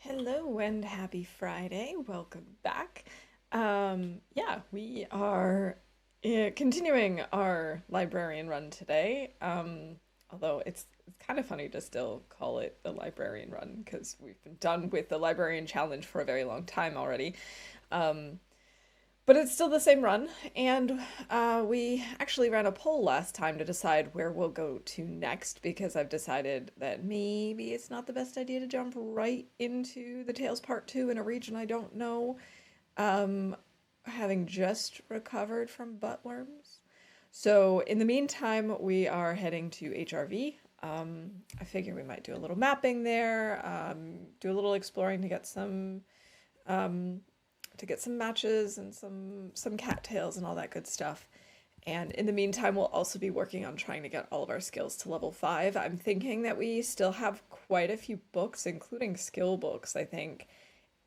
Hello and happy Friday. Welcome back. Yeah, we are continuing our librarian run today. Although it's kind of funny to still call it the librarian run because we've been done with the librarian challenge for a very long time already. Um, but it's still the same run, and we actually ran a poll last time to decide where we'll go to next because I've decided that maybe it's not the best idea to jump right into the Tales Part 2 in a region I don't know, um, having just recovered from buttworms. So, in the meantime, we are heading to HRV. I figure we might do a little mapping there, do a little exploring um, to get some matches and some cattails and all that good stuff. And in the meantime, we'll also be working on trying to get all of our skills to level 5. I'm thinking that we still have quite a few books, including skill books, I think,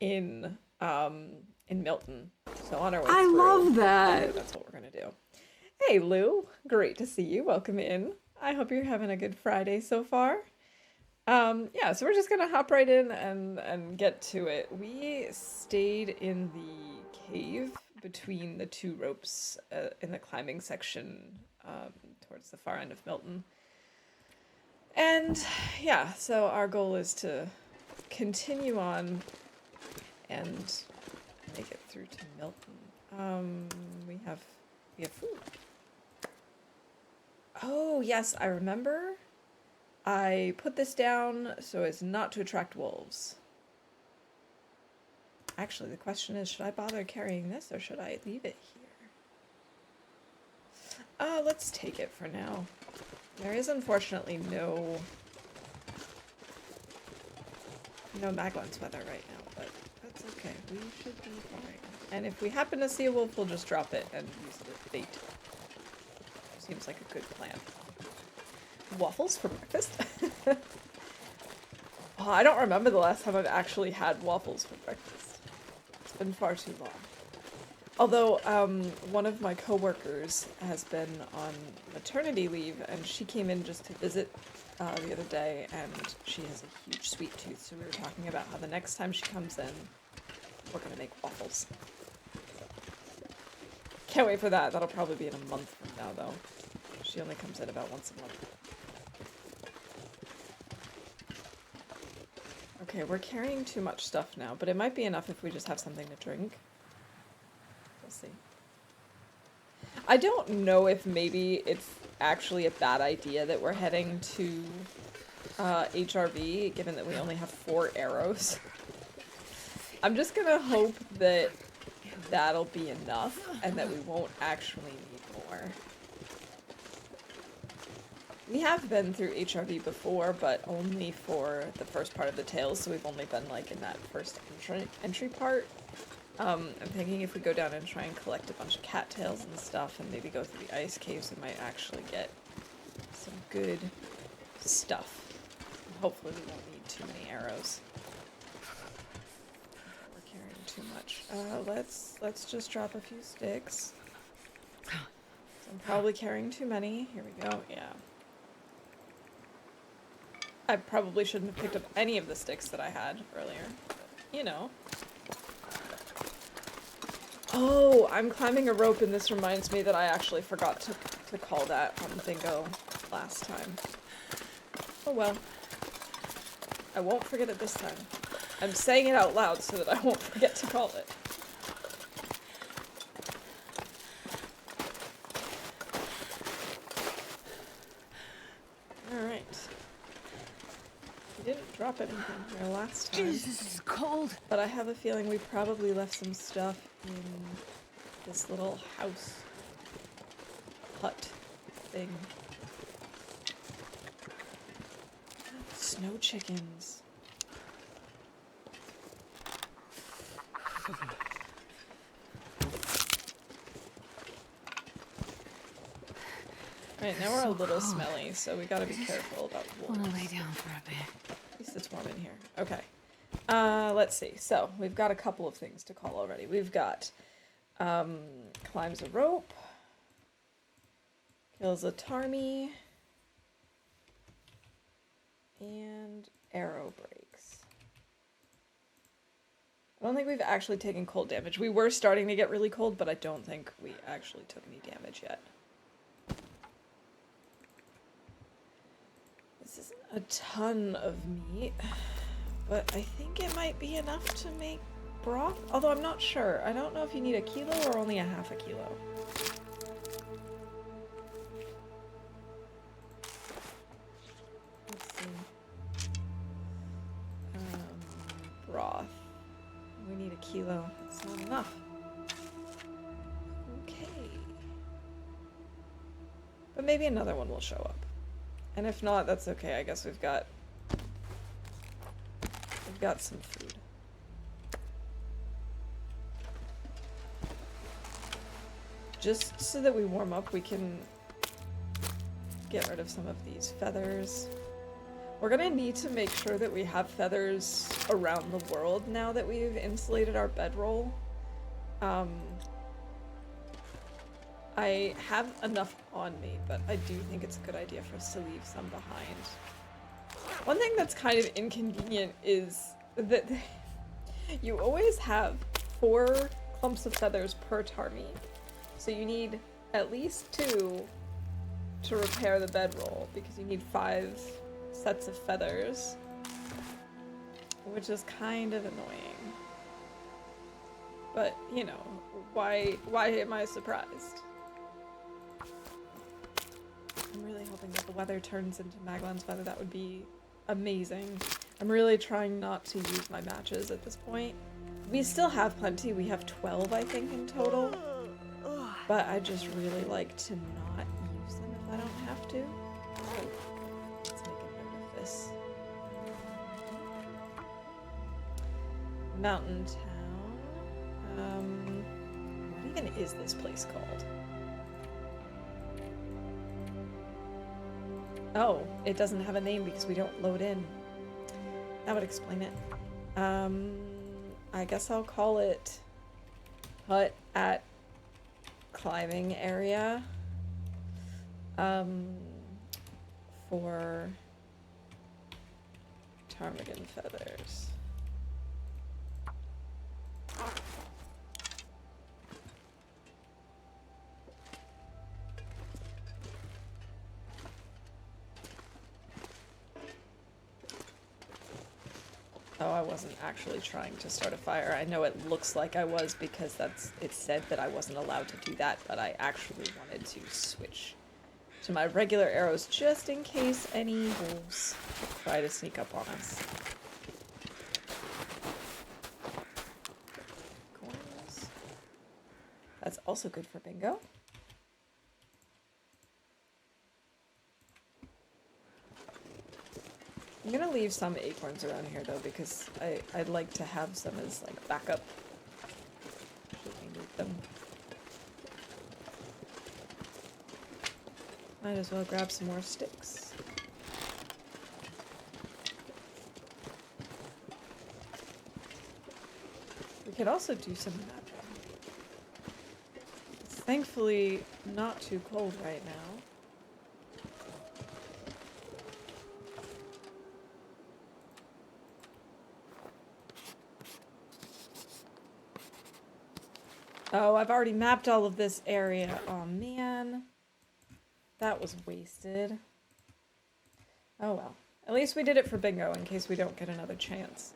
in Milton. So on our way I through, love I think that. that's what we're gonna do. Hey Lou, great to see you. Welcome in. I hope you're having a good Friday so far. Yeah, so we're just gonna hop right in and get to it. We stayed in the cave between the two ropes in the climbing section towards the far end of Milton. And yeah, so our goal is to continue on and make it through to Milton. Um, we have we have food. Oh yes, I remember. I put this down so as not to attract wolves. Actually, the question is, should I bother carrying this or should I leave it here? Let's take it for now. There is unfortunately no Maglan's weather right now, but that's okay. We should be fine. And if we happen to see a wolf, we'll just drop it and use it as bait. Seems like a good plan. Waffles for breakfast? Oh, I don't remember the last time I've actually had waffles for breakfast. It's been far too long. Although, one of my coworkers has been on maternity leave, and she came in just to visit the other day, and she has a huge sweet tooth. So we were talking about how the next time she comes in, we're gonna make waffles. Can't wait for that. That'll probably be in a month from now, though. She only comes in about once a month. Okay, we're carrying too much stuff now, but it might be enough if we just have something to drink. We'll see. I don't know if maybe it's actually a bad idea that we're heading to HRV, given that we only have 4 arrows. I'm just gonna hope that that'll be enough and that we won't actually need more. We have been through HRV before, but only for the first part of the tales, so we've only been like in that first entry part. I'm thinking if we go down and try and collect a bunch of cattails and stuff and maybe go through the ice caves, we might actually get some good stuff. Hopefully we won't need too many arrows. We're carrying too much. Let's just drop a few sticks. So I'm probably carrying too many. Here we go. Yeah. I probably shouldn't have picked up any of the sticks that I had earlier. But, you know. Oh, I'm climbing a rope and this reminds me that I actually forgot to call that on bingo last time. Oh well. I won't forget it this time. I'm saying it out loud so that I won't forget to call it. Alright. We didn't drop anything here last time. Jesus, this is cold. But I have a feeling we probably left some stuff in this little house hut thing. Snow chickens. Right, now we're a little smelly, so we gotta be careful about I want wolves. to lay down for a bit. At least it's warm in here. Okay. Let's see. So, we've got a couple of things to call already. We've got, climbs a rope, kills a tarmy, and arrow breaks. I don't think we've actually taken cold damage. We were starting to get really cold, but I don't think we actually took any damage yet. This isn't a ton of meat, but I think it might be enough to make broth. Although I'm not sure. I don't know if you need a kilo or only a half a kilo. Let's see. Broth. We need a kilo. That's not enough. Okay. But maybe another one will show up. And if not, that's okay. I guess we've got some food. Just so that we warm up, we can get rid of some of these feathers. We're gonna need to make sure that we have feathers around the world now that we've insulated our bedroll. I have enough on me, but I do think it's a good idea for us to leave some behind. One thing that's kind of inconvenient is that you always have 4 clumps of feathers per tarmy. So you need at least 2 to repair the bedroll, because you need 5 sets of feathers, which is kind of annoying. But, you know, why am I surprised? I'm really hoping that the weather turns into Maglan's weather. That would be amazing. I'm really trying not to use my matches at this point. We still have plenty. We have 12, I think, in total. But I just really like to not use them if I don't have to. Let's make a note of this. Mountain Town. What even is this place called? Oh, it doesn't have a name because we don't load in. That would explain it. I guess I'll call it Hut at Climbing Area. For ptarmigan feathers. Oh, I wasn't actually trying to start a fire. I know it looks like I was because it said that I wasn't allowed to do that, but I actually wanted to switch to my regular arrows just in case any wolves try to sneak up on us. Corns. That's also good for bingo. I'm gonna leave some acorns around here though, because I'd like to have some as like backup should we need them. Might as well grab some more sticks. We could also do some magic. It's thankfully not too cold right now. Oh, I've already mapped all of this area. Oh man. That was wasted. Oh well. At least we did it for bingo in case we don't get another chance.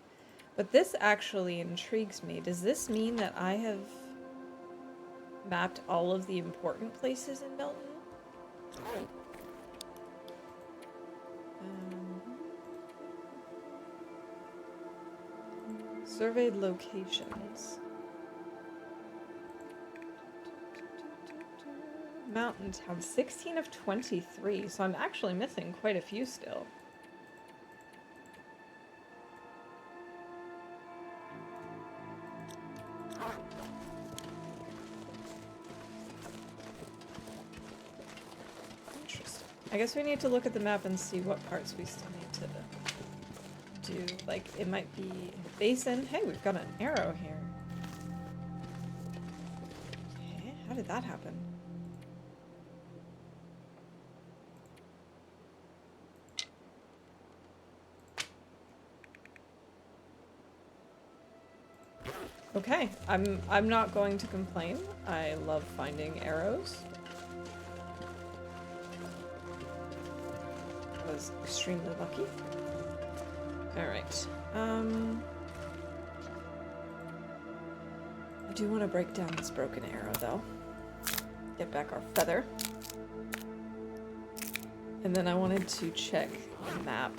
But this actually intrigues me. Does this mean that I have mapped all of the important places in Milton? Surveyed locations. Mountain Town, 16 of 23, so I'm actually missing quite a few still. Interesting. I guess we need to look at the map and see what parts we still need to do. Like, it might be in the basin. Hey, we've got an arrow here. Okay, how did that happen? Okay, I'm not going to complain. I love finding arrows. I was extremely lucky. Alright. I do want to break down this broken arrow though. Get back our feather. And then I wanted to check the map.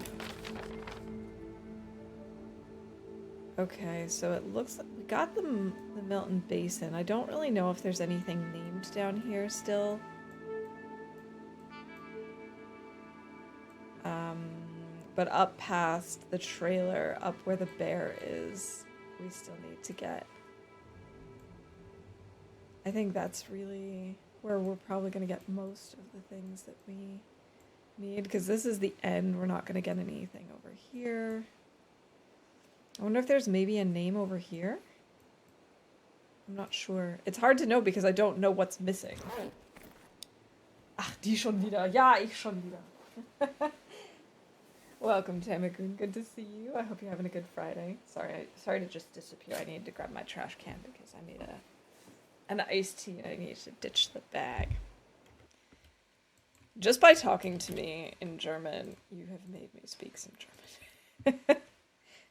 Okay, so it looks like we got the Milton Basin. I don't really know if there's anything named down here still. But up past the trailer, up where the bear is, we still need to get. I think that's really where we're probably going to get most of the things that we need, because this is the end. We're not going to get anything over here. I wonder if there's maybe a name over here? I'm not sure. It's hard to know because I don't know what's missing. Ach, die schon wieder. Ja, ich schon wieder. Welcome, Tamagoon. Good to see you. I hope you're having a good Friday. Sorry to just disappear. I needed to grab my trash can because I made an iced tea and I needed to ditch the bag. Just by talking to me in German, you have made me speak some German.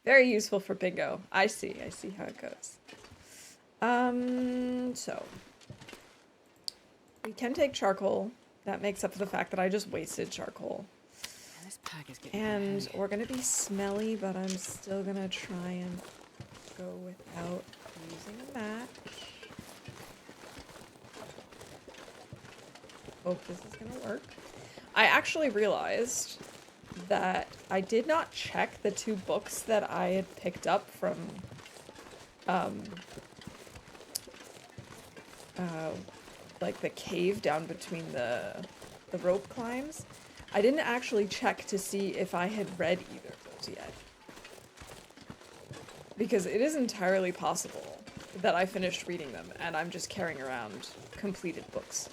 Very useful for bingo. I see how it goes. So we can take charcoal. That makes up for the fact that I just wasted charcoal. This pack is getting And heavy. we're gonna be smelly, but I'm still gonna try and go without using a match. Hope this is gonna work. I actually realized that I did not check the 2 books that I had picked up from like the cave down between the rope climbs. I didn't actually check to see if I had read either of those yet. Because it is entirely possible that I finished reading them and I'm just carrying around completed books.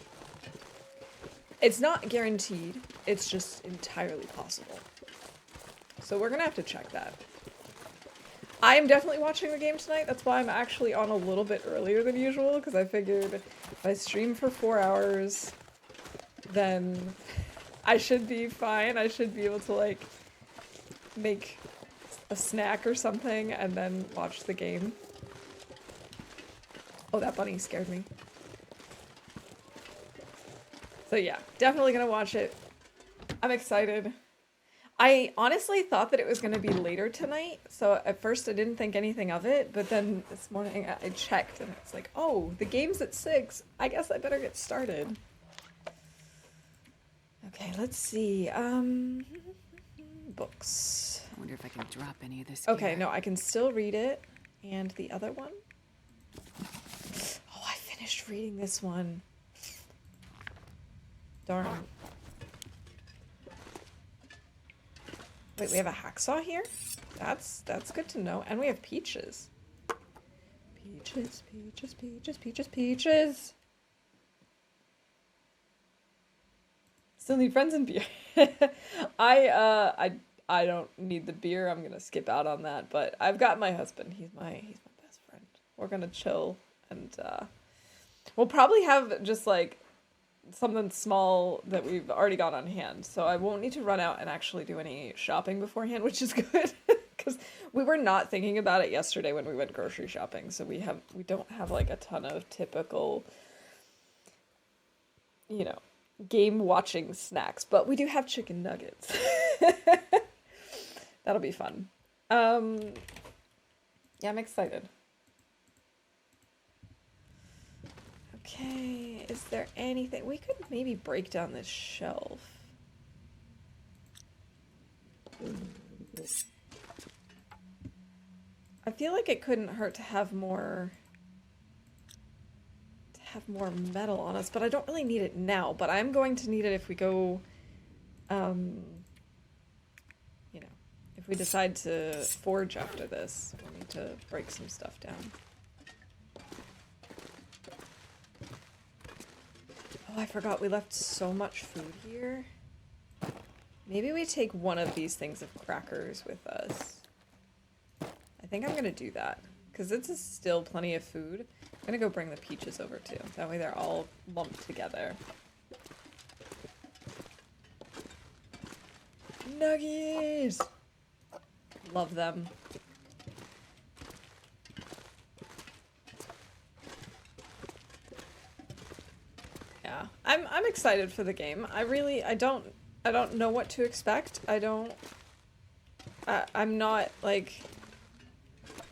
It's not guaranteed, it's just entirely possible. So we're gonna have to check that. I am definitely watching the game tonight. That's why I'm actually on a little bit earlier than usual, because I figured if I stream for 4 hours, then I should be fine. I should be able to, like, make a snack or something and then watch the game. Oh, that bunny scared me. So yeah, definitely gonna watch it. I'm excited. I honestly thought that it was going to be later tonight, so at first I didn't think anything of it, but then this morning I checked and it's like, oh, the game's at 6. I guess I better get started. Okay, let's see. Books. I wonder if I can drop any of this. Okay, gear. no, I can still read it. And the other one? Oh, I finished reading this one. Darn. Wait, we have a hacksaw here? That's good to know. And we have peaches. Peaches, peaches, peaches, peaches, peaches. Still need friends and beer. I don't need the beer. I'm gonna skip out on that. But I've got my husband. He's my best friend. We're gonna chill and we'll probably have just like something small that we've already got on hand, so I won't need to run out and actually do any shopping beforehand, which is good because we were not thinking about it yesterday when we went grocery shopping. So we don't have like a ton of typical, you know, game watching snacks, but we do have chicken nuggets. That'll be fun. Yeah, I'm excited. Okay, is there anything? We could maybe break down this shelf. I feel like it couldn't hurt to have more metal on us, but I don't really need it now, but I'm going to need it if we go, you know, if we decide to forge after this. We'll need to break some stuff down. Oh, I forgot we left so much food here. Maybe we take one of these things of crackers with us. I think I'm gonna do that. because it's still plenty of food. I'm gonna go bring the peaches over too. That way they're all lumped together. Nuggies! Love them. Yeah, I'm excited for the game. I don't know what to expect. I'm not like,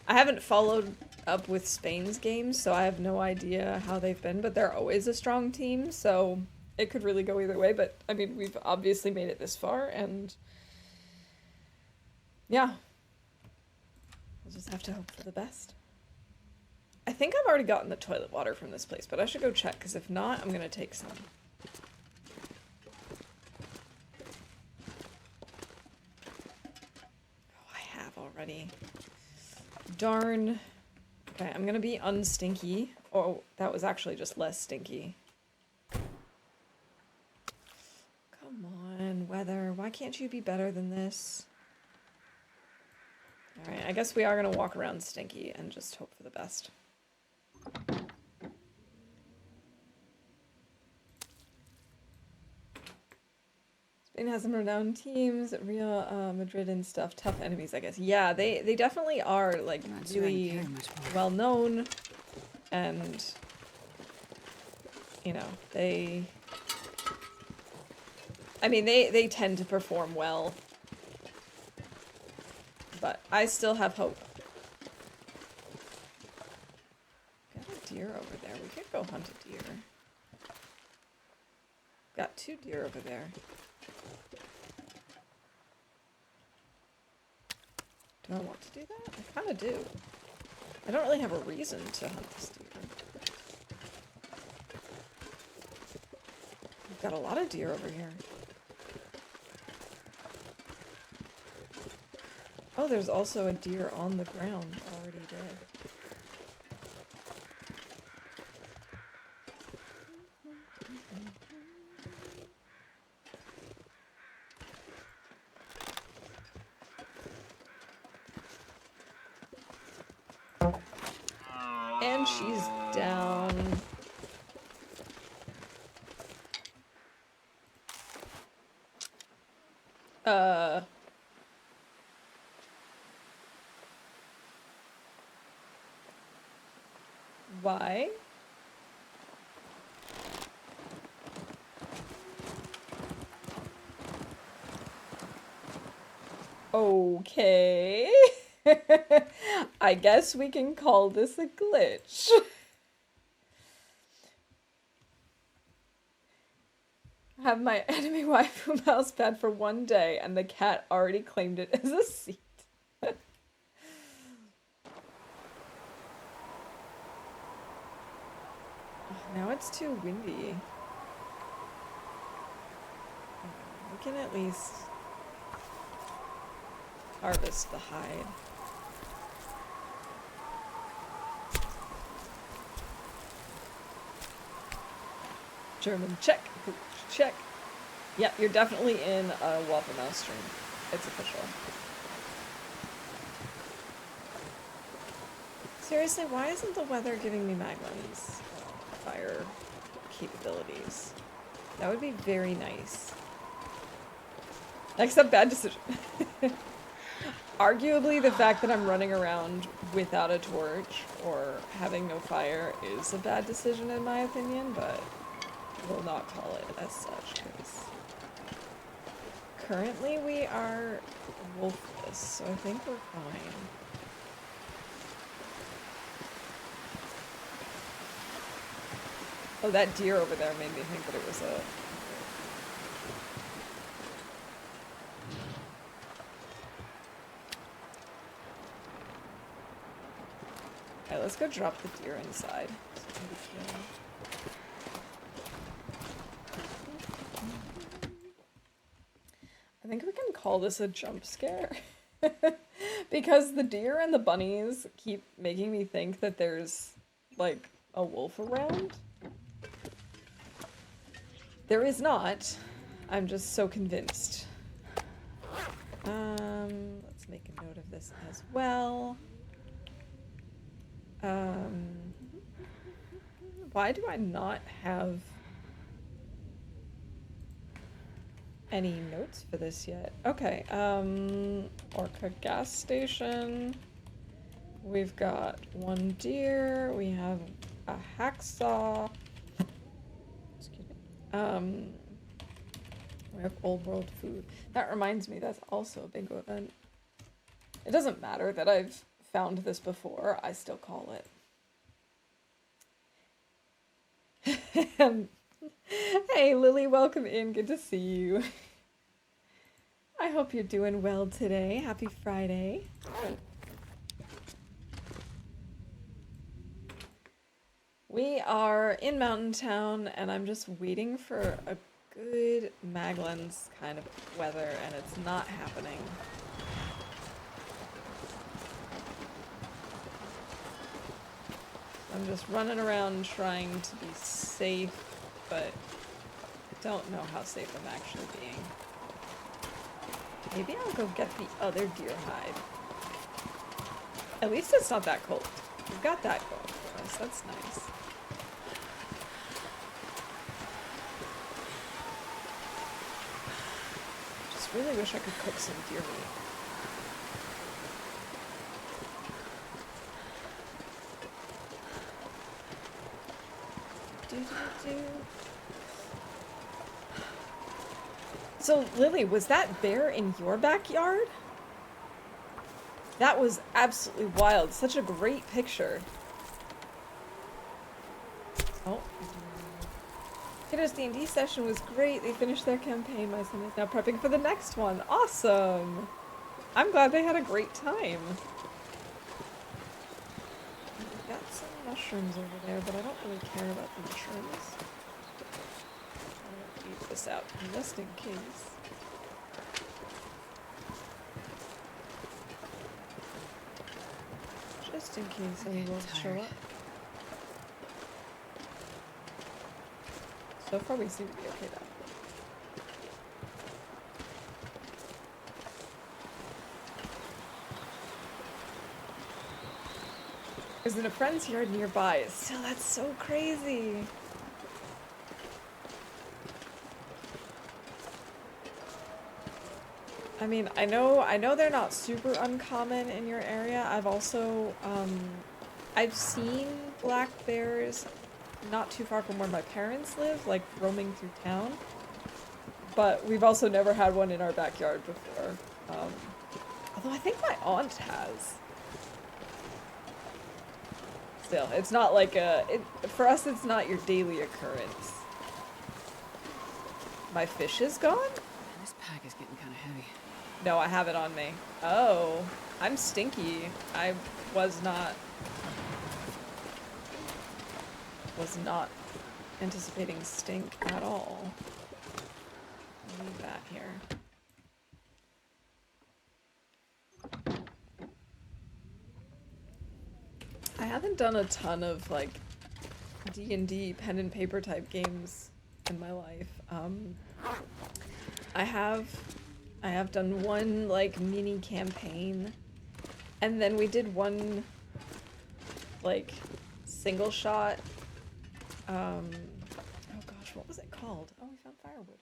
I haven't followed up with Spain's games, so I have no idea how they've been, but they're always a strong team, so it could really go either way. But I mean, we've obviously made it this far, and yeah, we'll just have to hope for the best. I think I've already gotten the toilet water from this place, but I should go check, because if not, I'm gonna take some. Oh, I have already. Darn. Okay, I'm gonna be unstinky. Oh, that was actually just less stinky. Come on, weather. Why can't you be better than this? Alright, I guess we are gonna walk around stinky and just hope for the best. Spain has some renowned teams, Real Madrid and stuff. Tough enemies, I guess. Yeah, they definitely are, like, really well known. And, you know, they tend to perform well. But I still have hope. Got a deer over there. We could go hunt a deer. Got 2 deer over there. Do I want to do that? I kind of do. I don't really have a reason to hunt this deer. We've got a lot of deer over here. Oh, there's also a deer on the ground already dead. And she's down. Why? Okay. I guess we can call this a glitch. Have my enemy waifu mouse pad for 1 day and the cat already claimed it as a seat. Now it's too windy. We can at least harvest the hide. German check. Check. Yep, you're definitely in a Waffle Mouse stream. It's official. Seriously, why isn't the weather giving me Maglin's fire capabilities? That would be very nice. Except bad decision. Arguably, the fact that I'm running around without a torch or having no fire is a bad decision in my opinion, but will not call it as such, because currently we are wolfless, so I think we're fine. Oh, that deer over there made me think that it was a... Alright, let's go drop the deer inside. I think we can call this a jump scare. Because the deer and the bunnies keep making me think that there's, like, a wolf around. There is not. I'm just so convinced. Let's make a note of this as well. Um, why do I not have any notes for this yet? Okay, Orca gas station. We've got one deer. We have a hacksaw. Excuse me. We have old world food. That reminds me, that's also a bingo event. It doesn't matter that I've found this before, I still call it. Hey Lily, welcome in. Good to see you. I hope you're doing well today. Happy Friday. We are in Mountain Town, and I'm just waiting for a good Maglan's kind of weather, and it's not happening. I'm just running around trying to be safe, but I don't know how safe I'm actually being. Maybe I'll go get the other deer hide. At least it's not that cold. We've got that going for us. That's nice. Just really wish I could cook some deer meat. So, Lily, was that bear in your backyard? That was absolutely wild. Such a great picture. Oh. Kiddo's D&D session was great. They finished their campaign. My son is now prepping for the next one. Awesome! I'm glad they had a great time. We've got some mushrooms over there, but I don't really care about the mushrooms. I'm gonna leave this out just in case. Just in case any wolves show up. So far we seem to be okay though. Is in a friend's yard nearby. Still, that's so crazy. I mean, I know they're not super uncommon in your area. I've also, I've seen black bears not too far from where my parents live, like roaming through town. But we've also never had one in our backyard before. Although I think my aunt has. Still, it's not like for us it's not your daily occurrence. My fish is gone? This pack is getting kind of heavy. No, I have it on me. Oh, I'm stinky. I was not anticipating stink at all. Leave that here. I haven't done a ton of like D&D pen and paper type games in my life. I have done one like mini campaign, and then we did one like single shot. Oh gosh, what was it called? Oh, we found firewood.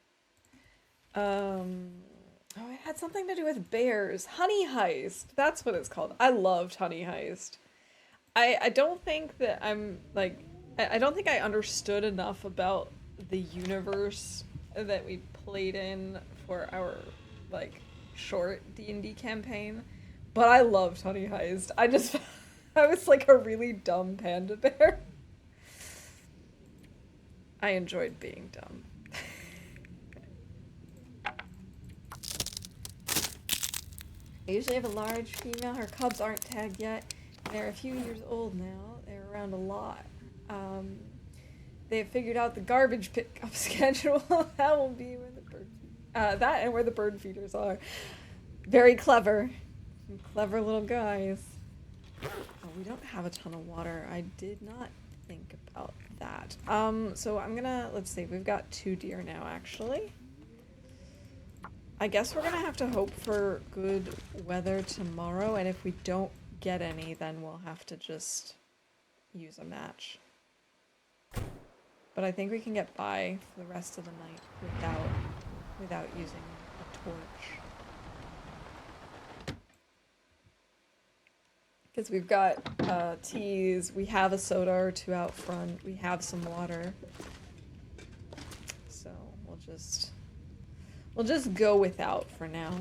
Oh, it had something to do with bears. Honey Heist. That's what it's called. I loved Honey Heist. I don't think that I'm like I don't think I understood enough about the universe that we played in for our like short D&D campaign, but I loved Honey Heist. I was like a really dumb panda bear. I enjoyed being dumb. I usually have a large female. Her cubs aren't tagged yet. They're a few years old now. They're around a lot. They've figured out the garbage pickup schedule. That will be where the bird that and where the bird feeders are. Very clever. Clever little guys. Oh, we don't have a ton of water. I did not think about that. So I'm gonna, let's see, we've got 2 deer now, actually. I guess we're gonna have to hope for good weather tomorrow, and if we don't get any, then we'll have to just use a match. But I think we can get by for the rest of the night without using a torch. Because we've got teas, we have a soda or two out front, we have some water. So we'll just go without for now.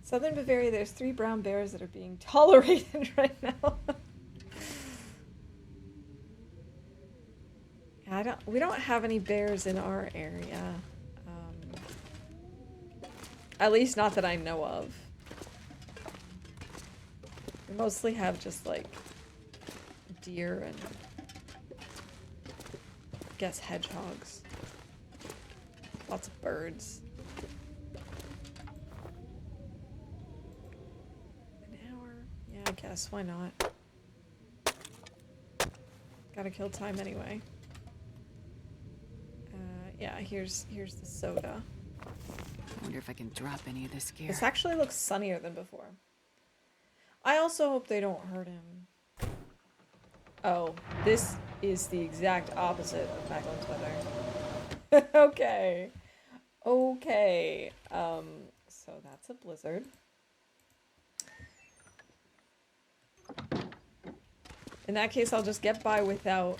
Southern Bavaria, there's 3 brown bears that are being tolerated right now. We don't have any bears in our area. At least not that I know of. We mostly have just like deer and I guess hedgehogs. Lots of birds. An hour? Yeah, I guess. Why not? Gotta kill time anyway. Yeah, here's the soda. I wonder if I can drop any of this gear. This actually looks sunnier than before. I also hope they don't hurt him. Oh, this is the exact opposite of Macklin's weather. Okay. Okay. So that's a blizzard. In that case, I'll just get by without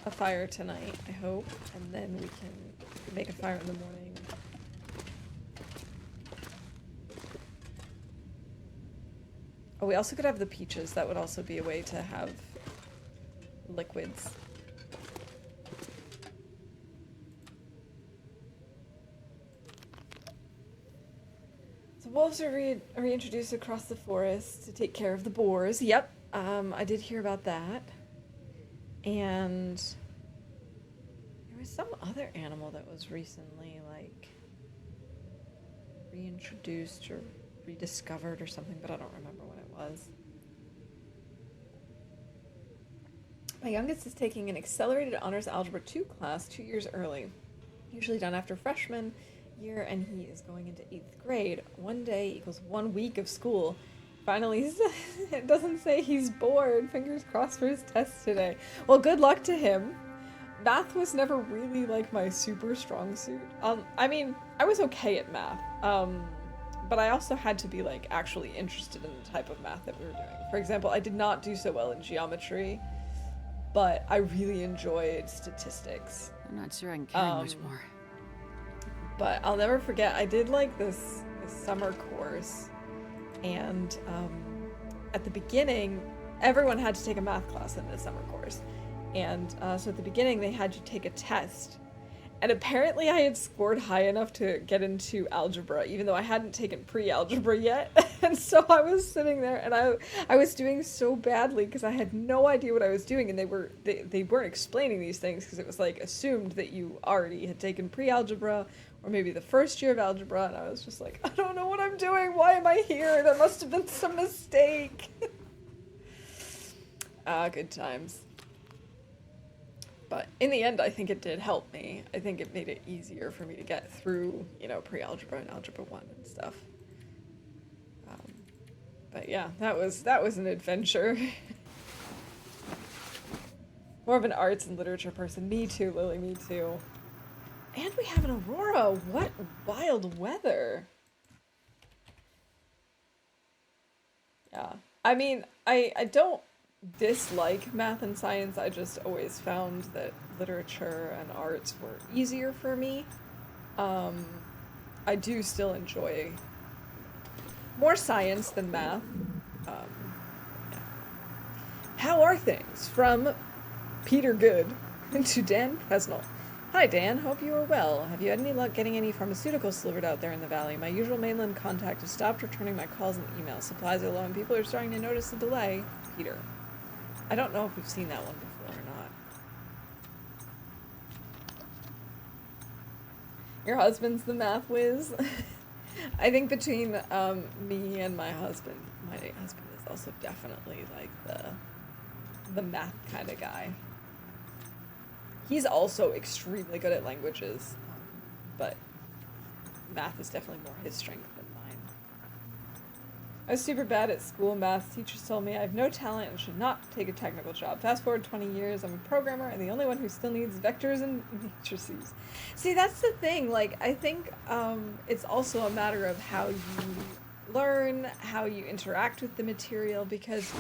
a fire tonight, I hope, and then we can make a fire in the morning. Oh, we also could have the peaches. That would also be a way to have liquids. So wolves are reintroduced across the forest to take care of the boars. Yep, I did hear about that. And there was some other animal that was recently, like, reintroduced or rediscovered or something, but I don't remember what it was. My youngest is taking an accelerated honors algebra 2 class 2 years early, usually done after freshman year, and he is going into 8th grade. 1 day equals 1 week of school. Finally, it doesn't say he's bored. Fingers crossed for his test today. Well, good luck to him. Math was never really like my super strong suit. I mean, I was okay at math. But I also had to be like actually interested in the type of math that we were doing. For example, I did not do so well in geometry, but I really enjoyed statistics. I'm not sure I can carry much more. But I'll never forget, I did like this summer course, and at the beginning, everyone had to take a math class in this summer course. And so at the beginning, they had you take a test. And apparently I had scored high enough to get into algebra, even though I hadn't taken pre-algebra yet. And so I was sitting there, and I was doing so badly because I had no idea what I was doing, and they weren't explaining these things because it was like assumed that you already had taken pre-algebra or maybe the first year of algebra, and I was just like, I don't know what I'm doing. Why am I here? There must have been some mistake. Good times. But in the end, I think it did help me. I think it made it easier for me to get through, you know, pre-algebra and algebra 1 and stuff. But yeah, that was an adventure. More of an arts and literature person. Me too, Lily, me too. And we have an aurora. What wild weather. Yeah. I mean, I don't dislike math and science. I just always found that literature and arts were easier for me. I do still enjoy more science than math. Yeah. How are things? From Peter Good to Dan Presnell. Hi Dan, hope you are well. Have you had any luck getting any pharmaceuticals delivered out there in the valley? My usual mainland contact has stopped returning my calls and emails. Supplies are low and people are starting to notice the delay. Peter. I don't know if we've seen that one before or not. Your husband's the math whiz. I think between me and my husband is also definitely like the math kind of guy. He's also extremely good at languages, but math is definitely more his strength than mine. I was super bad at school. Math teachers told me I have no talent and should not take a technical job. Fast forward 20 years, I'm a programmer and the only one who still needs vectors and matrices. See, that's the thing. Like, I think it's also a matter of how you learn, how you interact with the material, because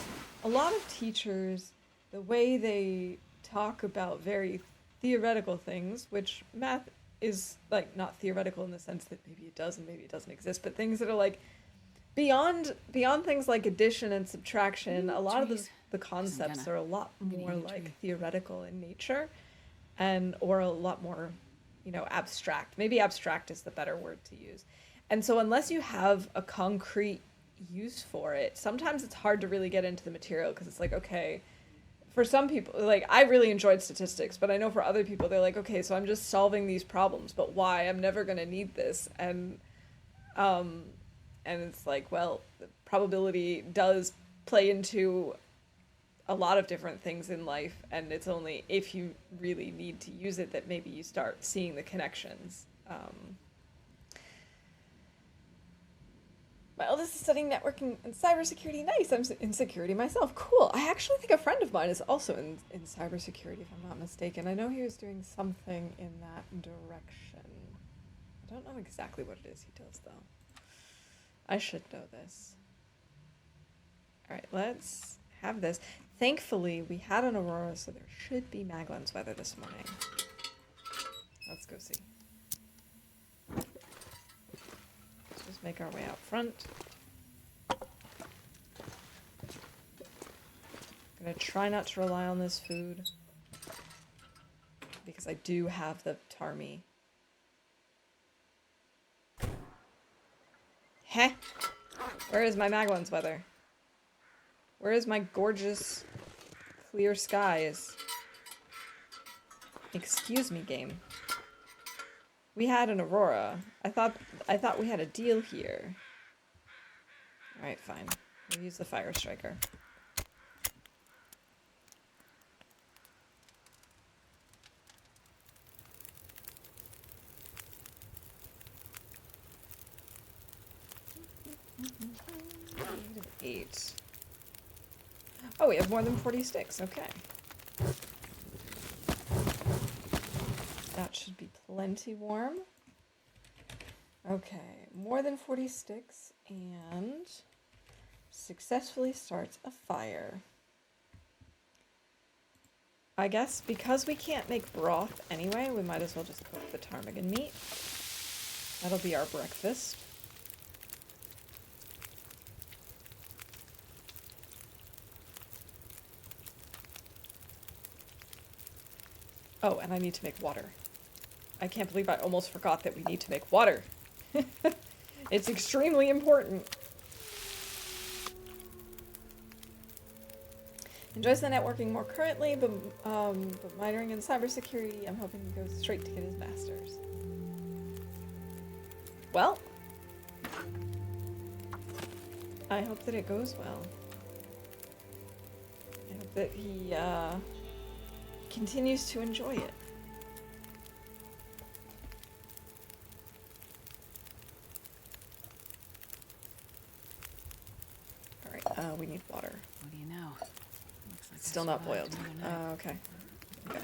a lot of teachers, the way they talk about very theoretical things, which math is like not theoretical in the sense that maybe it does and maybe it doesn't exist, but things that are like beyond things like addition and subtraction, a lot of the concepts are a lot more like theoretical in nature, and or a lot more, abstract. Maybe abstract is the better word to use. And so unless you have a concrete use for it, sometimes it's hard to really get into the material, because it's like, okay, for some people, like, I really enjoyed statistics, but I know for other people they're like, okay, so I'm just solving these problems, but why? I'm never going to need this. Um and it's like, well, probability does play into a lot of different things in life, and it's only if you really need to use it that maybe you start seeing the connections. My eldest is studying networking and cybersecurity. Nice. I'm in security myself. Cool. I actually think a friend of mine is also in cybersecurity, if I'm not mistaken. I know he was doing something in that direction. I don't know exactly what it is he does, though. I should know this. All right, let's have this. Thankfully, we had an aurora, so there should be Maglan's weather this morning. Let's go see. Let's just make our way out front. I'm gonna try not to rely on this food, because I do have the Tarmy. Heh! Where is my Maglan's weather? Where is my gorgeous, clear skies? Excuse me, game. We had an aurora. I thought we had a deal here. Alright, fine. We'll use the fire striker. Eight. Oh, we have more than 40 sticks. Okay. That should be plenty warm. Okay, more than 40 sticks, and successfully starts a fire. I guess because we can't make broth anyway, we might as well just cook the ptarmigan meat. That'll be our breakfast. Oh, and I need to make water. I can't believe I almost forgot that we need to make water. It's extremely important. Enjoys the networking more currently, but minoring in cybersecurity, I'm hoping he goes straight to get his master's. Well, I hope that it goes well. I hope that he continues to enjoy it. Alright, we need water. What do you know? Looks like Still not boiled. Okay. Okay.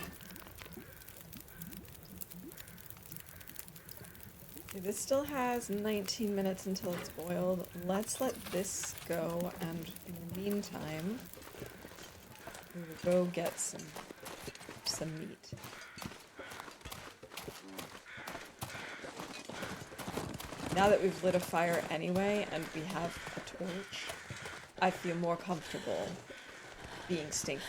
Okay, this still has 19 minutes until it's boiled. Let's let this go, and in the meantime, we will go get some meat. Now that we've lit a fire anyway, and we have a torch, I feel more comfortable being stinky.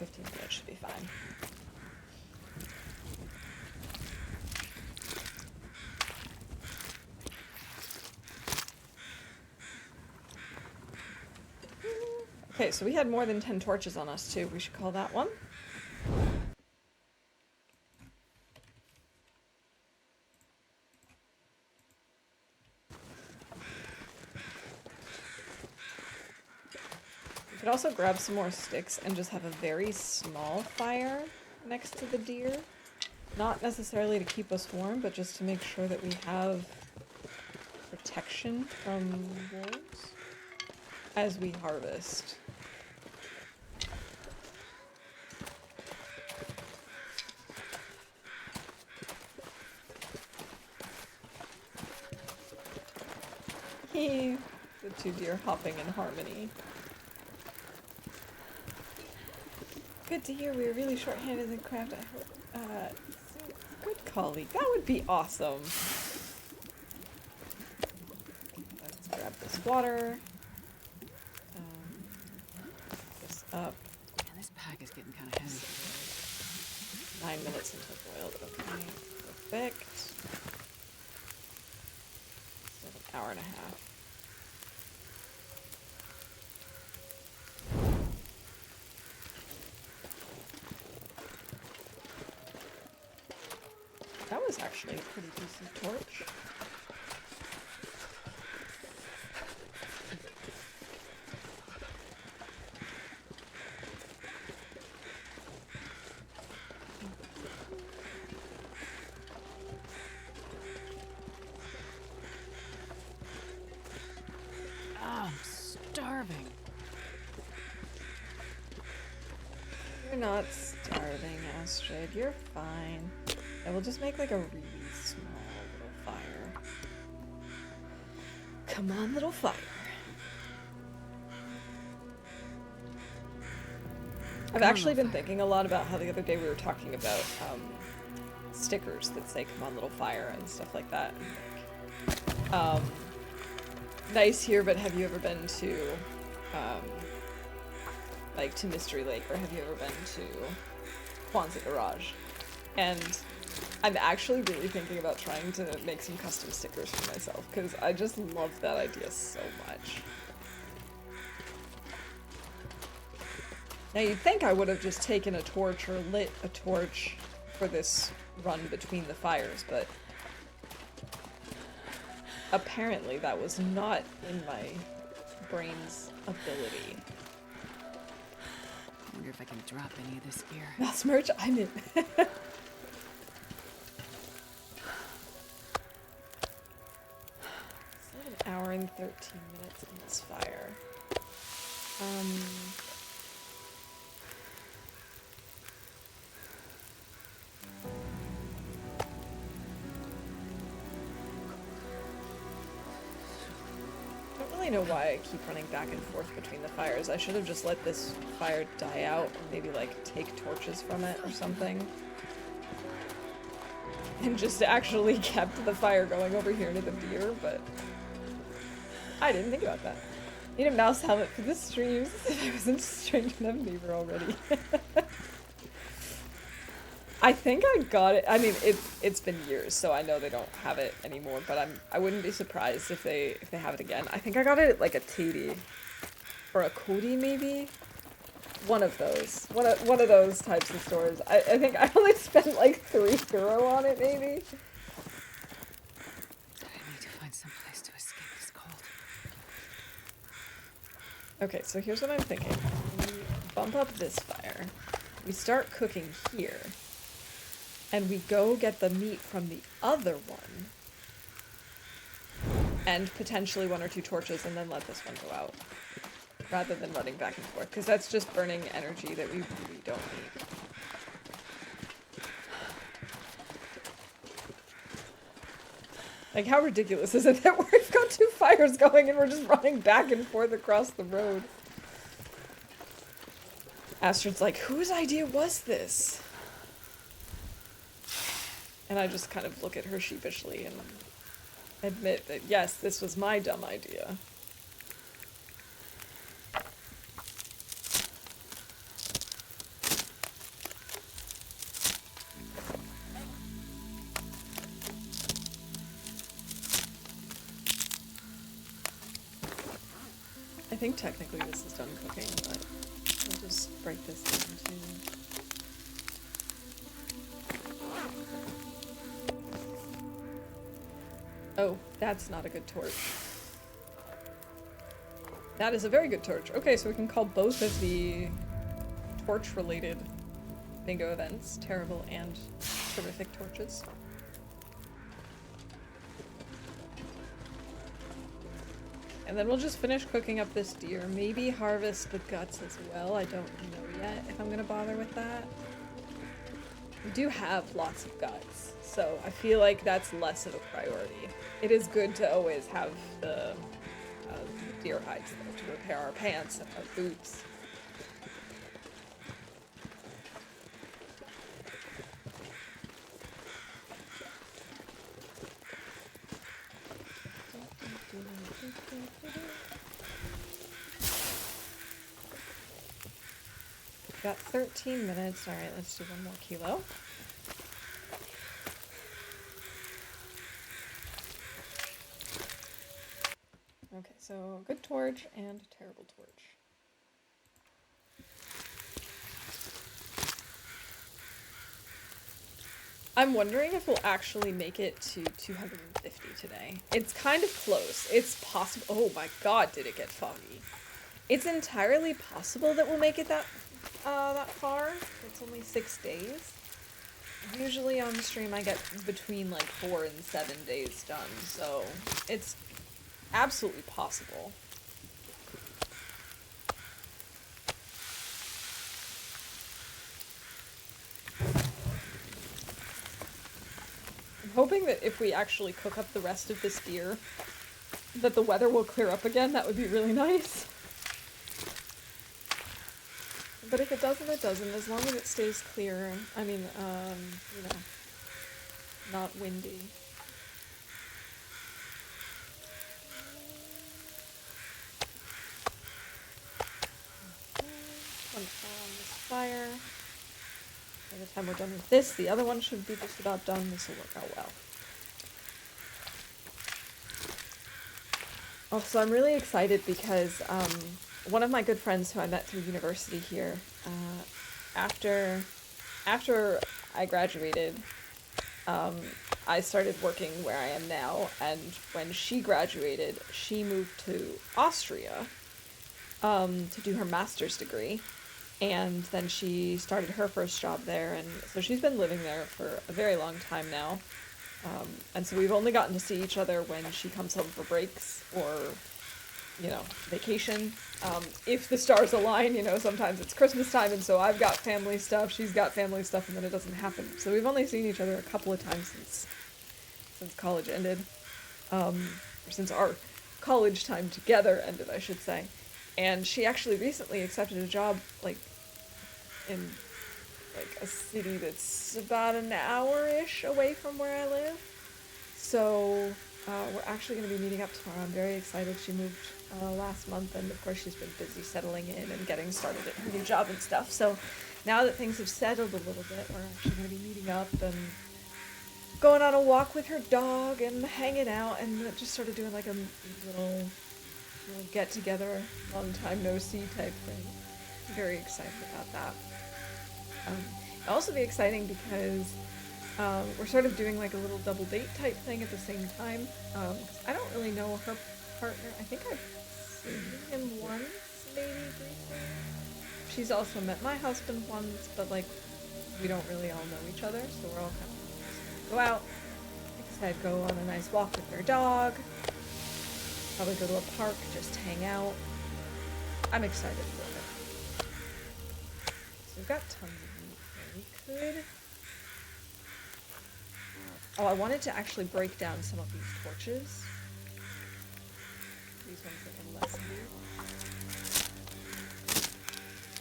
Minutes should be fine. Okay, so we had more than 10 torches on us too. We should call that one. We could also grab some more sticks and just have a very small fire next to the deer. Not necessarily to keep us warm, but just to make sure that we have protection from wolves as we harvest. The two deer hopping in harmony. Good to hear we were really short-handed in craft. I hope, good colleague. That would be awesome. Let's grab this water. This up. Man, this pack is getting kind of heavy. 9 minutes until boiled. Okay, perfect. Still an hour and a half. That was actually a pretty decent torch. I'm starving. You're not starving, Astrid. You're fine. And we'll just make like a really small little fire. Come on, little fire. I've actually been thinking a lot about how the other day we were talking about stickers that say "Come on, little fire" and stuff like that. Nice here, but have you ever been to like to Mystery Lake, or have you ever been to Kwanzaa Garage? And I'm actually really thinking about trying to make some custom stickers for myself, because I just love that idea so much. Now you'd think I would have just taken a torch or lit a torch for this run between the fires, but apparently that was not in my brain's ability. I wonder if I can drop any of this gear. Mouse merch, I'm in. An hour and 13 minutes in this fire. I don't really know why I keep running back and forth between the fires. I should have just let this fire die out and maybe like take torches from it or something. And just actually kept the fire going over here to the deer, but I didn't think about that. Need a mouse helmet for the streams. I wasn't strange enough neighbor already. I think I got it. I mean, it's been years, so I know they don't have it anymore. But I wouldn't be surprised if they have it again. I think I got it at like a TLD or a Cody maybe. One of those. One of those types of stores. I think I only spent like €3 on it maybe. I need to find some place to escape this cold. Okay, so here's what I'm thinking. We bump up this fire. We start cooking here. And we go get the meat from the other one. And potentially 1 or 2 torches, and then let this one go out. Rather than running back and forth. Because that's just burning energy that we really don't need. Like, how ridiculous is it that we've got 2 fires going and we're just running back and forth across the road? Astrid's like, whose idea was this? And I just kind of look at her sheepishly and admit that, yes, this was my dumb idea. I think technically this is done cooking, but I'll just break this down too. Oh, that's not a good torch. That is a very good torch. Okay, so we can call both of the torch-related bingo events, terrible and terrific torches. And then we'll just finish cooking up this deer. Maybe harvest the guts as well. I don't know yet if I'm gonna bother with that. We do have lots of guts, so I feel like that's less of a priority. It is good to always have the deer hides though, to repair our pants and our boots. Got 13 minutes. All right, let's do one more kilo. Okay, so good torch and terrible torch. I'm wondering if we'll actually make it to 250 today. It's kind of close. It's possible. Oh my god, did it get foggy. It's entirely possible that we'll make it that far. It's only 6 days. Usually on stream I get between like 4 and 7 days done, so it's absolutely possible. I'm hoping that if we actually cook up the rest of this deer, that the weather will clear up again. That would be really nice. But if it doesn't, it doesn't. As long as it stays clear. I mean, you know, not windy. One fire on this fire. By the time we're done with this, the other one should be just about done. This will work out well. Also, I'm really excited because one of my good friends who I met through university here, after I graduated, I started working where I am now, and when she graduated, she moved to Austria to do her master's degree, and then she started her first job there, and so she's been living there for a very long time now. And so we've only gotten to see each other when she comes home for breaks or, you know, vacation. If the stars align, you know, sometimes it's Christmas time, and so I've got family stuff, she's got family stuff, and then it doesn't happen. So we've only seen each other a couple of times since college ended. Or since our college time together ended, I should say. And she actually recently accepted a job, like, in like a city that's about an hour-ish away from where I live. So we're actually going to be meeting up tomorrow. I'm very excited. She moved last month, and of course she's been busy settling in and getting started at her new job and stuff. So now that things have settled a little bit, we're actually going to be meeting up and going on a walk with her dog and hanging out and just sort of doing like a little get-together, long time no see type thing. I'm very excited about that. It'll also be exciting because we're sort of doing like a little double date type thing at the same time. I don't really know her partner. I think I've seen him once, maybe briefly. She's also met my husband once, but like we don't really all know each other, so we're all kind of just gonna go out. Like I said, go on a nice walk with their dog. Probably go to a park, just hang out. I'm excited for it. So we've got tons of meat here. We could... Oh, I wanted to actually break down some of these torches. These ones that are less new.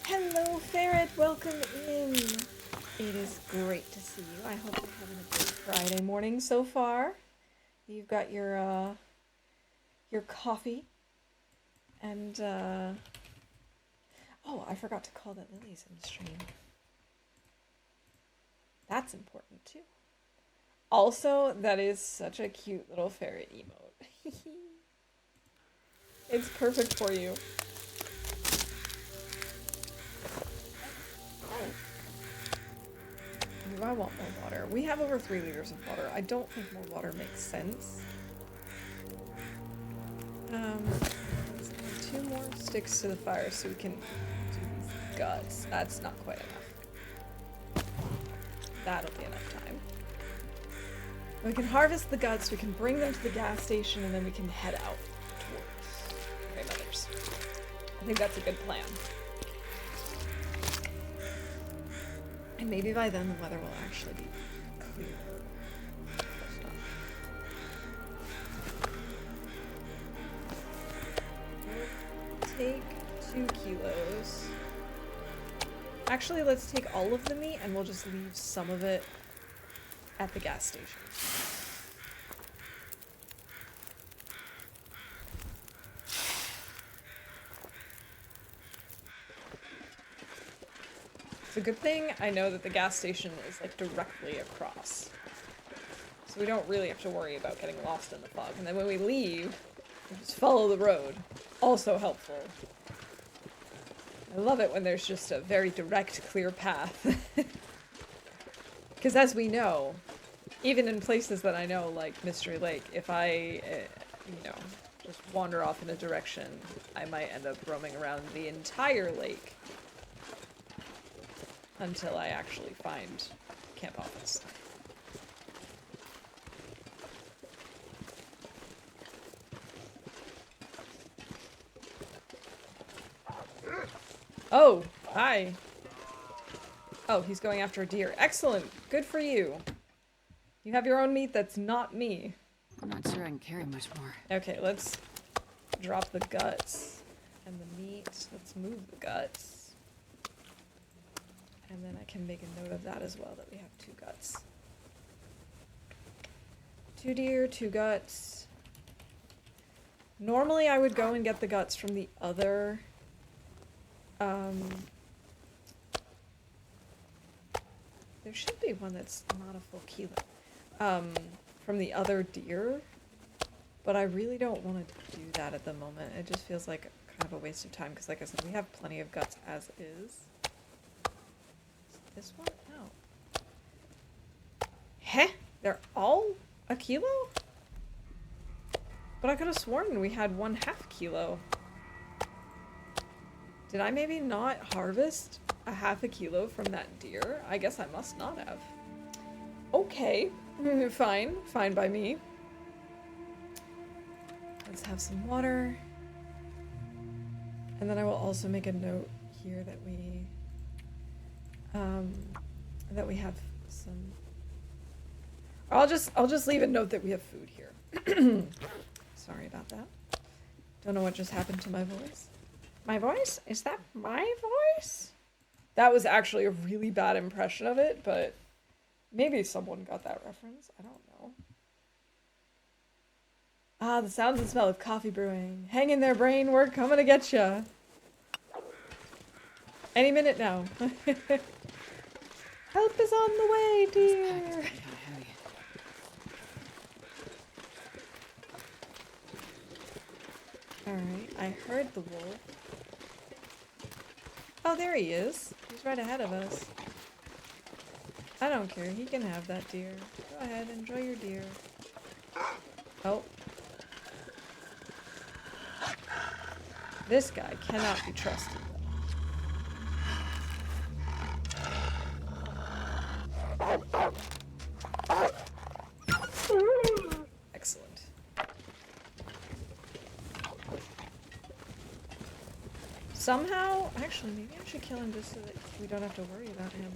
Hello, Ferret! Welcome in! It is great to see you. I hope you're having a great Friday morning so far. You've got your coffee. And, oh, I forgot to call that Lily's in the stream. That's important, too. Also, that is such a cute little ferret emote. It's perfect for you. Do I want more water? We have over 3 liters of water. I don't think more water makes sense. Let's add 2 more sticks to the fire so we can do these guts. That's not quite enough. that'll be enough time. We can harvest the guts, we can bring them to the gas station, and then we can head out towards Grey Mothers. I think that's a good plan. And maybe by then the weather will actually be clear. Take 2 kilos. Actually, let's take all of the meat and we'll just leave some of it at the gas station. It's a good thing I know that the gas station is like directly across. So we don't really have to worry about getting lost in the fog. And then when we leave, we just follow the road. Also helpful. I love it when there's just a very direct, clear path. Because as we know, even in places that I know, like Mystery Lake, if I, just wander off in a direction, I might end up roaming around the entire lake until I actually find camp office. Oh, hi. Oh, he's going after a deer. Excellent. Good for you. You have your own meat that's not me. I'm not sure I can carry much more. Okay, let's drop the guts and the meat. Let's move the guts. And then I can make a note of that as well, that we have 2 guts. 2 deer, 2 guts. Normally I would go and get the guts from the other... there should be one that's not a full kilo. From the other deer. But I really don't want to do that at the moment. It just feels like kind of a waste of time, because like I said, we have plenty of guts as is. This one? No. Heh? They're all a kilo? But I could have sworn we had 1/2 kilo. Did I maybe not harvest a 1/2 kilo from that deer? I guess I must not have. Okay. Fine. Fine by me. Let's have some water. And then I will also make a note here that we have some... I'll just leave a note that we have food here. Sorry about that. Don't know what just happened to my voice. My voice? Is that my voice? That was actually a really bad impression of it, but maybe someone got that reference. I don't know. Ah, the sounds and smell of coffee brewing. Hang in there, brain. We're coming to get ya. Any minute now. Help is on the way, dear. Alright, I heard the wolf. Oh, there he is. He's right ahead of us. I don't care. He can have that deer. Go ahead, enjoy your deer. Oh. This guy cannot be trusted. Excellent. Somehow, actually, maybe I should kill him just so that we don't have to worry about him.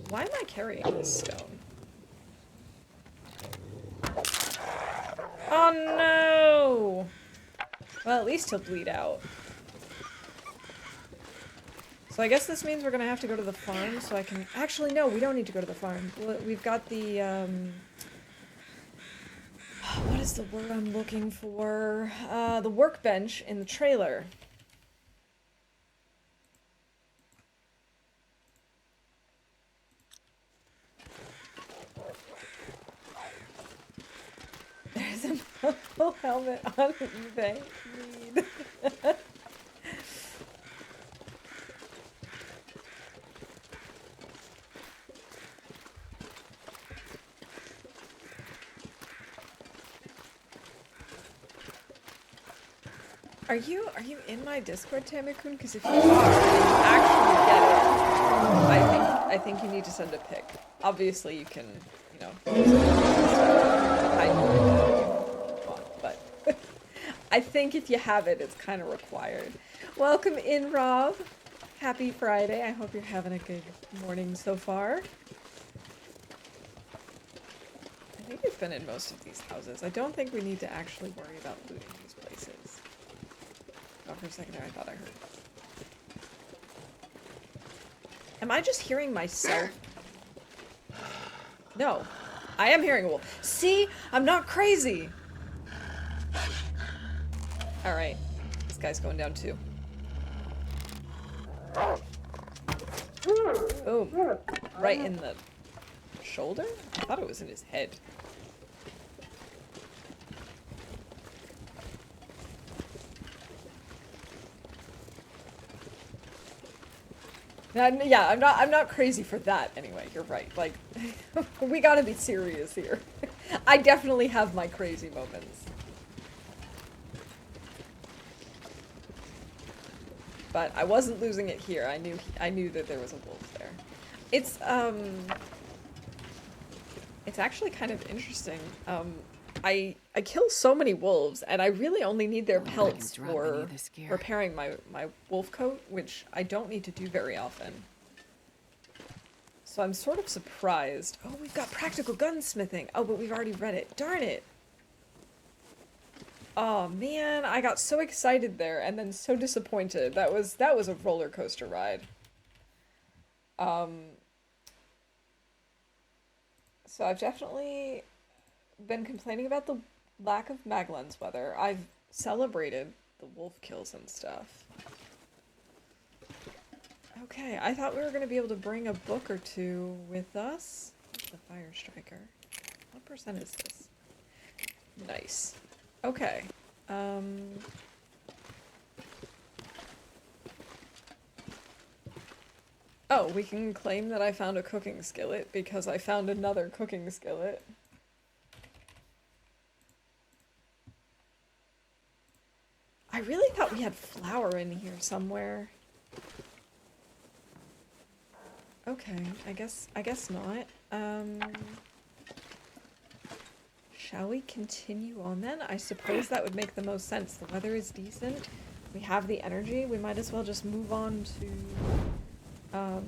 Why am I carrying this stone? Oh no! Well, at least he'll bleed out. So I guess this means we're gonna have to go to the farm so I can... Actually, no, we don't need to go to the farm. We've got the, what is the word I'm looking for? The workbench in the trailer. There's a purple helmet on eBay. Need. Are you in my Discord, Tamakun? Because if you are, and you actually get it, I think you need to send a pic. Obviously, you can, you know, hide behind it if you want, but I think if you have it, it's kind of required. Welcome in, Rob. Happy Friday. I hope you're having a good morning so far. I think we've been in most of these houses. I don't think we need to actually worry about looting these places. Oh, for a second there, I thought I heard. Am I just hearing myself? No. I am hearing a wolf. See? I'm not crazy! Alright. This guy's going down too. Boom. Right in the shoulder? I thought it was in his head. Yeah, I'm not crazy for that anyway. You're right. Like, we gotta be serious here. I definitely have my crazy moments. But I wasn't losing it here. I knew that there was a wolf there. It's actually kind of interesting. I kill so many wolves, and I really only need their pelts for repairing my wolf coat, which I don't need to do very often. So I'm sort of surprised. Oh, we've got practical gunsmithing. Oh, but we've already read it. Darn it. Oh man, I got so excited there and then so disappointed. That was a roller coaster ride. So I've definitely been complaining about the lack of Maglens weather. I've celebrated the wolf kills and stuff. Okay, I thought we were going to be able to bring a book or two with us. The Fire Striker. What percent is this? Nice. Okay. Oh, we can claim that I found a cooking skillet because I found another cooking skillet. I really thought we had flour in here somewhere. Okay, I guess not. Shall we continue on then? I suppose that would make the most sense. The weather is decent. We have the energy. We might as well just move on to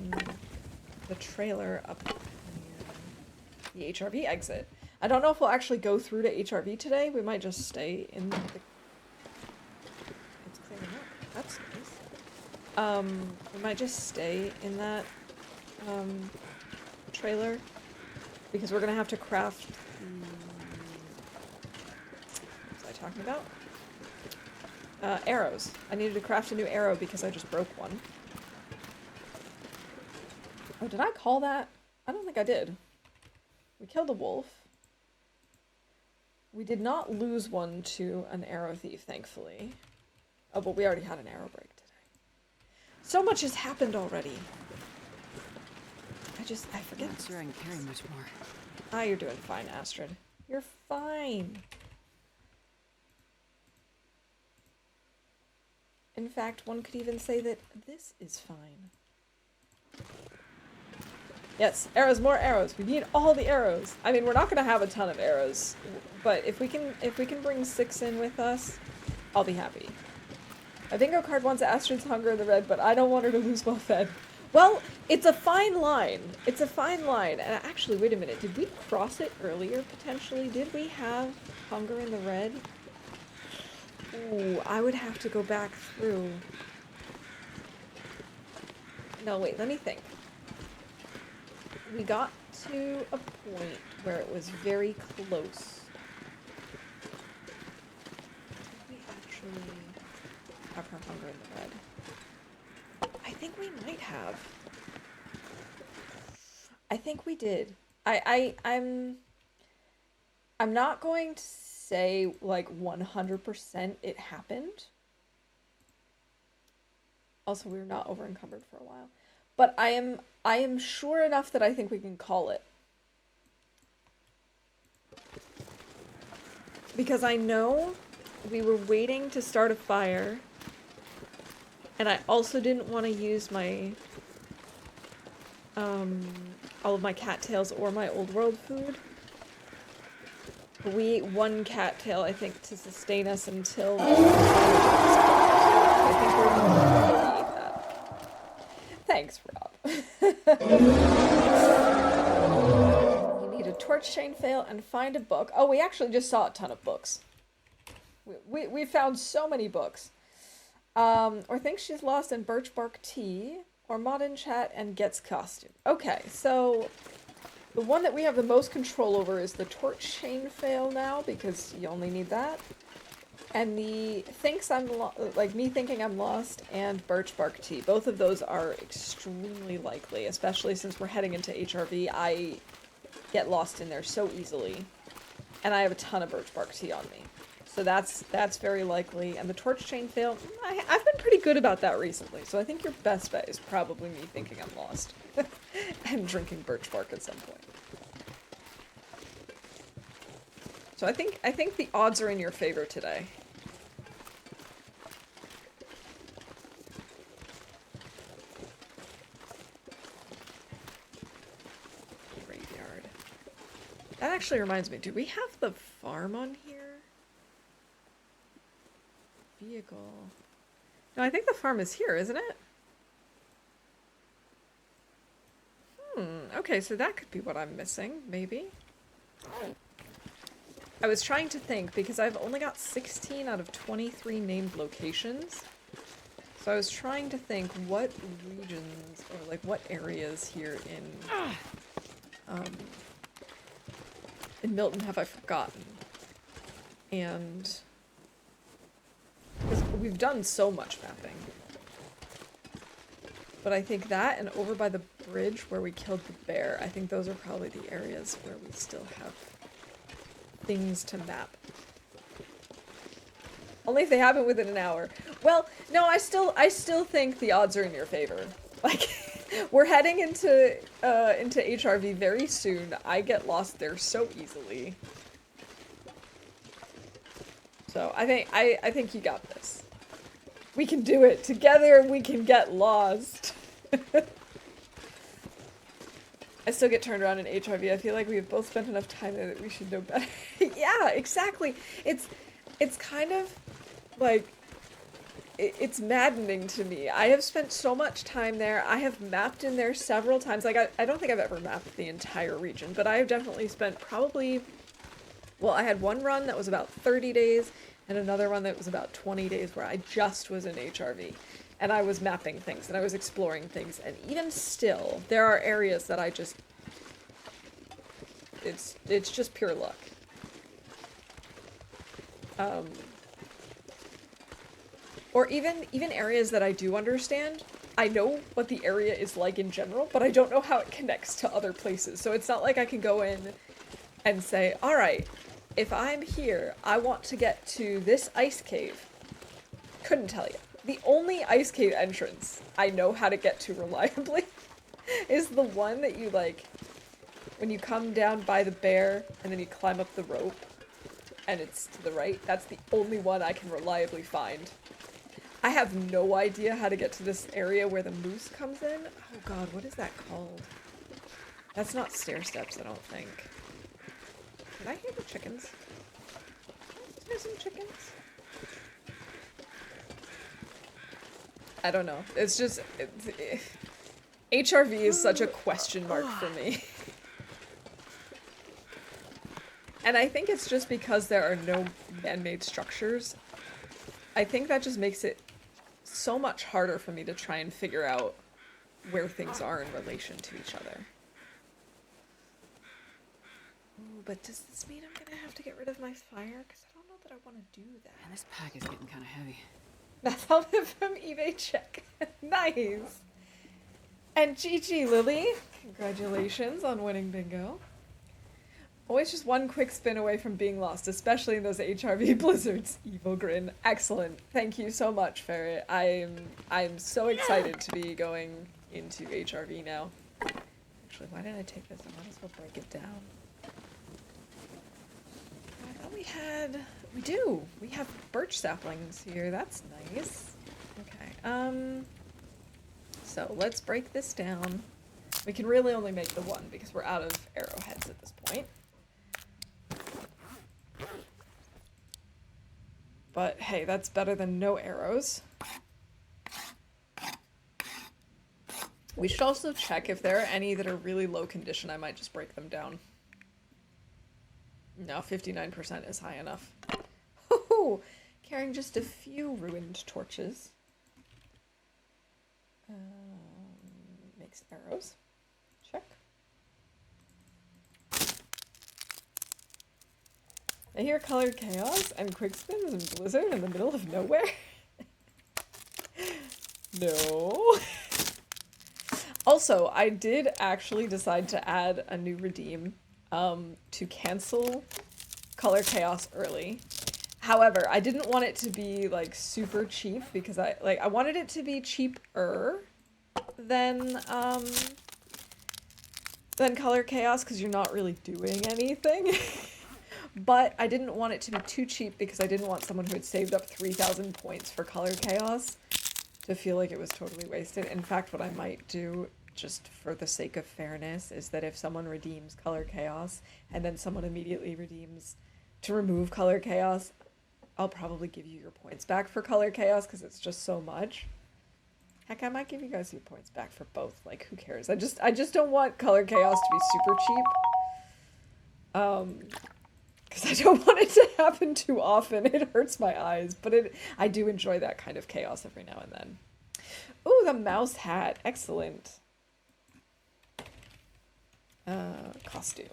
the trailer up near the HRV exit. I don't know if we'll actually go through to HRV today. We might just stay in the... It's clearing up. That's nice. We might just stay in that trailer because we're gonna have to craft what was I talking about? Arrows. I needed to craft a new arrow because I just broke one. Oh, did I call that? I don't think I did. We killed a wolf. We did not lose one to an arrow thief, thankfully. Oh, but we already had an arrow break today. So much has happened already. I forget. I'm not sure I can carry much more. Ah, you're doing fine, Astrid. You're fine. In fact, one could even say that this is fine. Yes, arrows, more arrows. We need all the arrows. I mean, we're not gonna have a ton of arrows, but if we can bring 6 in with us, I'll be happy. My bingo card wants Astrid's hunger in the red, but I don't want her to lose well fed. Well, it's a fine line. It's a fine line. And actually, wait a minute. Did we cross it earlier, potentially? Did we have hunger in the red? Ooh, I would have to go back through. No, wait, let me think. We got to a point where it was very close. Did we actually have her hunger in the red? I think we might have. I think we did. I'm not going to say like 100% it happened. Also, we were not over encumbered for a while. But I am sure enough that I think we can call it. Because I know we were waiting to start a fire. And I also didn't want to use my, all of my cattails or my old world food. But we ate one cattail, I think, to sustain us until I think we're gonna eat that. Thanks, Rob. You need a torch chain fail and find a book. Oh, we actually just saw a ton of books. We found so many books. Or thinks she's lost in birch bark tea, or mod in chat and gets costume. Okay, so the one that we have the most control over is the torch chain fail now, because you only need that. And the thinks I'm like me thinking I'm lost and birch bark tea. Both of those are extremely likely, especially since we're heading into HRV. I get lost in there so easily, and I have a ton of birch bark tea on me. So that's very likely. And the torch chain fail, I've been pretty good about that recently. So I think your best bet is probably me thinking I'm lost and drinking birch bark at some point. So I think the odds are in your favor today. Graveyard. That actually reminds me, do we have the farm on here? Vehicle. No, I think the farm is here, isn't it? Okay, so that could be what I'm missing, maybe. I was trying to think, because I've only got 16 out of 23 named locations. So I was trying to think what regions, or like what areas here in Milton have I forgotten. And because we've done so much mapping. But I think that and over by the bridge where we killed the bear, I think those are probably the areas where we still have things to map. Only if they happen within an hour. Well, no, I still think the odds are in your favor. Like, we're heading into HRV very soon. I get lost there so easily. So I think you got this. We can do it. Together we can get lost. I still get turned around in HRV. I feel like we've both spent enough time there that we should know better. Yeah, exactly. It's kind of like, it's maddening to me. I have spent so much time there. I have mapped in there several times. Like, I don't think I've ever mapped the entire region, but I have definitely spent probably, well, I had one run that was about 30 days and another one that was about 20 days where I just was in HRV. And I was mapping things, and I was exploring things, and even still, there are areas that I just... It's just pure luck. Or even areas that I do understand, I know what the area is like in general, but I don't know how it connects to other places. So it's not like I can go in and say, alright, if I'm here, I want to get to this ice cave. Couldn't tell you. The only ice cave entrance I know how to get to reliably is the one that you, like, when you come down by the bear and then you climb up the rope and it's to the right. That's the only one I can reliably find. I have no idea how to get to this area where the moose comes in. Oh god, what is that called? That's not stair steps, I don't think. Did I hear the chickens? Is there some chickens? I don't know. It's just... HRV is such a question mark for me. And I think it's just because there are no man-made structures. I think that just makes it so much harder for me to try and figure out where things are in relation to each other. Ooh, but does this mean I'm gonna have to get rid of my fire? Because I don't know that I want to do that. Man, this pack is getting kind of heavy. That's all from eBay check. Nice. And GG, Lily. Congratulations on winning bingo. Always just one quick spin away from being lost, especially in those HRV blizzards. Evil grin. Excellent. Thank you so much, Ferret. I'm so excited to be going into HRV now. Actually, why did I take this? I might as well break it down. I thought we had We do. We have birch saplings here. That's nice. Okay. So let's break this down. We can really only make the one because we're out of arrowheads at this point. But hey, that's better than no arrows. We should also check if there are any that are really low condition. I might just break them down. No, 59% is high enough. Oh, carrying just a few ruined torches. Makes arrows. Check. I hear colored chaos and quick spins and blizzard in the middle of nowhere. No. Also, I did actually decide to add a new redeem to cancel color chaos early. However, I didn't want it to be like super cheap because I wanted it to be cheaper than color chaos because you're not really doing anything. But I didn't want it to be too cheap because I didn't want someone who had saved up 3,000 points for color chaos to feel like it was totally wasted. In fact, what I might do, just for the sake of fairness, is that if someone redeems color chaos and then someone immediately redeems to remove color chaos, I'll probably give you your points back for color chaos because it's just so much. Heck, I might give you guys your points back for both. Like, who cares? I just don't want color chaos to be super cheap. Because I don't want it to happen too often. It hurts my eyes, but I do enjoy that kind of chaos every now and then. Ooh, the mouse hat. Excellent. Costume.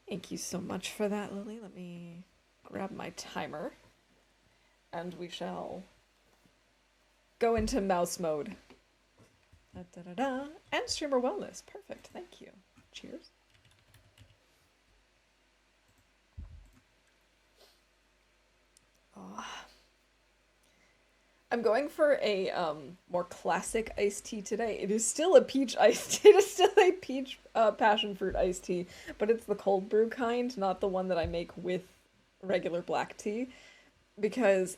Thank you so much for that, Lily. Let me grab my timer. And we shall go into mouse mode. Da, da, da, da. And streamer wellness. Perfect. Thank you. Cheers. Oh. I'm going for a more classic iced tea today. It is still a peach iced tea. It is still a peach passion fruit iced tea, but it's the cold brew kind, not the one that I make with regular black tea. Because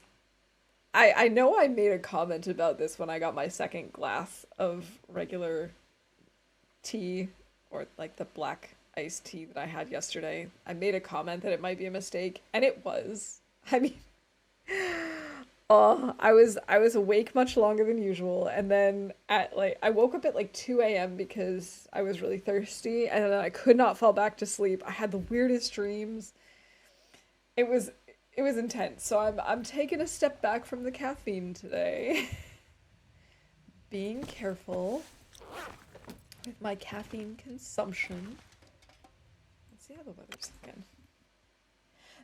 I know I made a comment about this when I got my second glass of regular tea, or like the black iced tea that I had yesterday. I made a comment that it might be a mistake, and it was. I mean, oh, I was awake much longer than usual, and then I woke up at like 2 a.m. because I was really thirsty, and then I could not fall back to sleep. I had the weirdest dreams. It was intense. So I'm taking a step back from the caffeine today. Being careful with my caffeine consumption. Let's see how the weather's looking.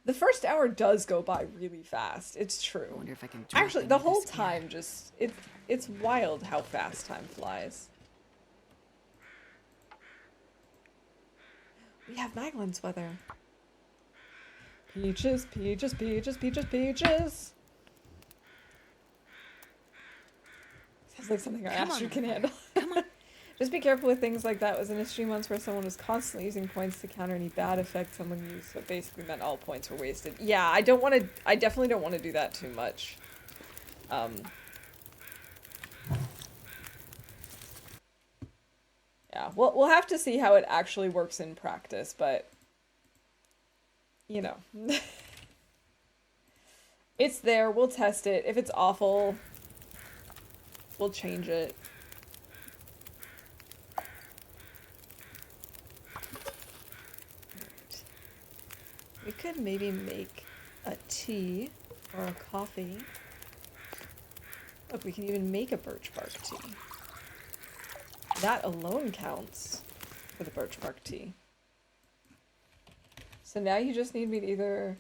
The first hour does go by really fast. It's true. I wonder if I can actually the whole time just it's wild how fast time flies. We have Maglins weather. Peaches, peaches, peaches, peaches, peaches. Sounds like something our Astrid can handle. Come on. Just be careful with things like that. Was in a stream once where someone was constantly using points to counter any bad effect someone used, so it basically meant all points were wasted. Yeah, I definitely don't want to do that too much. Yeah, we'll have to see how it actually works in practice, but you know. It's there, we'll test it. If it's awful, we'll change it. We could maybe make a tea or a coffee. Look, we can even make a birch bark tea. That alone counts for the birch bark tea. So now you just need me to either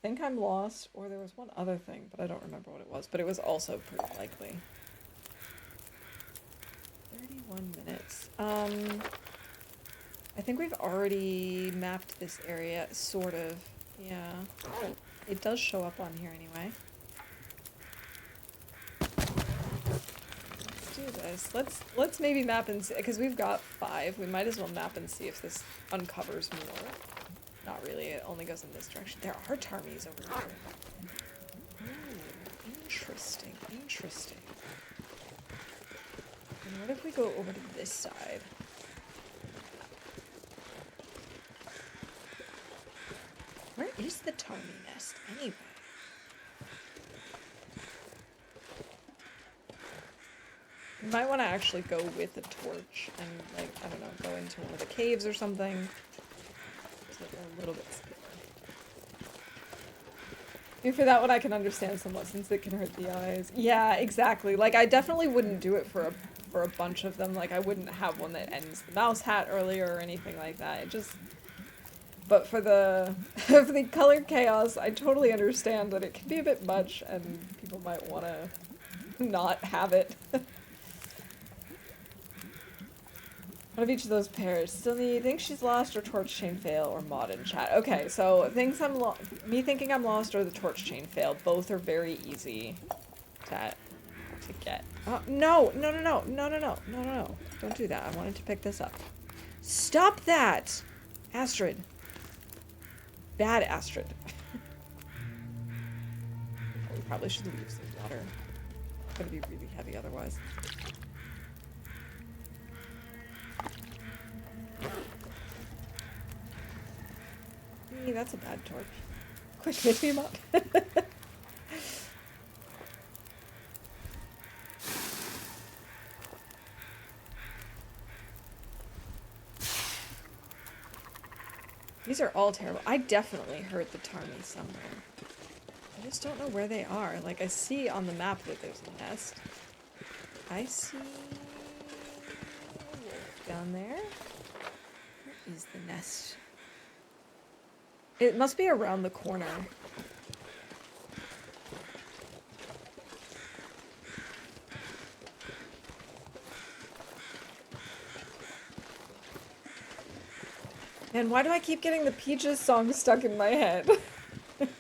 think I'm lost, or there was one other thing, but I don't remember what it was, but it was also pretty likely. 31 minutes. I think we've already mapped this area, sort of. Yeah. It does show up on here anyway. Let's do this. Let's maybe map and see, because we've got 5. We might as well map and see if this uncovers more. Not really, it only goes in this direction. There are Tarmies over here. Ooh, interesting, interesting. And what if we go over to this side? Where is the Tarmy nest, anyway? You might want to actually go with a torch and, like, I don't know, go into one of the caves or something. So they're a little bit scary. Maybe for that one I can understand somewhat, since it can hurt the eyes. Yeah, exactly. Like, I definitely wouldn't do it for a bunch of them. Like, I wouldn't have one that ends the mouse hat earlier or anything like that. It just... But for the for the color chaos, I totally understand that it can be a bit much and people might want to not have it. What of each of those pairs? Still need think she's lost or torch chain fail or mod in chat. Okay, so things me thinking I'm lost or the torch chain failed. Both are very easy to get. Oh, no, no, no, no, no, no, no, no, no. Don't do that. I wanted to pick this up. Stop that! Astrid. Bad Astrid. We probably should leave some water. It's gonna be really heavy otherwise. Hey, that's a bad torch. Quick, pick him up. These are all terrible. I definitely heard the Tarmy somewhere. I just don't know where they are. Like, I see on the map that there's a nest. I see... down there? Where is the nest? It must be around the corner. And why do I keep getting the Peaches song stuck in my head? Peaches,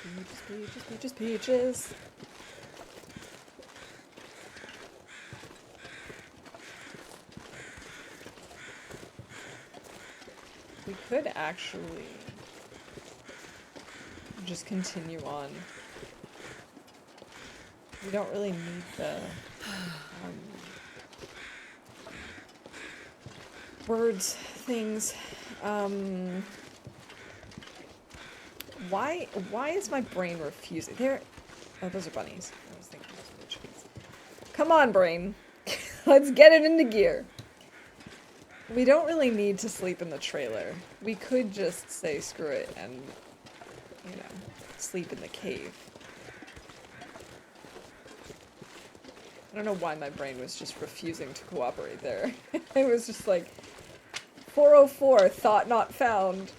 peaches, peaches, peaches, peaches. We could actually just continue on. We don't really need the words, things. Why is my brain refusing? Oh, those are bunnies. I was thinking those were chickens. Come on, brain. Let's get it into gear. We don't really need to sleep in the trailer. We could just say screw it and, you know, sleep in the cave. I don't know why my brain was just refusing to cooperate there. It was just like, 404, thought not found.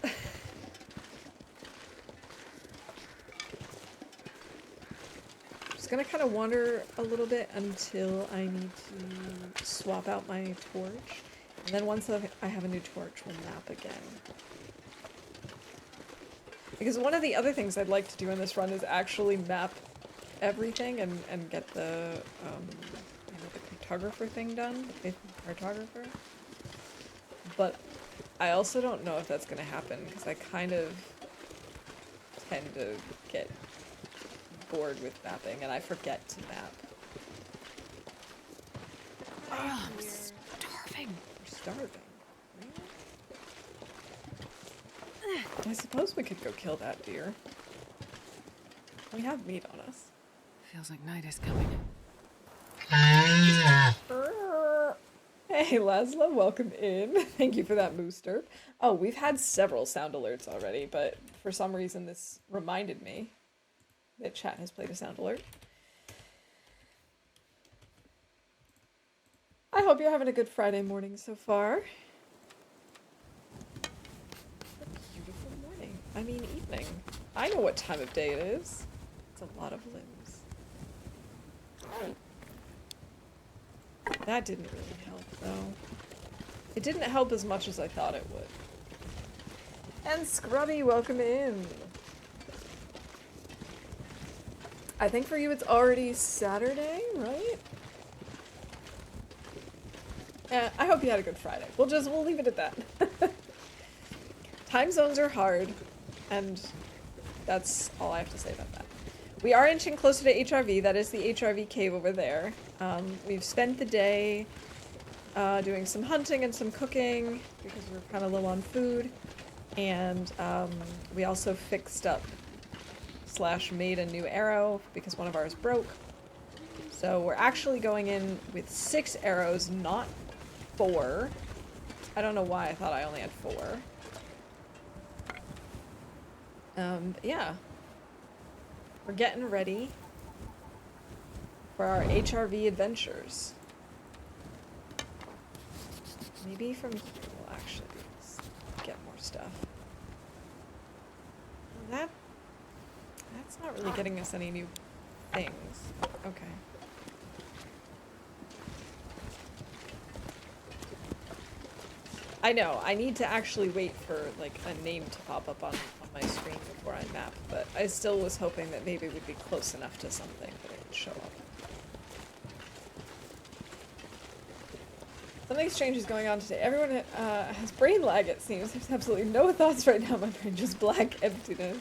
Just gonna kind of wander a little bit until I need to swap out my torch. And then once I have a new torch, we'll map again. Because one of the other things I'd like to do in this run is actually map everything and get the, you know, the cartographer thing done. The cartographer. But I also don't know if that's going to happen, because I kind of tend to get bored with mapping, and I forget to map. Oh, I'm starving. We're starving. Really? I suppose we could go kill that deer. We have meat on us. Feels like night is coming. Hey Laszlo, welcome in. Thank you for that booster. Oh, we've had several sound alerts already, but for some reason this reminded me that chat has played a sound alert. I hope you're having a good Friday morning so far. A beautiful morning. I mean evening. I know what time of day it is. It's a lot of limbs. That didn't really help, though. It didn't help as much as I thought it would. And Scrubby, welcome in! I think for you it's already Saturday, right? I hope you had a good Friday. We'll leave it at that. Time zones are hard, and that's all I have to say about that. We are inching closer to HRV. That is the HRV cave over there. We've spent the day doing some hunting and some cooking because we're kind of low on food. And we also fixed up / made a new arrow because one of ours broke. So we're actually going in with 6 arrows, not 4. I don't know why I thought I only had 4. Yeah. We're getting ready for our HRV adventures. Maybe from here we'll actually get more stuff. That's not really getting us any new things. Okay. I know, I need to actually wait for, like, a name to pop up on my screen before I map, but I still was hoping that maybe we'd be close enough to something that it would show up. Something strange is going on today. Everyone has brain lag, it seems. There's absolutely no thoughts right now. My brain just black emptiness.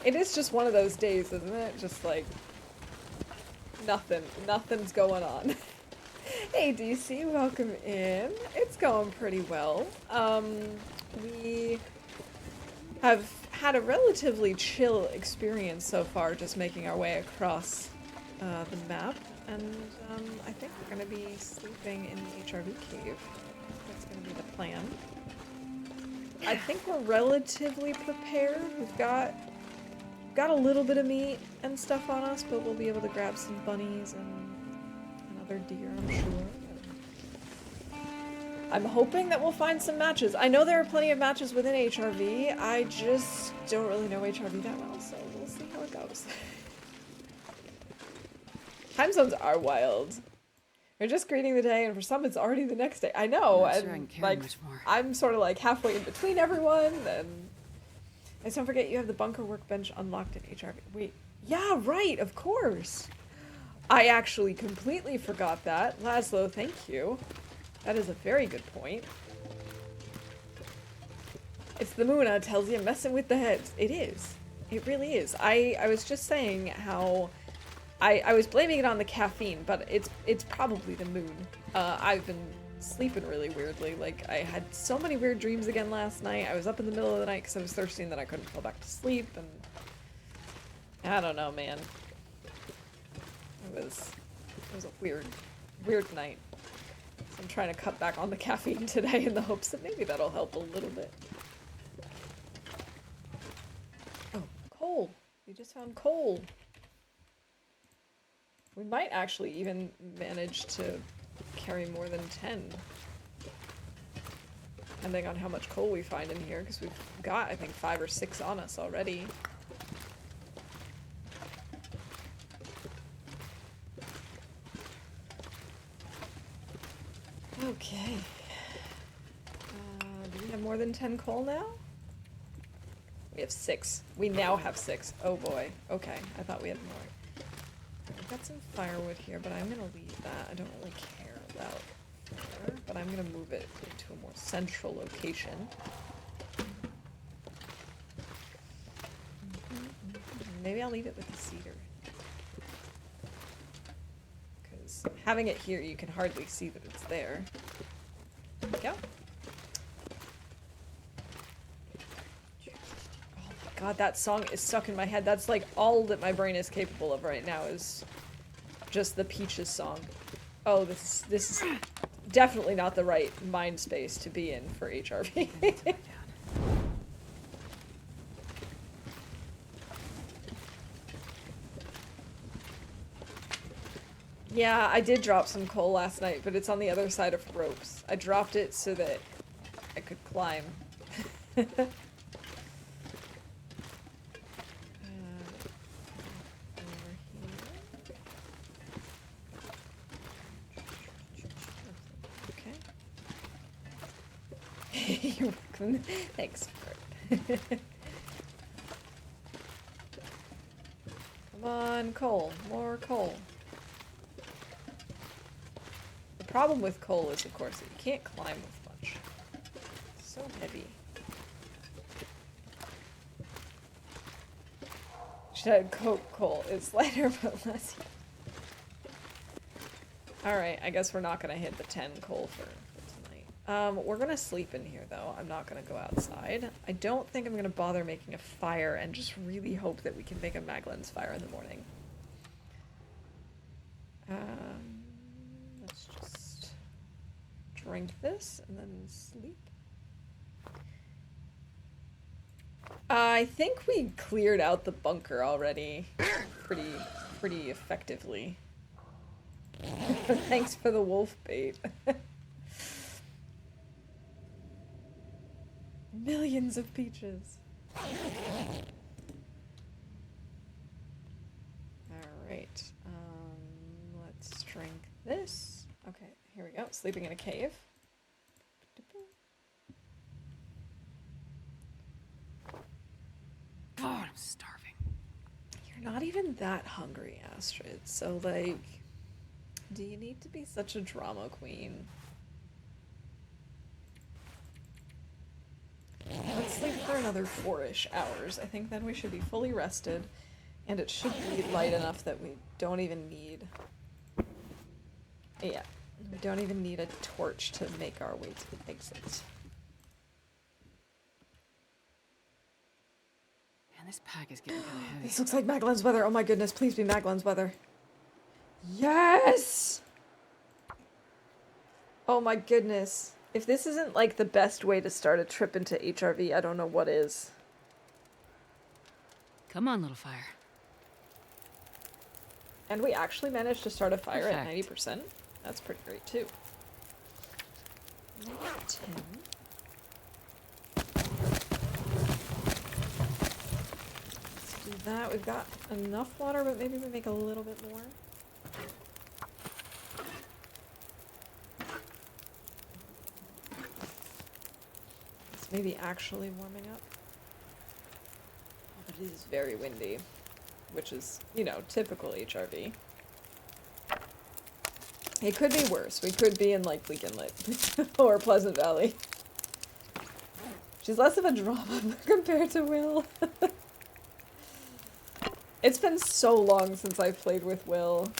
It is just one of those days, isn't it? Just like, nothing's going on. Hey DC, welcome in. It's going pretty well. We have had a relatively chill experience so far, just making our way across the map, and I think we're going to be sleeping in the HRV cave. That's going to be the plan. I think we're relatively prepared. We've got a little bit of meat and stuff on us, but we'll be able to grab some bunnies and other deer, I'm sure. I'm hoping that we'll find some matches. I know there are plenty of matches within HRV. I just don't really know HRV that well, so we'll see how it goes. Time zones are wild. We're just greeting the day, and for some, it's already the next day. I know, I'm not and sure I can carry like much more. I'm sort of like halfway in between everyone. And don't forget, you have the bunker workbench unlocked in HRV. Wait, yeah, right, of course. I actually completely forgot that. Laszlo, thank you. That is a very good point. It's the Muna tells you messing with the heads. It is. It really is. I was just saying how I was blaming it on the caffeine, but it's probably the moon. I've been sleeping really weirdly. Like, I had so many weird dreams again last night. I was up in the middle of the night because I was thirsty and then I couldn't fall back to sleep, and I don't know, man. It was a weird night. So I'm trying to cut back on the caffeine today in the hopes that maybe that'll help a little bit. Oh, coal. We just found coal. We might actually even manage to carry more than 10. Depending on how much coal we find in here, because we've got, I think, 5 or 6 on us already. Okay. Do we have more than 10 coal now? We have 6. We now have 6. Oh boy. Okay, I thought we had more. I've got some firewood here, but I'm gonna leave that. I don't really care about fire, but I'm gonna move it into a more central location. Maybe I'll leave it with the cedar. Because having it here, you can hardly see that it's there. There we go. Oh my god, that song is stuck in my head. That's like all that my brain is capable of right now is just the Peaches song. Oh, this is definitely not the right mind space to be in for HRV. Yeah, I did drop some coal last night, but it's on the other side of ropes. I dropped it so that I could climb. Okay. You're welcome. Thanks for it. Come on, coal. More coal. The problem with coal is, of course, that you can't climb with much. It's so heavy. She said coke coal is lighter but less. Alright, I guess we're not gonna hit the 10 coal for tonight. We're gonna sleep in here though. I'm not gonna go outside. I don't think I'm gonna bother making a fire and just really hope that we can make a Maglin's fire in the morning. Let's just drink this and then sleep. I think we cleared out the bunker already pretty effectively. Thanks for the wolf bait. Millions of peaches. Alright, let's drink this. Okay, here we go. Sleeping in a cave. God, I'm starving. You're not even that hungry, Astrid. So, like, do you need to be such a drama queen? Let's sleep for another 4-ish hours. I think then we should be fully rested, and it should be light enough that we don't even need... Yeah, we don't even need a torch to make our way to the exit. Man, this pack is getting kind of heavy. This looks like Maglin's weather. Oh my goodness, please be Maglin's weather. Yes! Oh my goodness. If this isn't like the best way to start a trip into HRV, I don't know what is. Come on, little fire. And we actually managed to start a fire at Perfect. 90%. That's pretty great too. -10. Let's do that. We've got enough water, but maybe we make a little bit more. It's maybe actually warming up. But it is very windy, which is, you know, typical HRV. It could be worse. We could be in, like, Bleak Inlet or Pleasant Valley. She's less of a drama compared to Will. It's been so long since I've played with Will.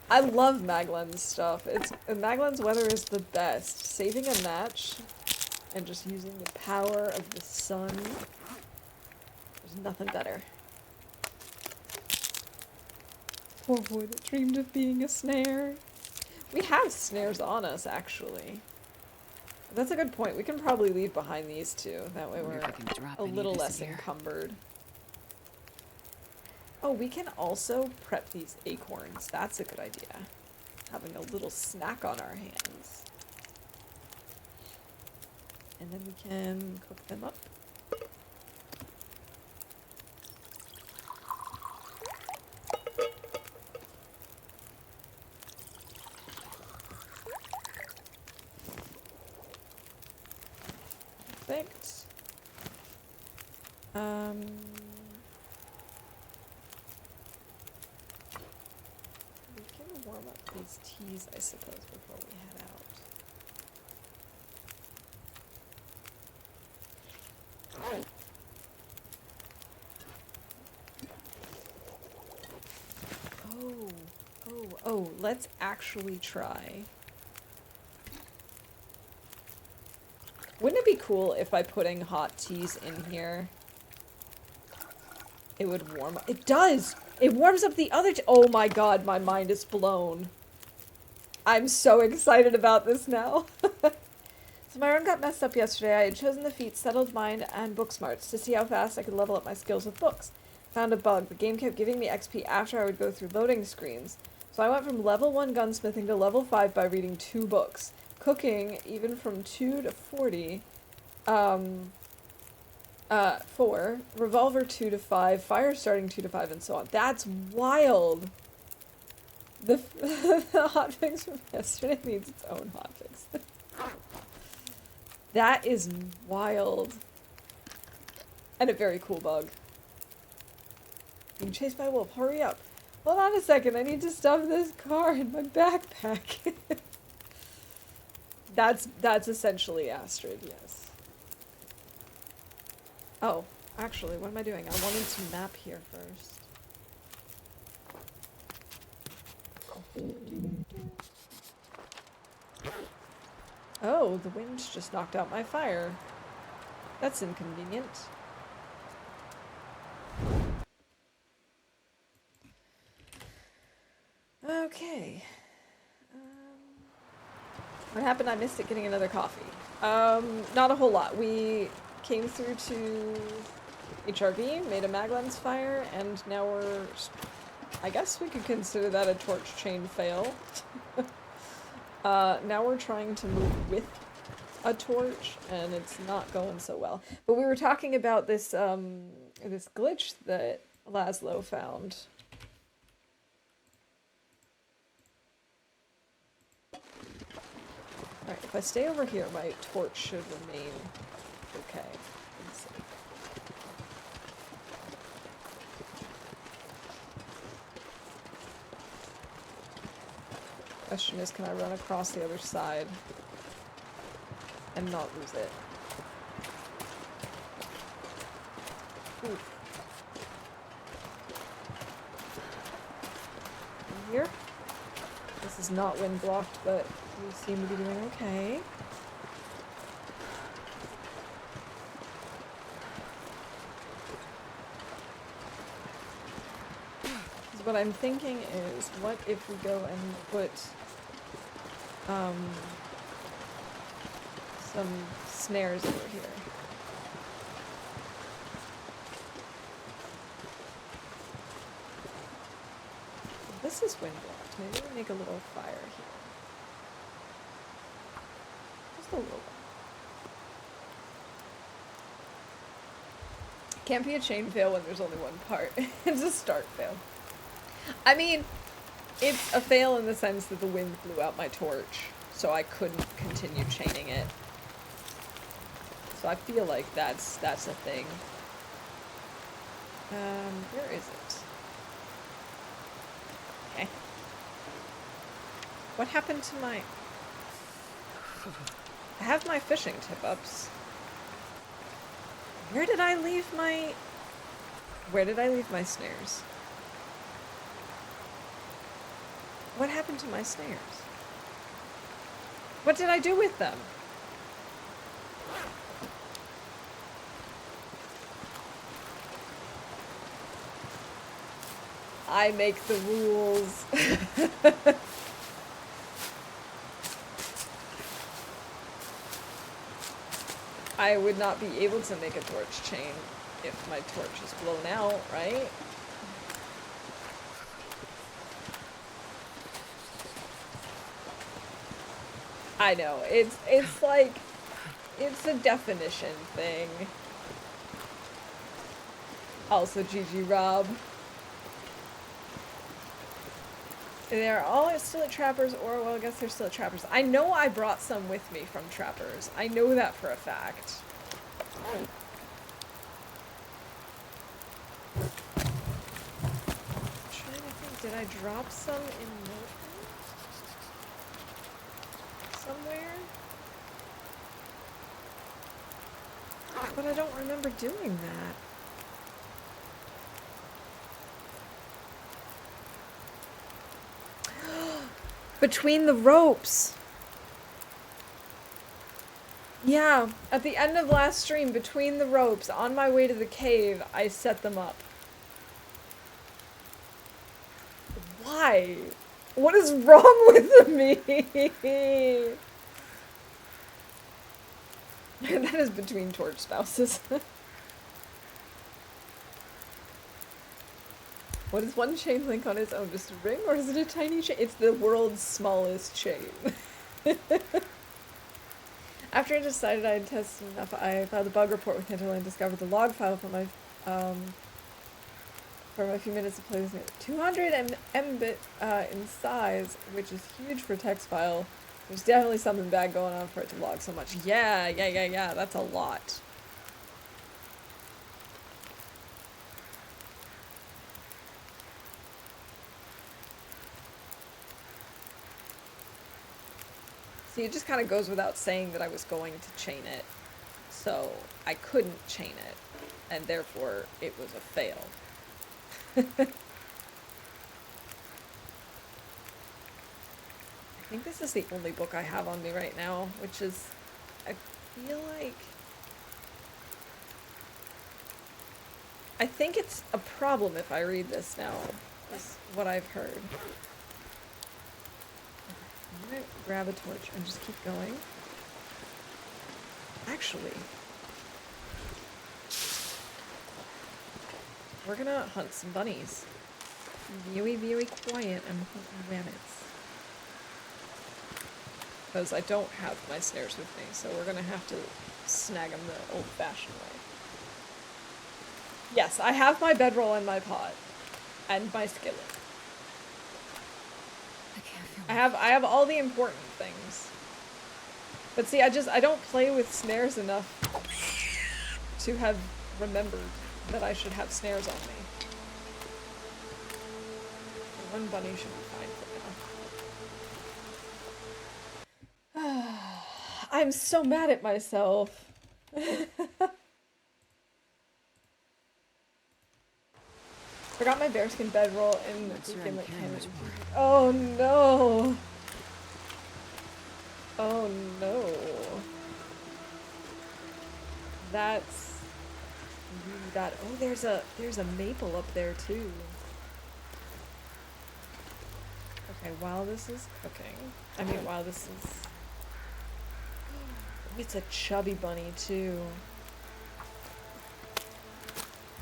I love Maglin's stuff. Maglin's weather is the best. Saving a match and just using the power of the sun. There's nothing better. Poor boy that dreamed of being a snare. We have snares on us, actually. That's a good point. We can probably leave behind these two. That way we're a little less encumbered. Oh, we can also prep these acorns. That's a good idea. Having a little snack on our hands. And then we can cook them up. Perfect. We can warm up these teas, I suppose, before we head out. Oh, let's actually try. Wouldn't it be cool if by putting hot teas in here, it would warm up? It does! It warms up the other oh my god, my mind is blown. I'm so excited about this now. So my run got messed up yesterday. I had chosen the feat Settled Mind and Book Smarts to see how fast I could level up my skills with books. Found a bug. The game kept giving me XP after I would go through loading screens. So I went from level 1 gunsmithing to level 5 by reading 2 books. Cooking, even from 2 to 40. 4. Revolver 2 to 5. Fire starting 2 to 5, and so on. That's wild! The hotfix from yesterday needs its own hotfix. That is wild. And a very cool bug. Being chased by a wolf. Hurry up. Hold on a second. I need to stuff this car in my backpack. That's essentially Astrid, yes. Oh. Actually, what am I doing? I wanted to map here first. Oh, the wind just knocked out my fire. That's inconvenient. Okay. What happened? I missed it getting another coffee. Not a whole lot. We came through to HRV, made a Maglens fire, and now we're... I guess we could consider that a torch chain fail. Now we're trying to move with a torch, and it's not going so well. But we were talking about this, this glitch that Laszlo found. Alright, if I stay over here, my torch should remain okay. Let's see. Question is, can I run across the other side and not lose it? Oof. Here? This is not wind blocked, but we seem to be doing okay. So what I'm thinking is, what if we go and put some snares over here? This is wind blocked. Maybe we make a little fire here. Just a little. Can't be a chain fail when there's only one part. It's a start fail. I mean, it's a fail in the sense that the wind blew out my torch, so I couldn't continue chaining it. So I feel like that's a thing. Where is it? Okay. What happened to my... I have my fishing tip-ups. Where did I leave my... Where did I leave my snares? What happened to my snares? What did I do with them? I make the rules. I would not be able to make a torch chain if my torch is blown out, right? I know, it's like, it's a definition thing. Also, GG Rob. They're all still at Trappers, or, well, I guess they're still at Trappers. I know I brought some with me from Trappers. I know that for a fact. I'm trying to think, did I drop some in Loper? Somewhere? But I don't remember doing that. Between the ropes. Yeah, at the end of last stream, between the ropes, on my way to the cave, I set them up. Why? What is wrong with me? That is between torch spouses. What is one chain link on its own? Just a ring, or is it a tiny chain? It's the world's smallest chain. After I decided I had tested enough, I filed a bug report with Hinterland and discovered the log file for my few minutes of play. 200 mbit in size, which is huge for a text file. There's definitely something bad going on for it to log so much. Yeah, that's a lot. See, it just kind of goes without saying that I was going to chain it. So I couldn't chain it. and therefore it was a fail. I think this is the only book I have on me right now, which is, I feel like, I think it's a problem if I read this now, is what I've heard. I'm gonna grab a torch and just keep going. Actually, we're gonna hunt some bunnies. Very, very quiet and hunting rabbits. Because I don't have my snares with me, so we're gonna have to snag them the old-fashioned way. Yes, I have my bedroll and my pot. And my skillet. I can't feel I have all the important things. But see, I don't play with snares enough to have remembered that I should have snares on me. One bunny should be fine for now. I'm so mad at myself. Forgot my bearskin bedroll in the freaking like canyon. Oh no! Oh no! That's really bad. Oh, there's a maple up there too. Okay, while this is cooking, I mean while this is, it's a chubby bunny too.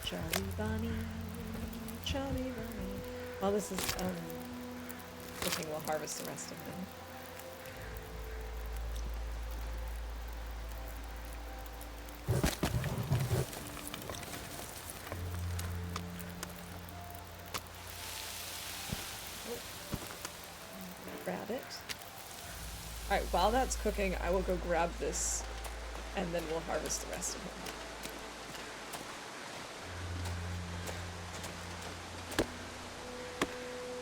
Chubby bunny. Chubby bunny. While this is cooking, we'll harvest the rest of them. Grab it. Alright, while that's cooking, I will go grab this and then we'll harvest the rest of them.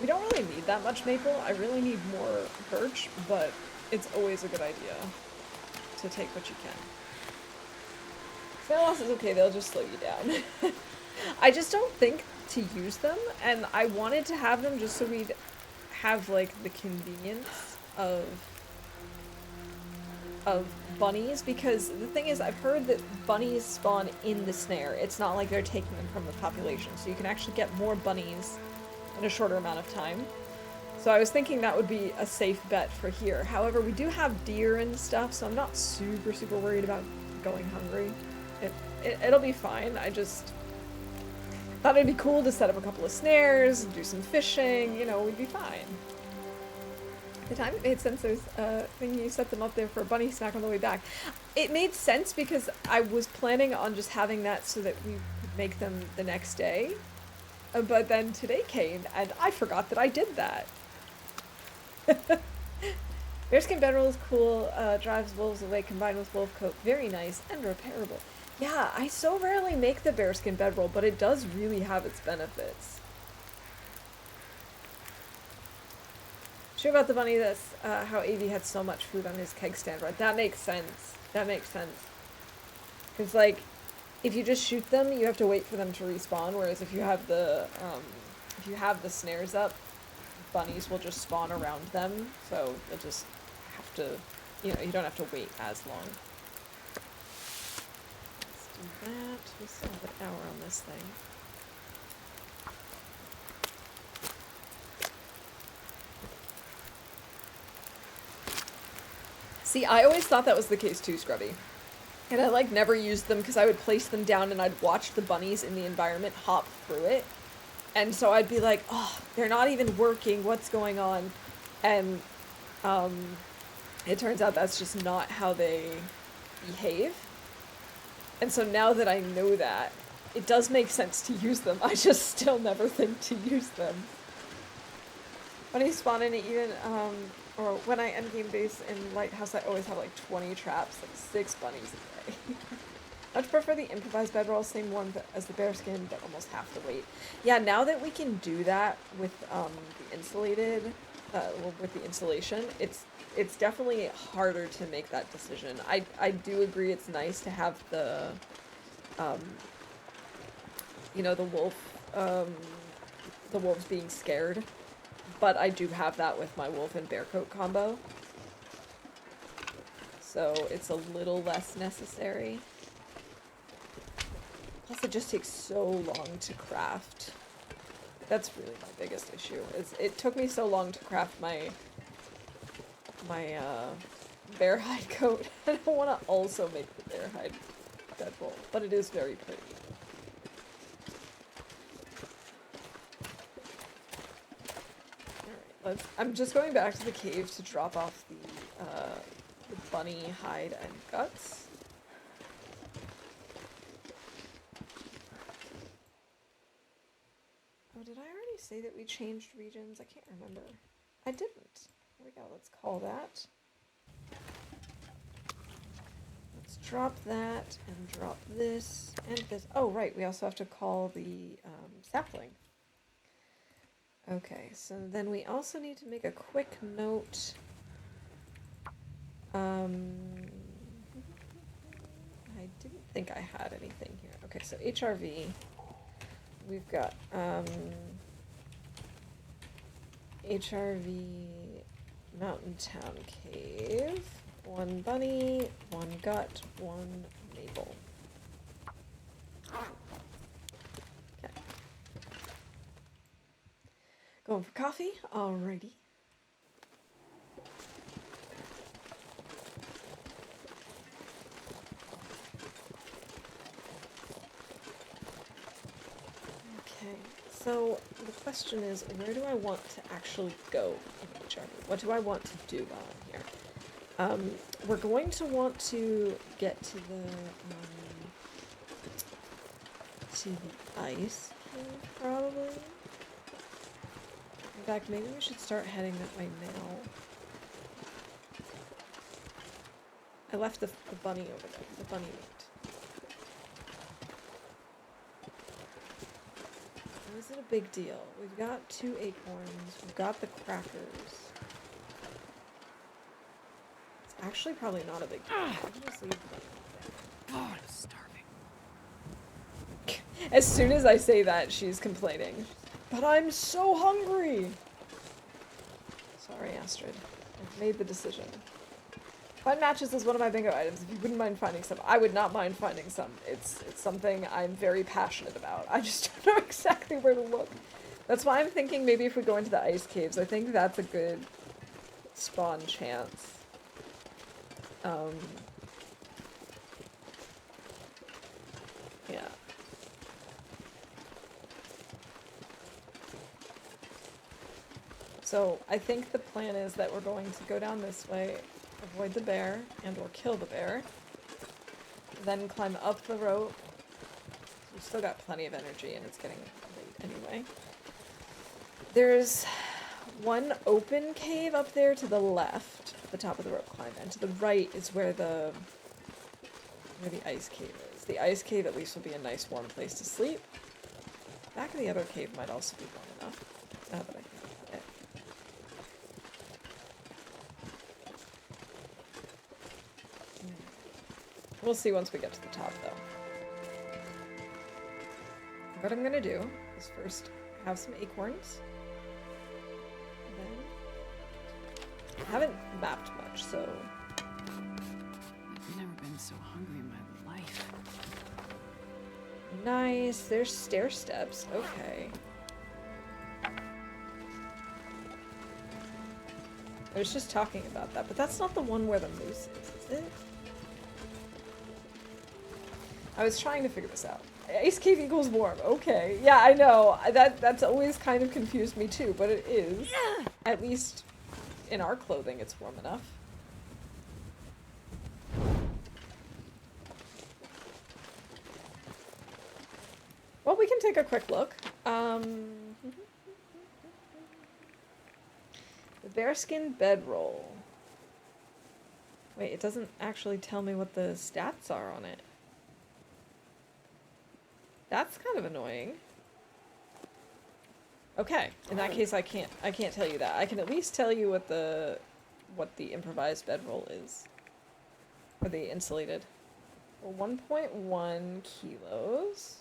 We don't really need that much maple. I really need more birch, but it's always a good idea to take what you can. Snail loss is okay, they'll just slow you down. I just don't think to use them, and I wanted to have them just so we'd have, like, the convenience of bunnies, because the thing is, I've heard that bunnies spawn in the snare. It's not like they're taking them from the population, so you can actually get more bunnies in a shorter amount of time. So I was thinking that would be a safe bet for here. However, we do have deer and stuff, so I'm not super worried about going hungry. It'll be fine. I just thought it'd be cool to set up a couple of snares, do some fishing, you know, we'd be fine. At the time it made sense, there's a thing you set them up there for a bunny snack on the way back. It made sense because I was planning on just having that so that we could make them the next day. But then today came, and I forgot that I did that. Bearskin bedroll is cool, drives wolves away combined with wolf coat. Very nice and repairable. Yeah, I so rarely make the bearskin bedroll, but it does really have its benefits. Sure about the bunny, that's how AV had so much food on his keg stand, right? That makes sense. That makes sense. Because, like, if you just shoot them, you have to wait for them to respawn, whereas if you have the snares up, bunnies will just spawn around them, so you'll just have to, you know, you don't have to wait as long. Let's do that. We still have an hour on this thing. See, I always thought that was the case too, Scrubby. And I, like, never used them because I would place them down and I'd watch the bunnies in the environment hop through it. And so I'd be like, oh, they're not even working, what's going on? And it turns out that's just not how they behave. And so now that I know that, it does make sense to use them. I just still never think to use them. Bunnies spawn in even, or when I end game base in Lighthouse, I always have like 20 traps, like 6 bunnies a day. Much prefer the improvised bedroll, same one as the bearskin, but almost half the weight. Yeah, now that we can do that with the insulated, with the insulation, it's definitely harder to make that decision. I do agree it's nice to have the you know, the wolves being scared. But I do have that with my wolf and bear coat combo. So it's a little less necessary. Plus it just takes so long to craft. That's really my biggest issue. Is it took me so long to craft my bear hide coat. I don't want to also make the bear hide bedroll, but it is very pretty. Alright, I'm just going back to the cave to drop off the bunny hide and guts. Oh, did I already say that we changed regions? I can't remember. I didn't. Here we go, let's call that. Let's drop that and drop this and this. Oh, right, we also have to call the sapling. Okay, so then we also need to make a quick note. I didn't think I had anything here. Okay, so HRV. We've got HRV Mountain Town Cave. 1 bunny, 1 gut, 1 maple. Okay. Going for coffee? Alrighty. Okay, so the question is, where do I want to actually go in HRV? What do I want to do while I'm here? We're going to want to get to the ice cave, probably. In fact, maybe we should start heading that way now. I left the bunny over there, the bunny meat. Is it a big deal? We've got 2 acorns, we've got the crackers. It's actually probably not a big deal. I can just leave them. Oh, I'm starving. As soon as I say that, she's complaining. But I'm so hungry! Sorry, Astrid. I've made the decision. Find matches is one of my bingo items. If you wouldn't mind finding some, I would not mind finding some. It's something I'm very passionate about. I just don't know exactly where to look. That's why I'm thinking maybe if we go into the ice caves, I think that's a good spawn chance. Yeah. So I think the plan is that we're going to go down this way, avoid the bear, and or kill the bear, then climb up the rope. We've still got plenty of energy and it's getting late anyway. There's one open cave up there to the left, at the top of the rope climb, and to the right is where the ice cave is. The ice cave at least will be a nice warm place to sleep. Back of the other cave might also be warm enough, now that I think about it. We'll see once we get to the top, though. What I'm gonna do is first have some acorns. Then I haven't mapped much, so I've never been so hungry in my life. nice. There's stair steps. Okay. I was just talking about that, but that's not the one where the moose is it? I was trying to figure this out. Ice cave equals warm. Okay. Yeah, I know. That's always kind of confused me too, but it is. At least in our clothing, it's warm enough. Well, we can take a quick look. The bearskin bedroll. Wait, it doesn't actually tell me what the stats are on it. That's kind of annoying. Okay, in that case I can't tell you that. I can at least tell you what the improvised bedroll is. Or the insulated. Well, 1.1 kilos.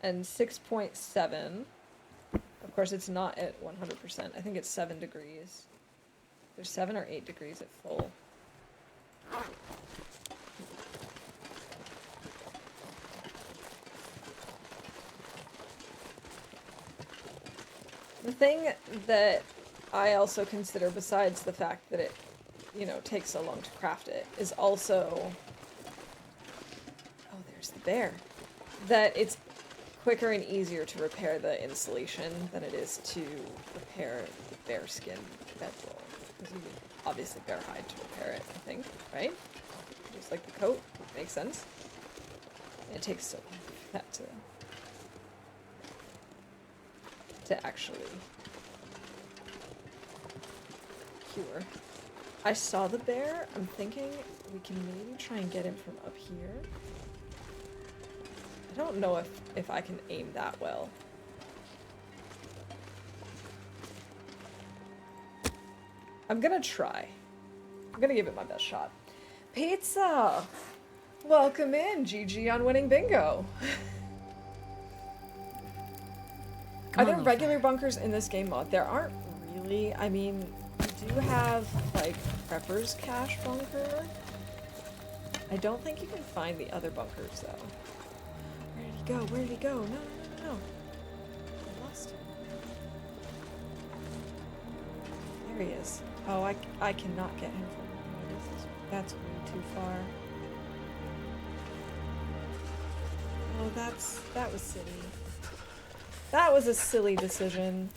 and 6.7. Of course, it's not at 100%. I think it's 7 degrees. There's 7 or 8 degrees at full. The thing that I also consider, besides the fact that it, you know, takes so long to craft it, is also... Oh, there's the bear. That it's quicker and easier to repair the insulation than it is to repair the bearskin bedroll. Because you need, obviously, bear hide to repair it, I think, right? Just like the coat. Makes sense. And it takes so long for that to actually cure. I saw the bear. I'm thinking we can maybe try and get him from up here. I don't know if I can aim that well. I'm gonna try. I'm gonna give it my best shot. Pizza! Welcome in, GG on winning bingo. Are there regular bunkers in this game mode? There aren't really. I mean, we do have, like, Prepper's Cache bunker. I don't think you can find the other bunkers, though. Where did he go? Where did he go? No. I lost him. There he is. Oh, I cannot get him from here. That's way too far. Oh, that was silly. That was a silly decision.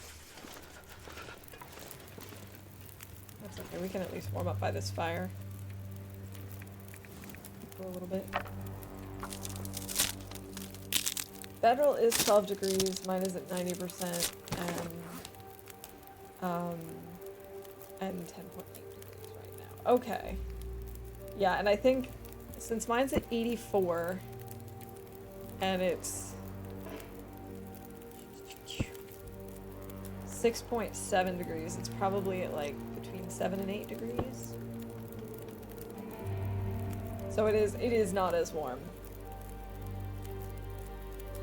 That's okay, we can at least warm up by this fire. For a little bit. Bedroll is 12 degrees, mine is at 90%, and 10.8 degrees right now. Okay. Yeah, and I think since mine's at 84, and it's 6.7 degrees, it's probably at like between 7 and 8 degrees. So it is not as warm.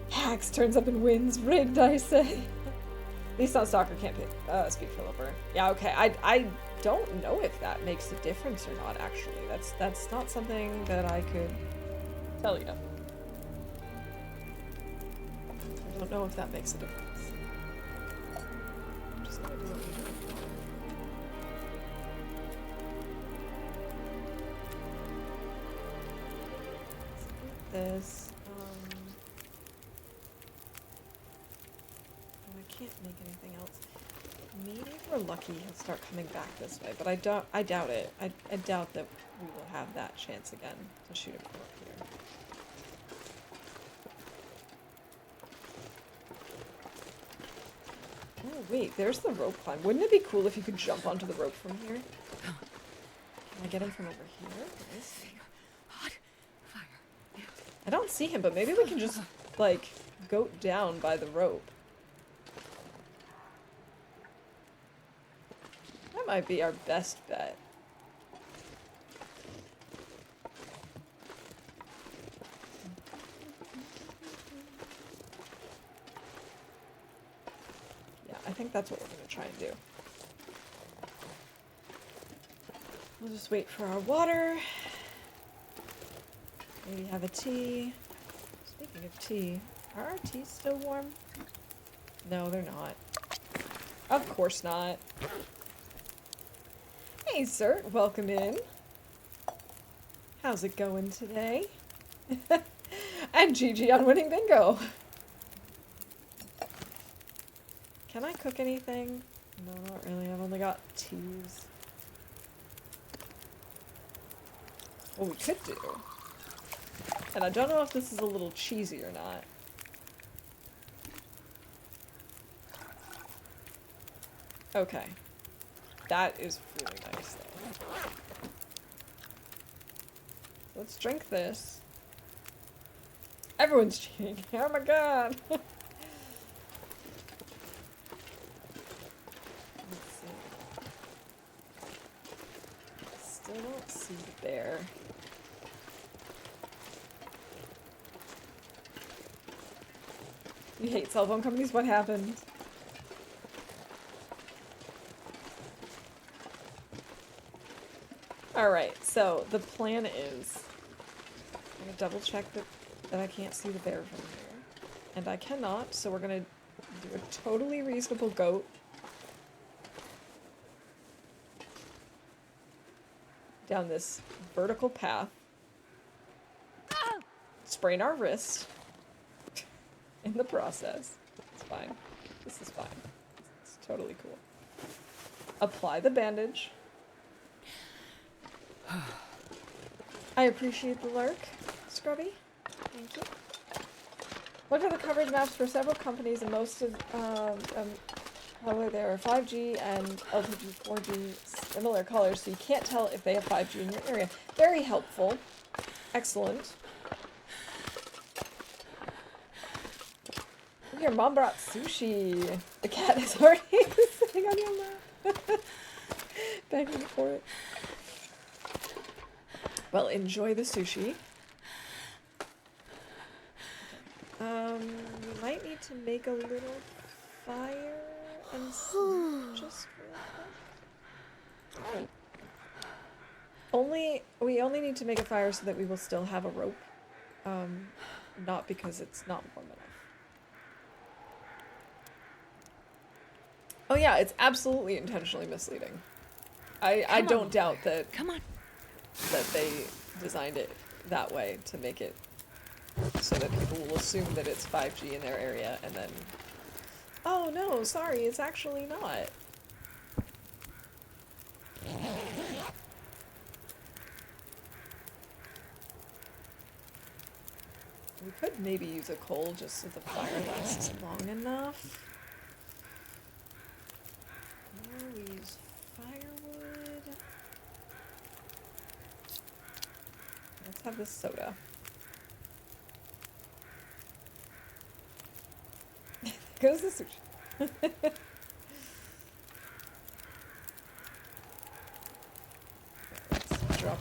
Hax turns up and wins. Rigged, I say. At least on soccer can't speak for Loper. Yeah, okay. I don't know if that makes a difference or not, actually. That's not something that I could tell you. I don't know if that makes a difference. I'm just gonna do what we do. This. I can't make anything else. Maybe if we're lucky, he'll start coming back this way, but I doubt it. I doubt that we will have that chance again to shoot him from up here. Oh wait, there's the rope climb. Wouldn't it be cool if you could jump onto the rope from here? Can I get him from over here? Nice. Hot fire. Yeah. I don't see him, but maybe we can just, like, go down by the rope. That might be our best bet. Yeah, I think that's what we're going to try and do. We'll just wait for our water. Maybe have a tea. Speaking of tea, are our teas still warm? No, they're not. Of course not. Hey, sir. Welcome in. How's it going today? And GG on winning bingo. Can I cook anything? No, not really. I've only got teas. What we could do, and I don't know if this is a little cheesy or not. Okay. That is really nice, though. Let's drink this. Everyone's cheating. Oh my god! Let's see. Still don't see the bear. You hate cell phone companies? What happened? Alright, so the plan is... I'm gonna double check that I can't see the bear from here. And I cannot, so we're gonna do a totally reasonable goat. Down this vertical path. Sprain our wrist. In the process. It's fine. This is fine. It's totally cool. Apply the bandage. I appreciate the lurk, Scrubby. Thank you. Look at the coverage maps for several companies, and most of however, there are 5G and LTG 4G similar colors, so you can't tell if they have 5G in your area. Very helpful. Excellent. Your mom brought sushi. The cat is already sitting on your lap. Begging for it. Well, enjoy the sushi. We might need to make a little fire and just real quick. We only need to make a fire so that we will still have a rope. Not because it's not warm enough. Oh yeah, it's absolutely intentionally misleading. I don't doubt that. Come on. That they designed it that way to make it so that people will assume that it's 5G in their area and then, oh no, sorry, it's actually not. We could maybe use a coal just so the fire lasts long enough. Or we use firewood. Let's have this soda. Goes the sushi. Let's drop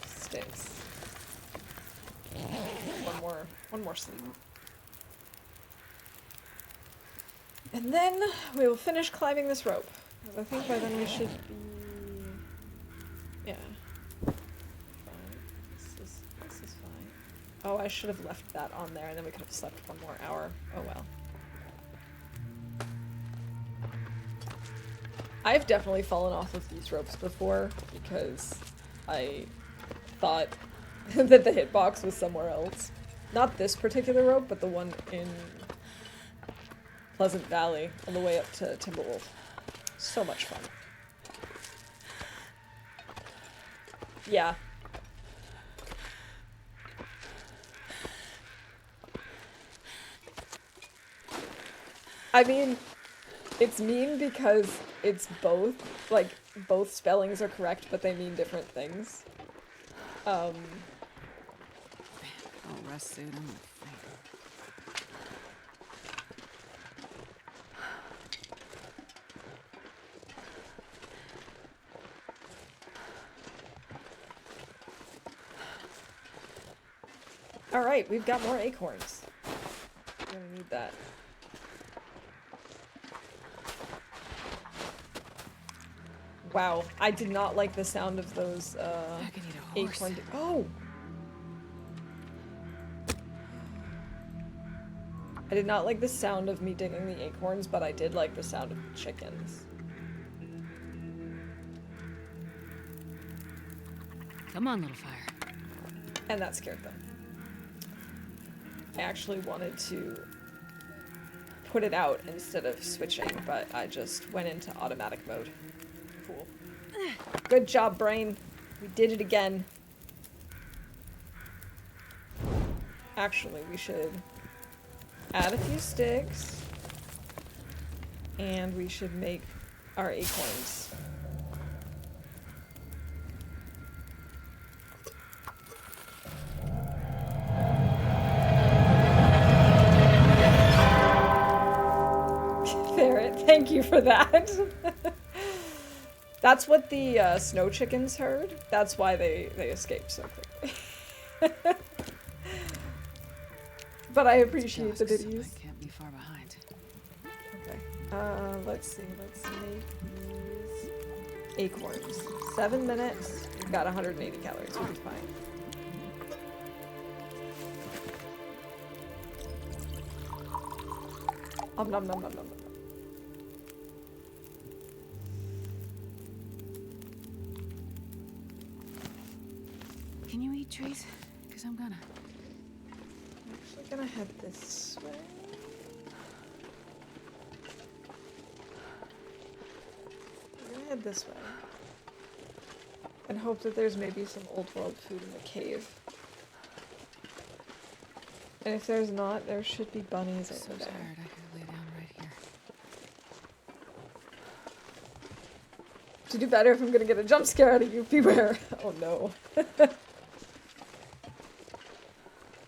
sticks. One more sleep. And then we will finish climbing this rope. Because I think by then we should be... Yeah. This is fine. Oh, I should have left that on there and then we could have slept one more hour. Oh well. I've definitely fallen off of these ropes before because I thought that the hitbox was somewhere else. Not this particular rope, but the one in Pleasant Valley on the way up to Timberwolf. So much fun. Yeah. I mean, it's mean because it's both, like, both spellings are correct, but they mean different things. I'll rest soon. I'm afraid. Alright, we've got more acorns. We're gonna need that. Wow, I did not like the sound of those, I could eat a horse. acorn. Oh! I did not like the sound of me digging the acorns, but I did like the sound of the chickens. Come on, little fire. And that scared them. I actually wanted to put it out instead of switching, but I just went into automatic mode. Cool. Good job, brain. We did it again. Actually, we should add a few sticks. And we should make our acorns. Ferret, thank you for that. That's what the snow chickens heard. That's why they escaped so quickly. But I appreciate the Dusk, biddies. I can't put me far behind. Okay. Let's see. Let's make these acorns. 7 minutes. We've got 180 calories. We'll be fine. Nom nom nom nom nom. Can you eat trees? Because I'm gonna. I'm actually gonna head this way. I'm gonna head this way. And hope that there's maybe some old world food in the cave. And if there's not, there should be bunnies I'm so over there. tired. I could lay down right here. To do better if I'm gonna get a jump scare out of you, beware. Oh no.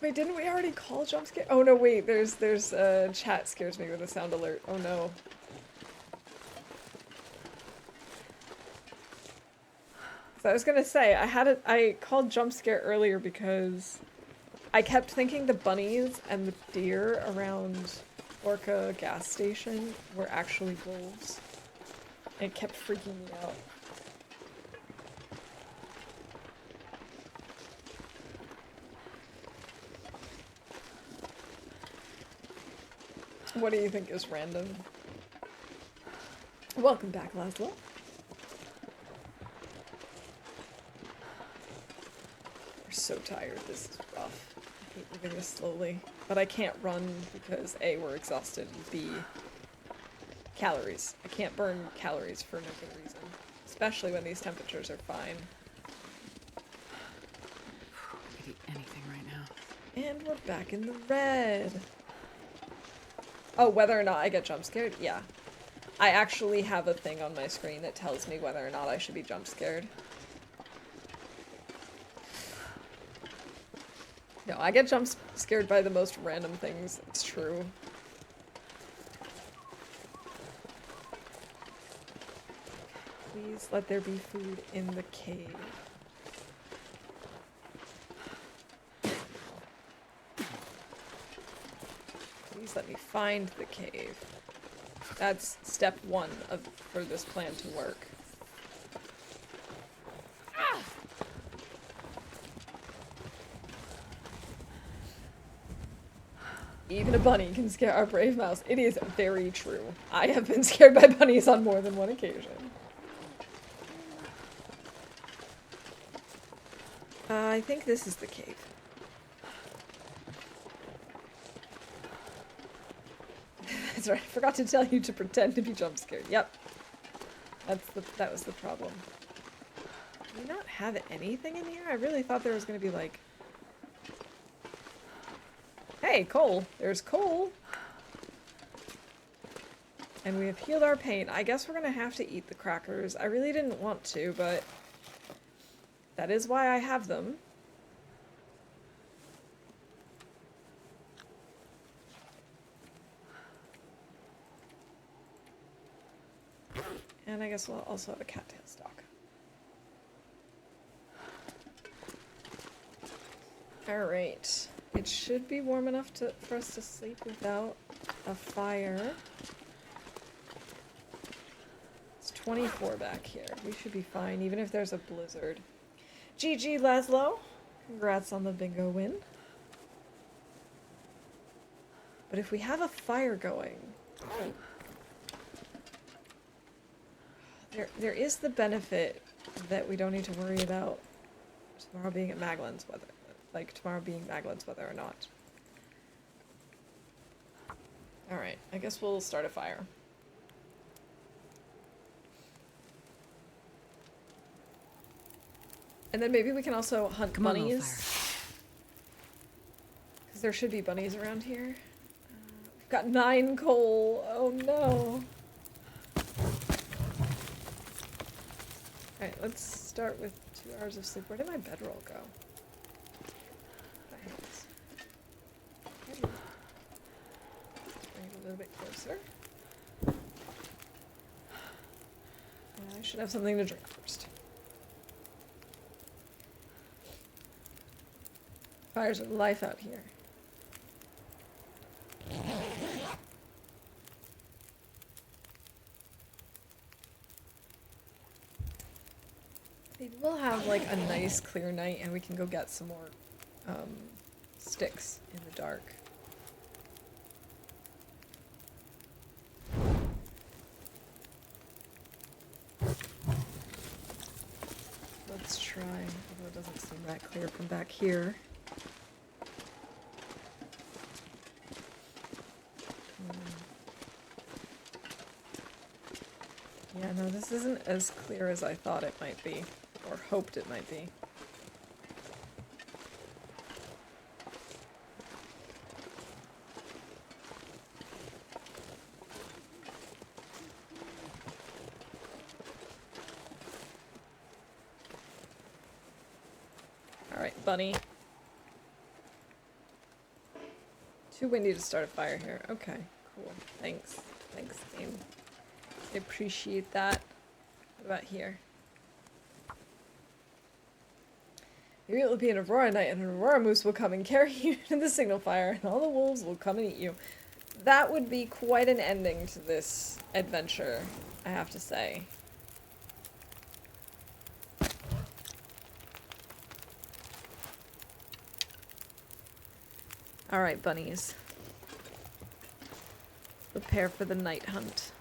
Wait, didn't we already call jump scare? Oh no, wait, there's chat scares me with a sound alert. Oh no. So I was gonna say, I called jump scare earlier because I kept thinking the bunnies and the deer around Orca gas station were actually wolves. It kept freaking me out. What do you think is random? Welcome back, Laszlo. We're so tired. This is rough. I hate moving this slowly. But I can't run because A, we're exhausted, and B, calories. I can't burn calories for no good reason. Especially when these temperatures are fine. I could eat anything right now. And we're back in the red. Oh, whether or not I get jump scared? Yeah. I actually have a thing on my screen that tells me whether or not I should be jump scared. No, I get jump scared by the most random things. It's true. Please let there be food in the cave. Please let me find the cave. That's step 1 for this plan to work. Even a bunny can scare our brave mouse. It is very true. I have been scared by bunnies on more than one occasion. I think this is the cave. That's right, I forgot to tell you to pretend to be jump scared. Yep. That was the problem. Do we not have anything in here? I really thought there was gonna be like... Hey, coal! There's coal! And we have healed our pain. I guess we're gonna have to eat the crackers. I really didn't want to, but... that is why I have them. And I guess we'll also have a cattail stalk. Alright. It should be warm enough for us to sleep without a fire. It's 24 back here. We should be fine, even if there's a blizzard. GG, Laszlo. Congrats on the bingo win. But if we have a fire going... There is the benefit that we don't need to worry about tomorrow being at Maglin's weather. Like, tomorrow being Maglin's weather or not. Alright, I guess we'll start a fire. And then maybe we can also hunt bunnies. Because there should be bunnies around here. We've got 9 coal. Oh no. Alright, let's start with 2 hours of sleep. Where did my bedroll go? Bring it a little bit closer. I should have something to drink first. Fires are life out here. Maybe we'll have like a nice clear night and we can go get some more sticks in the dark. Let's try, although it doesn't seem that clear from back here. Yeah, no, this isn't as clear as I thought it might be, or hoped it might be. Alright, bunny. Too windy to start a fire here. Okay, cool. Thanks. Thanks, game. I appreciate that. What about here? Maybe it will be an Aurora night and an Aurora moose will come and carry you to the signal fire and all the wolves will come and eat you. That would be quite an ending to this adventure, I have to say. Alright, bunnies. Prepare for the night hunt.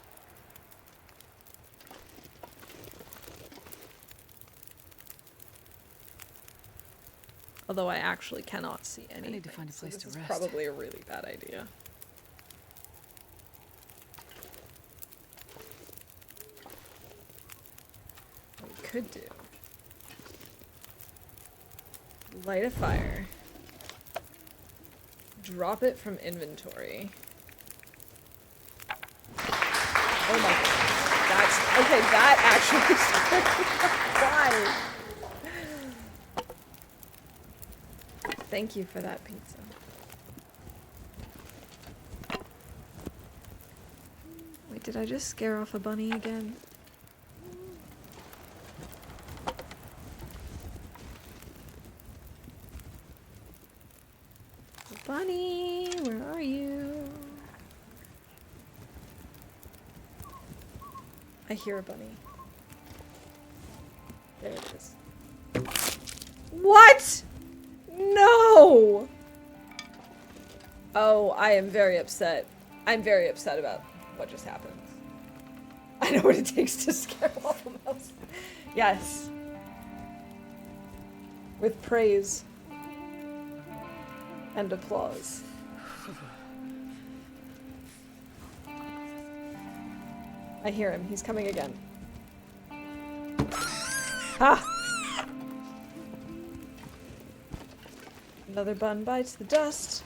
Although I actually cannot see anything. I need to find a place to this rest. is probably a really bad idea. What we could do. Light a fire. Drop it from inventory. Oh my god. That's okay, that actually why? Thank you for that pizza. Wait, did I just scare off a bunny again? Bunny, where are you? I hear a bunny. There it is. What? No! Oh, I am very upset. I'm very upset about what just happened. I know what it takes to scare off a mouse. Yes. With praise. And applause. I hear him. He's coming again. Ah! Another bun bites the dust.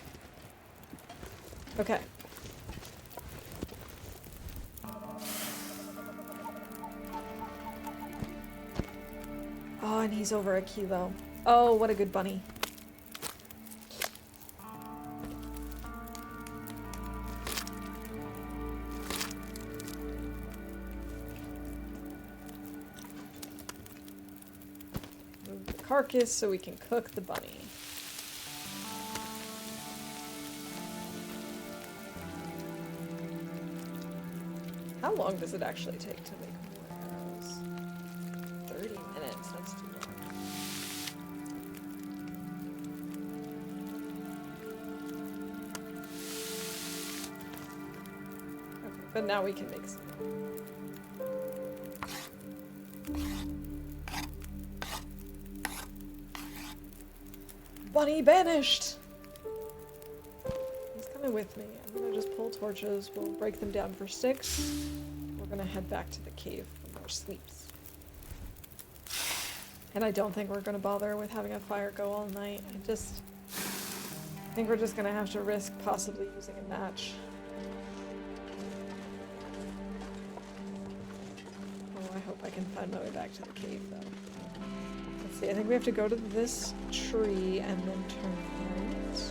Okay. Oh, and he's over a kilo. Oh, what a good bunny. Move the carcass so we can cook the bunny. How long does it actually take to make more arrows? 30 minutes, that's too long. Okay, but now we can make some. Bunny banished! He's coming with me. I'm gonna just pull torches, we'll break them down for sticks. We're gonna head back to the cave for more sleeps. And I don't think we're gonna bother with having a fire go all night. I think we're just gonna have to risk possibly using a match. Oh, I hope I can find my way back to the cave though. Let's see, I think we have to go to this tree and then turn right.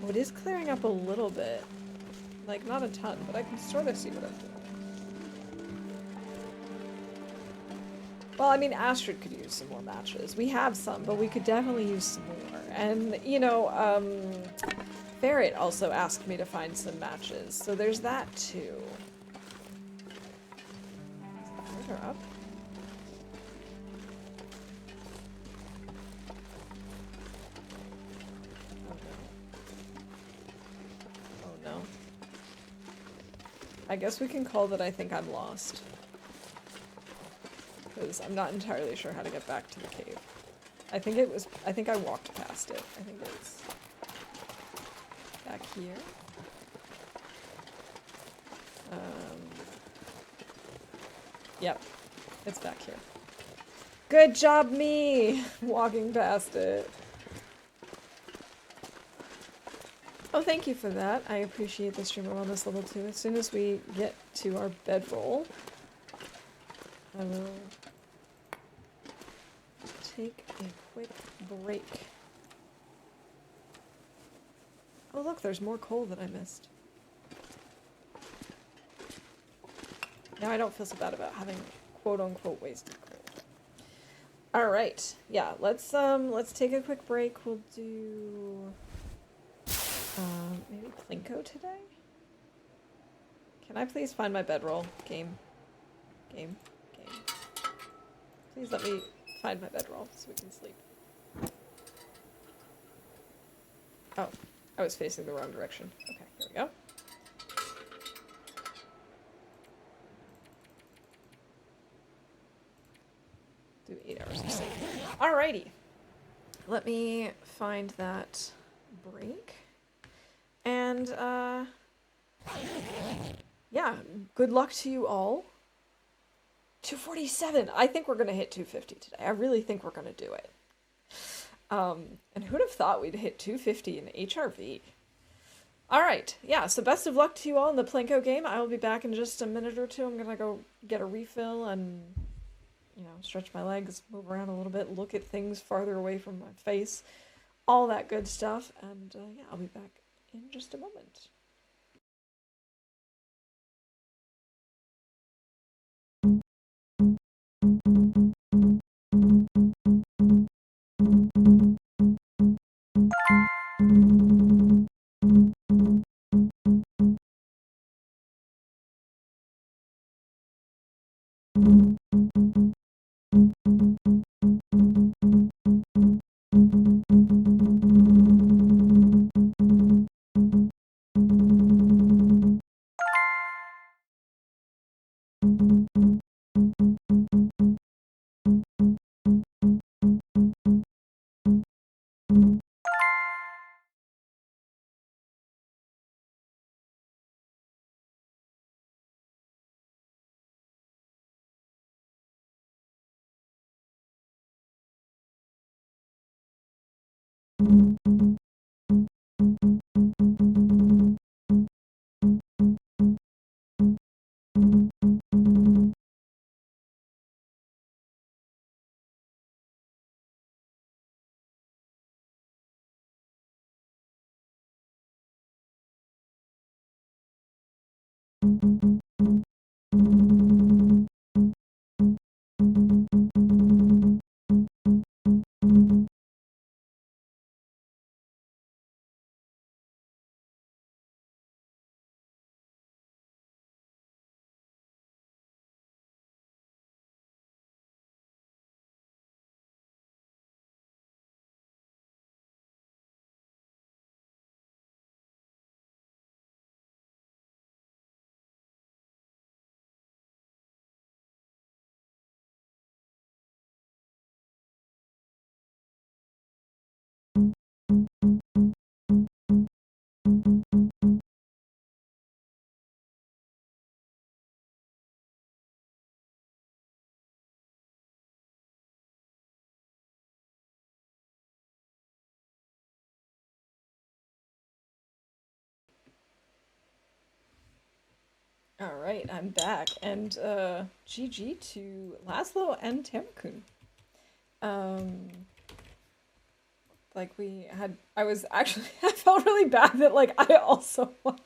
Oh, it is clearing up a little bit. Like, not a ton, but I can sort of see what I'm doing. Well, I mean, Astrid could use some more matches. We have some, but we could definitely use some more. And, you know, Ferret also asked me to find some matches, so there's that too. these are up. Oh no. I guess we can call that I think I'm lost. Because I'm not entirely sure how to get back to the cave. I think I walked past it. I think it's back here. Yep, it's back here. Good job, me! Walking past it. Oh, thank you for that. I appreciate the streamer wellness level 2. As soon as we get to our bedroll, I will take a quick break. Oh look, there's more coal that I missed. Now I don't feel so bad about having quote-unquote wasted coal. Alright, yeah, let's take a quick break. We'll do maybe Plinko today? Can I please find my bedroll? Game. Please let me find my bedroll so we can sleep. Oh, I was facing the wrong direction. Okay, here we go. Do 8 hours of sleep. Alrighty. Let me find that break. And, yeah, good luck to you all. 247! I think we're gonna hit 250 today. I really think we're gonna do it. And who'd have thought we'd hit 250 in HRV? Alright, yeah, so best of luck to you all in the Plinko game. I will be back in just a minute or two. I'm gonna go get a refill and, you know, stretch my legs, move around a little bit, look at things farther away from my face, all that good stuff, and yeah, I'll be back in just a moment. Alright, I'm back, and GG to Laszlo and Tamakun. Like we had, I was actually, I felt really bad that like I also won.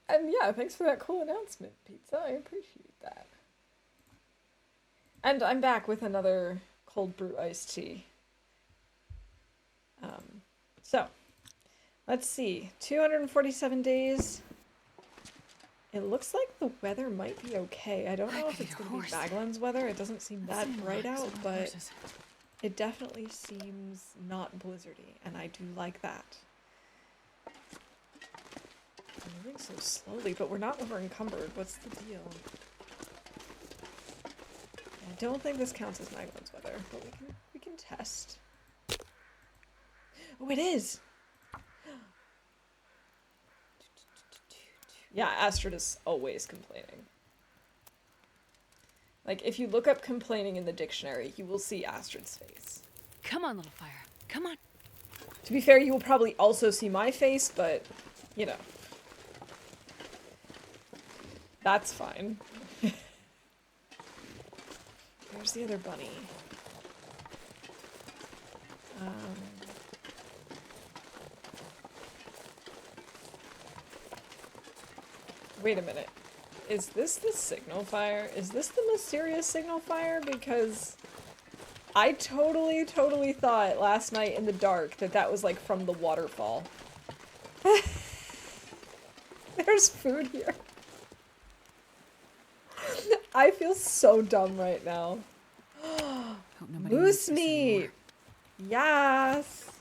And yeah, thanks for that cool announcement, Pizza. I appreciate that. And I'm back with another cold brew iced tea. So, Let's see. 247 days. It looks like the weather might be okay. I don't know if it's going to be Baglands weather. It doesn't seem that bright out, but it definitely seems not blizzardy, and I do like that. I'm moving so slowly, but we're not over encumbered. What's the deal? I don't think this counts as Baglands weather, but we can test. Oh, it is! Yeah, Astrid is always complaining. Like, if you look up complaining in the dictionary, you will see Astrid's face. Come on, little fire. Come on. To be fair, you will probably also see my face, but, you know. That's fine. Where's the other bunny? Wait a minute. Is this the signal fire? Is this the mysterious signal fire? Because I totally thought last night in the dark that that was like from the waterfall. There's food here. I feel so dumb right now. Moose meat! Yes!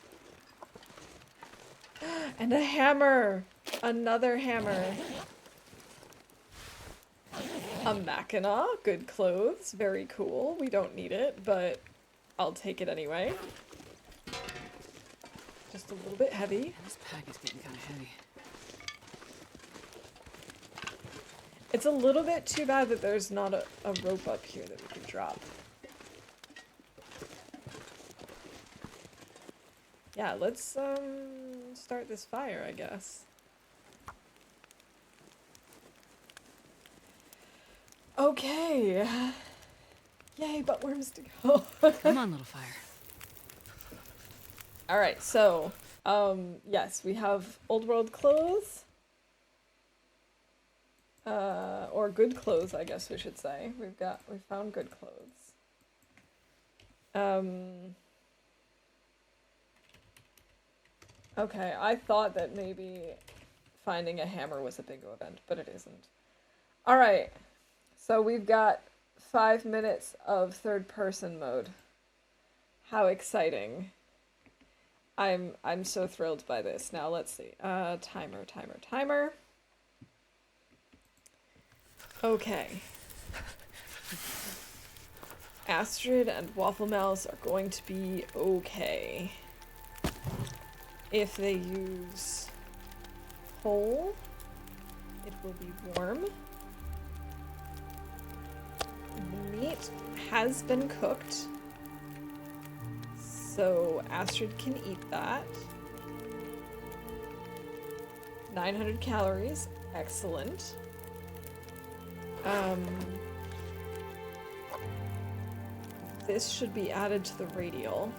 And a hammer! Another hammer. A Mackinaw, good clothes, very cool. We don't need it, but I'll take it anyway. Just a little bit heavy. This pack is getting kind of heavy. It's a little bit too bad that there's not a rope up here that we can drop. Yeah, let's start this fire, I guess. Okay. Yay, buttworms to go. Come on, little fire. Alright, so, yes, we have old world clothes. Or good clothes, I guess we should say. We found good clothes. Okay, I thought that maybe finding a hammer was a bingo event, but it isn't. Alright, so we've got 5 minutes of third person mode. How exciting. I'm so thrilled by this. Now let's see. Timer. Okay. Astrid and Waffle Mouse are going to be okay. If they use coal, it will be warm. The meat has been cooked, so Astrid can eat that. 900 calories, excellent. This should be added to the radial.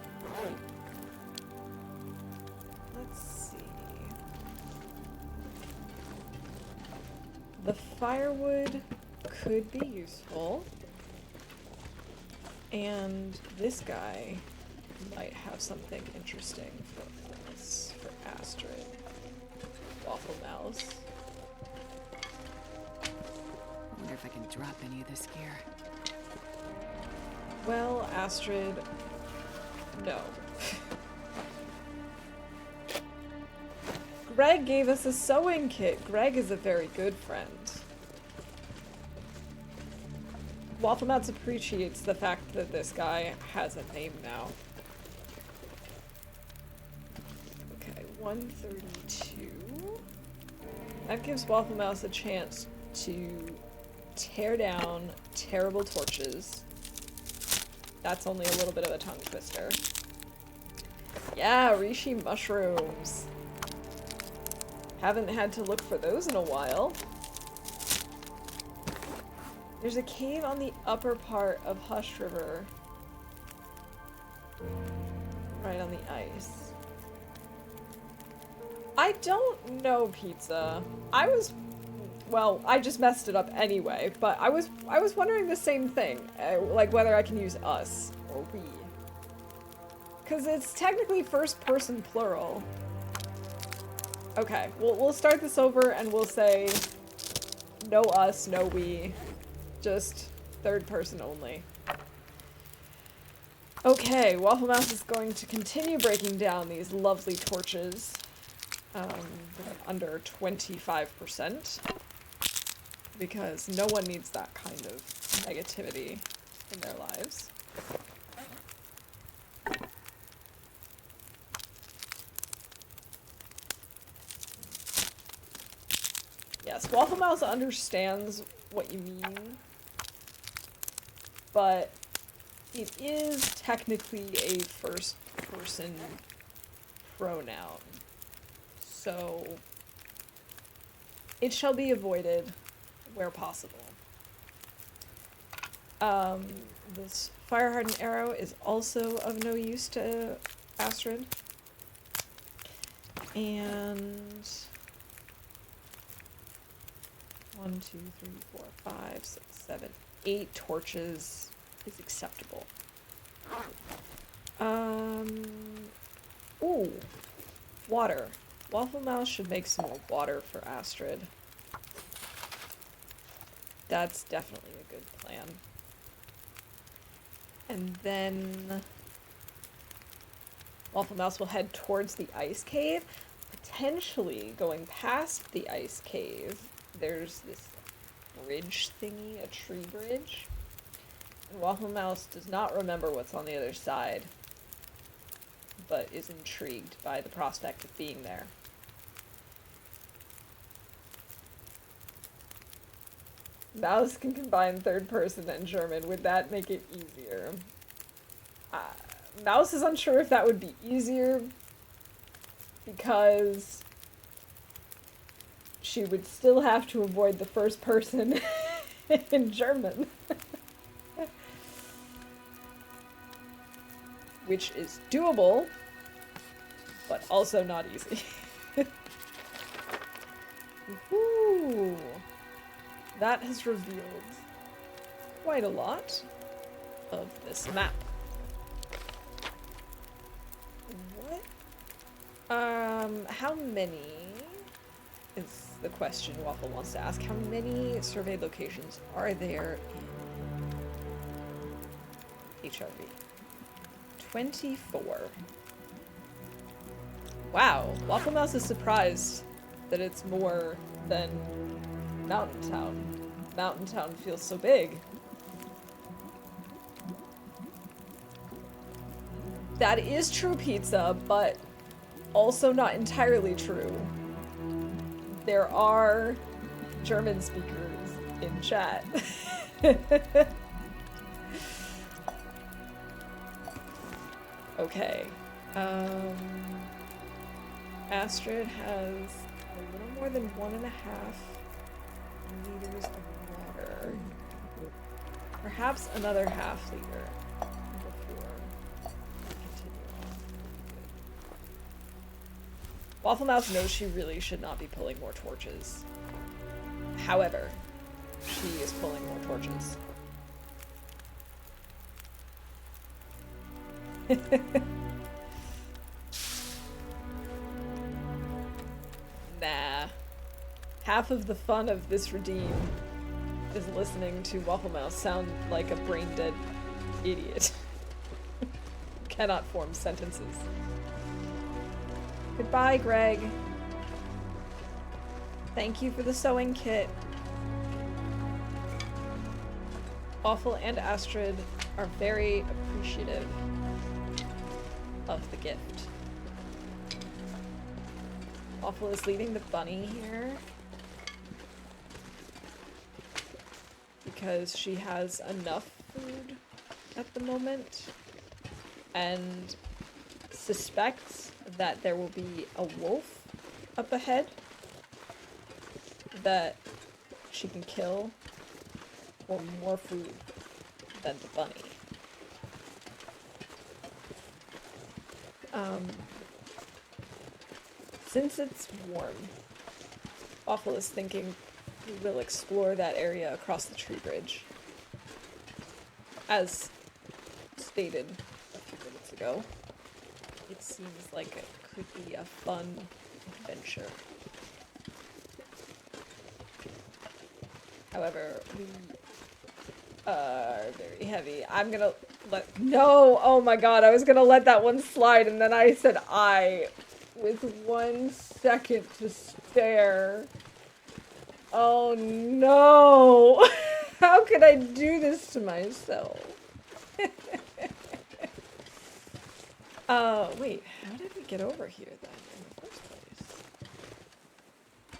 Let's see. The firewood could be useful. And this guy might have something interesting for us, for Astrid. Waffle Mouse. I wonder if I can drop any of this gear. Well, Astrid, no. Greg gave us a sewing kit. Greg is a very good friend. Waffle Mouse appreciates the fact that this guy has a name now. Okay, 132. That gives Waffle Mouse a chance to tear down terrible torches. That's only a little bit of a tongue twister. Yeah, reishi mushrooms. Haven't had to look for those in a while. There's a cave on the upper part of Hush River. Right on the ice. I don't know, Pizza. Well, I just messed it up anyway, but I was wondering the same thing, like whether I can use us or we. Because it's technically first person plural. Okay, we'll start this over and we'll say no us, no we. Just third person only. Okay, Waffle Mouse is going to continue breaking down these lovely torches. Under 25%. Because no one needs that kind of negativity in their lives. Yes, Waffle Mouse understands what you mean, but it is technically a first-person pronoun, so it shall be avoided where possible. This fire-hardened arrow is also of no use to Astrid. And 1, 2, 3, 4, 5, 6, 7, 8 torches is acceptable. Ooh, water. Waffle Mouse should make some more water for Astrid. That's definitely a good plan. And then Waffle Mouse will head towards the ice cave. Potentially going past the ice cave, there's this bridge thingy, a tree bridge. And Waffle Mouse does not remember what's on the other side, but is intrigued by the prospect of being there. Mouse can combine third person and German. Would that make it easier? Mouse is unsure if that would be easier because she would still have to avoid the first person in German. Which is doable, but also not easy. Ooh. That has revealed quite a lot of this map. What? How many is the question Waffle wants to ask. How many surveyed locations are there in HRV? 24. Wow, Waffle Mouse is surprised that it's more than Mountain Town. Mountain Town feels so big. That is true, Pizza, but also not entirely true. There are German speakers in chat. Okay. Astrid has a little more than 1.5 liters of water. Perhaps another half liter before we continue on. Waffle Mouse knows she really should not be pulling more torches. However, she is pulling more torches. Nah. Half of the fun of this redeem is listening to Waffle Mouse sound like a brain-dead idiot. Cannot form sentences. Goodbye, Greg. Thank you for the sewing kit. Waffle and Astrid are very appreciative of the gift. Waffle is leaving the bunny here because she has enough food at the moment and suspects that there will be a wolf up ahead that she can kill for more food than the bunny. Since it's warm, Waffle is thinking we will explore that area across the tree bridge. As stated a few minutes ago, it seems like it could be a fun adventure. However, we are very heavy. I'm gonna no! Oh my god, I was gonna let that one slide and then I said with 1 second to spare. Oh no! How could I do this to myself? Wait, how did we get over here then in the first place?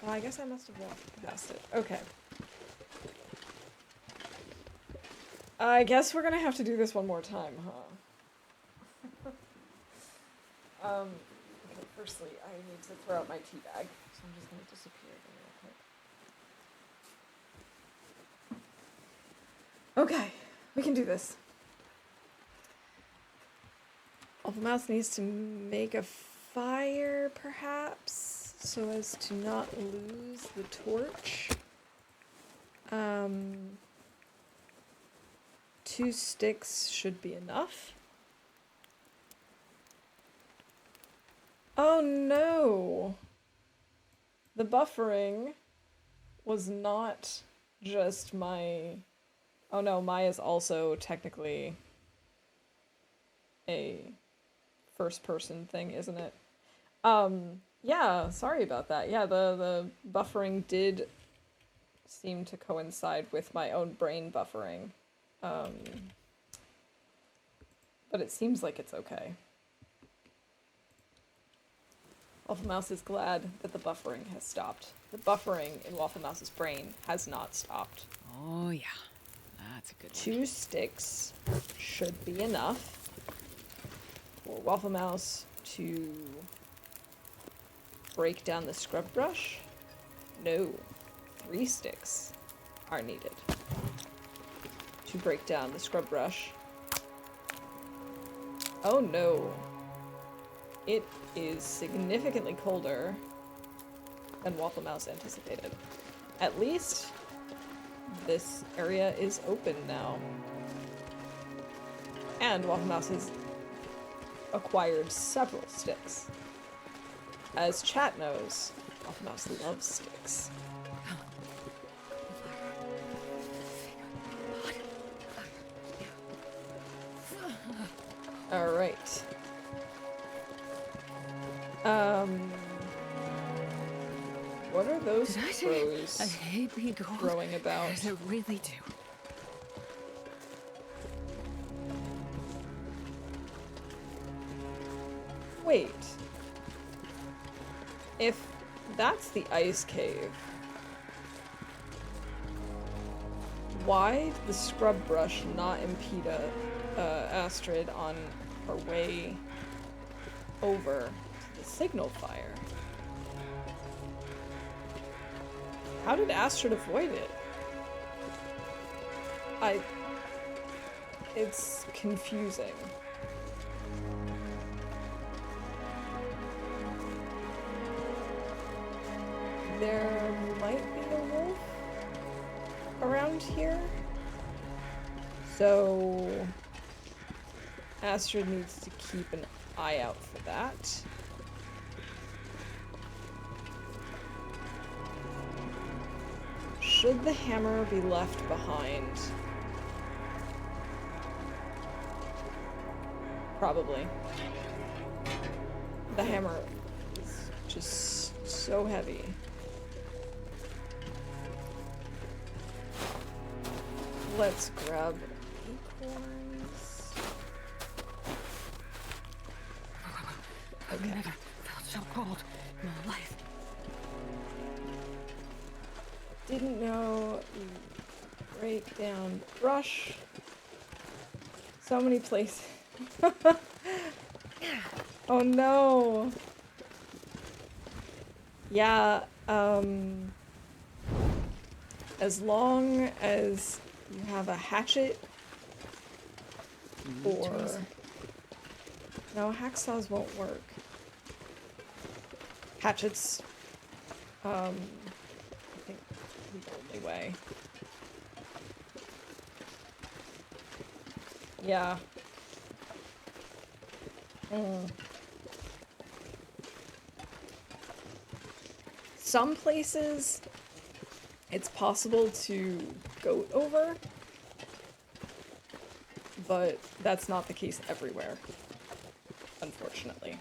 Well, I guess I must have walked past it. Okay. I guess we're gonna have to do this one more time, huh? Okay, firstly, I need to throw out my tea bag, so I'm just gonna disappear real quick. Okay, we can do this. The mouse needs to make a fire, perhaps, so as to not lose the torch. 2 sticks should be enough. Oh no! The buffering was not just my... Oh no, Maya's also technically a first-person thing, isn't it? Yeah, sorry about that. Yeah, the buffering did seem to coincide with my own brain buffering. But it seems like it's okay. Waffle Mouse is glad that the buffering has stopped. The buffering in Waffle Mouse's brain has not stopped. Oh, yeah. That's a good one. 2 sticks should be enough for Waffle Mouse to break down the scrub brush. No, 3 sticks are needed to break down the scrub brush. Oh no. It is significantly colder than Waffle Mouse anticipated. At least this area is open now. And Waffle Mouse has acquired several sticks. As chat knows, Waffle Mouse loves sticks. Alright. What are those crows I hate being cold. growing about? I really do. Wait. If that's the ice cave, why did the scrub brush not impede Astrid on her way over to the signal fire? How did Astrid avoid it? It's confusing. There might be a wolf around here. So Astrid needs to keep an eye out for that. Should the hammer be left behind? Probably. The hammer is just so heavy. Let's grab acorns. I've never felt so cold in my life. Didn't know you break down brush. So many places. Oh no. Yeah, as long as you have a hatchet or... No, hacksaws won't work. Hatchets, I think, the only way. Yeah. Some places it's possible to goat over, but that's not the case everywhere, unfortunately.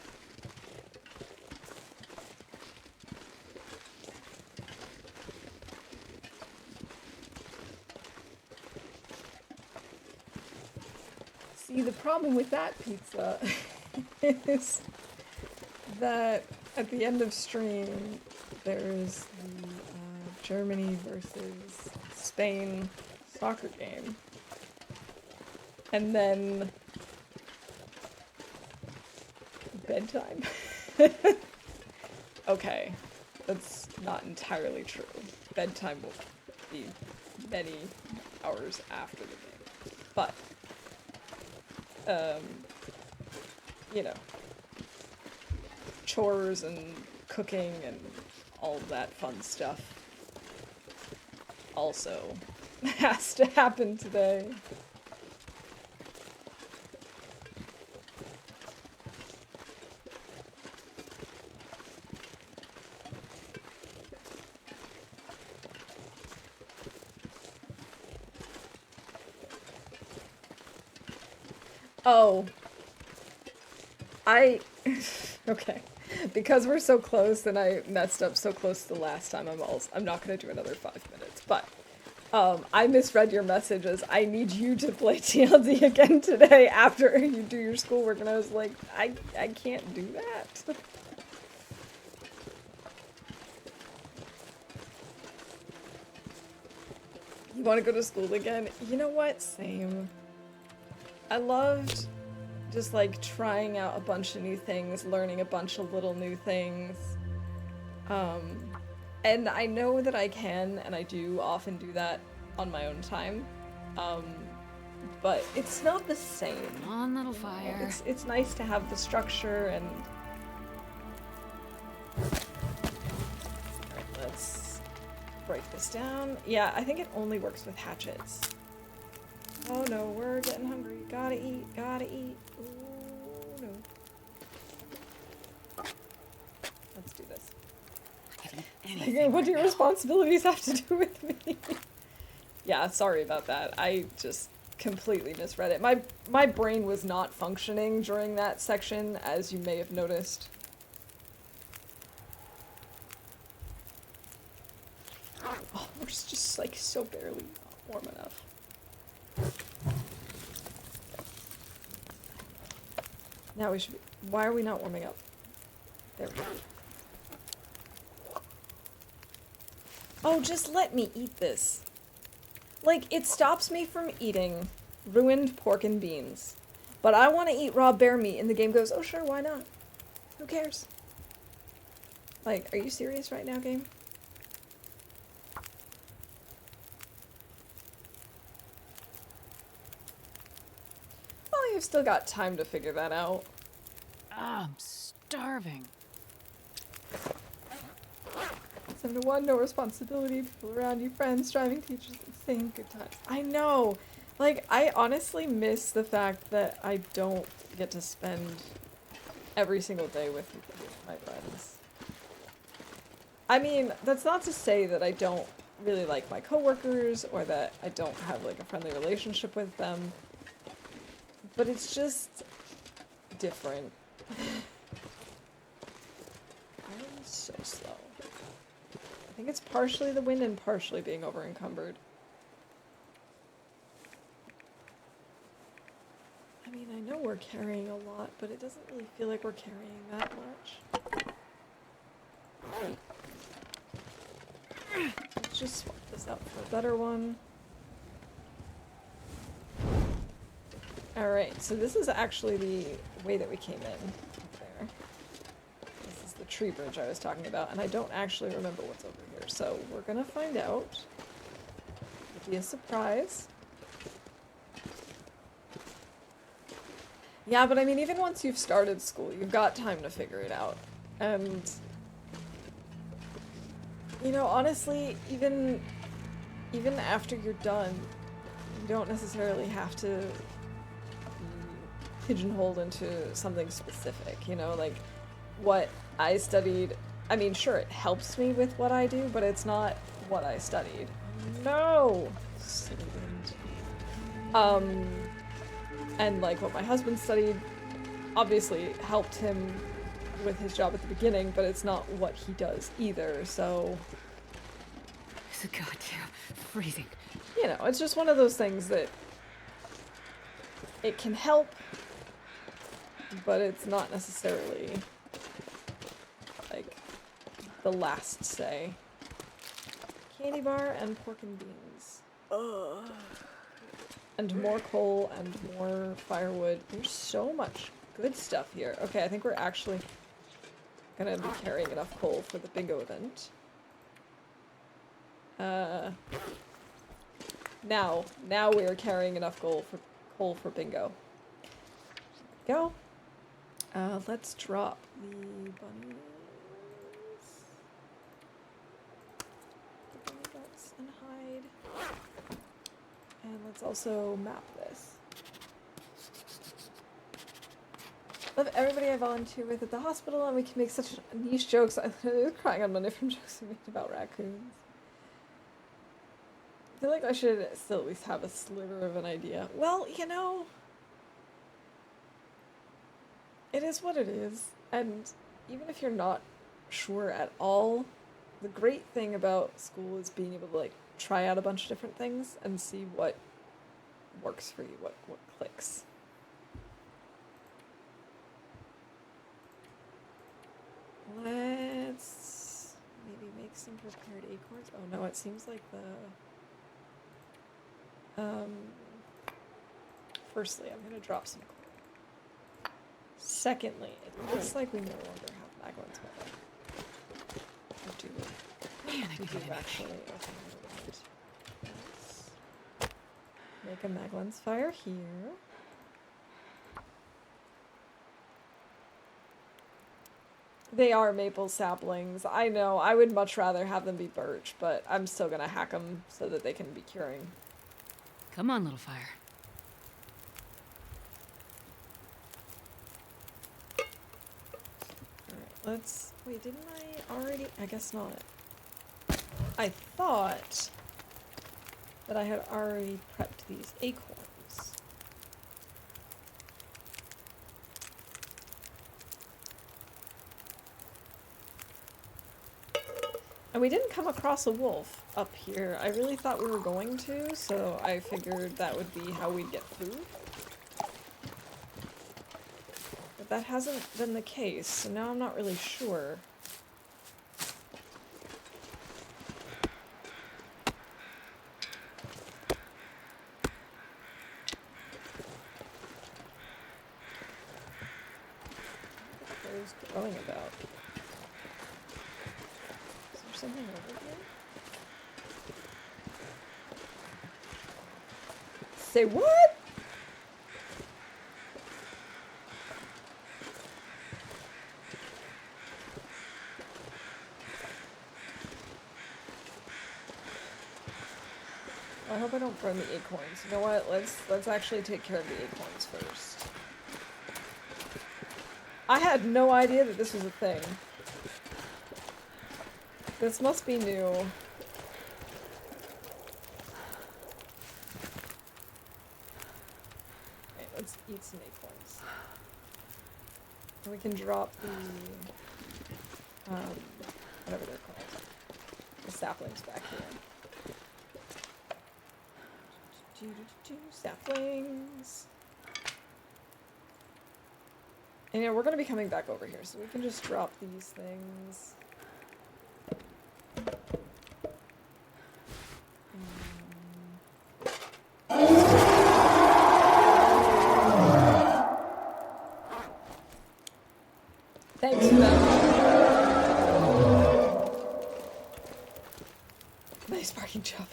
See, the problem with that pizza is that at the end of stream, there's the Germany versus Spain soccer game. And then bedtime. Okay, that's not entirely true. Bedtime will be many hours after the game. But, you know, chores and cooking and all that fun stuff also has to happen today. Oh. Okay. Because we're so close and I messed up so close to the last time, I'm not gonna do another 5 minutes, but I misread your message as I need you to play TLD again today after you do your schoolwork, and I was like, I can't do that. You want to go to school again? You know what? Same. I loved just like trying out a bunch of new things, learning a bunch of little new things. And I know that I can, and I do often do that on my own time. But it's not the same. Come on, little fire. It's nice to have the structure and... Alright, let's break this down. Yeah, I think it only works with hatchets. Oh no, we're getting hungry. Gotta eat, gotta eat. Ooh, no. Let's do this. What do your responsibilities have to do with me? Yeah, sorry about that. I just completely misread it. My brain was not functioning during that section, as you may have noticed. Oh, we're just like so barely warm enough. Now we should be... Why are we not warming up? There we go. Oh, just let me eat this. Like, it stops me from eating ruined pork and beans. But I want to eat raw bear meat, and the game goes, oh sure, why not? Who cares? Like, are you serious right now, game? Well, you've still got time to figure that out. I'm starving. 7 to 1, no responsibility, people around you, friends, driving, teachers, insane good times. I know! Like, I honestly miss the fact that I don't get to spend every single day with my friends. I mean, that's not to say that I don't really like my coworkers, or that I don't have, like, a friendly relationship with them. But it's just... different. I'm so slow. I think it's partially the wind and partially being over encumbered. I mean, I know we're carrying a lot, but it doesn't really feel like we're carrying that much. Let's just swap this out for a better one. Alright, so this is actually the way that we came in. There. This is the tree bridge I was talking about, and I don't actually remember what's over here, so we're gonna find out. It'll be a surprise. Yeah, but I mean, even once you've started school, you've got time to figure it out. And, you know, honestly, even after you're done, you don't necessarily have to be pigeonholed into something specific, you know? Like, what I studied I mean, sure, it helps me with what I do, but it's not what I studied. No! Silly wind. And like what my husband studied obviously helped him with his job at the beginning, but it's not what he does either, so... It's a goddamn freezing. You know, it's just one of those things that it can help, but it's not necessarily, like, the last say. Candy bar and pork and beans. Ugh. And more coal and more firewood. There's so much good stuff here. Okay, I think we're actually gonna be carrying enough coal for the bingo event. Now we are carrying enough coal for bingo. Go. Let's drop the bunnies. The bunny guts and hide. And let's also map this. Love everybody I volunteer with at the hospital, and we can make such niche jokes. I was crying on Monday from jokes we made about raccoons. I feel like I should still at least have a sliver of an idea. Well, you know, it is what it is, and even if you're not sure at all, the great thing about school is being able to, like, try out a bunch of different things and see what works for you, what clicks. Let's maybe make some prepared acorns. Oh no, it seems like the... Firstly, I'm gonna drop some coal. Secondly, it looks like we no longer have Maglins metal. Or do we? Man, I We do can't actually. Okay, never mind. Let's make a Maglins fire here. They are maple saplings. I know, I would much rather have them be birch, but I'm still gonna hack them so that they can be curing. Come on, little fire. Alright, let's... Wait, didn't I already... I guess not. I thought that I had already prepped these acorns. And we didn't come across a wolf up here. I really thought we were going to, so I figured that would be how we'd get food. But that hasn't been the case, so now I'm not really sure. What are those growing about? Is there something over here? Say what? I hope I don't burn the acorns. You know what? Let's actually take care of the acorns first. I had no idea that this was a thing. This must be new. Okay, let's eat some acorns. And we can drop the whatever they're called. The saplings back here. Saplings. And yeah, we're gonna be coming back over here, so we can just drop these things. Thanks for that. Nice parking job.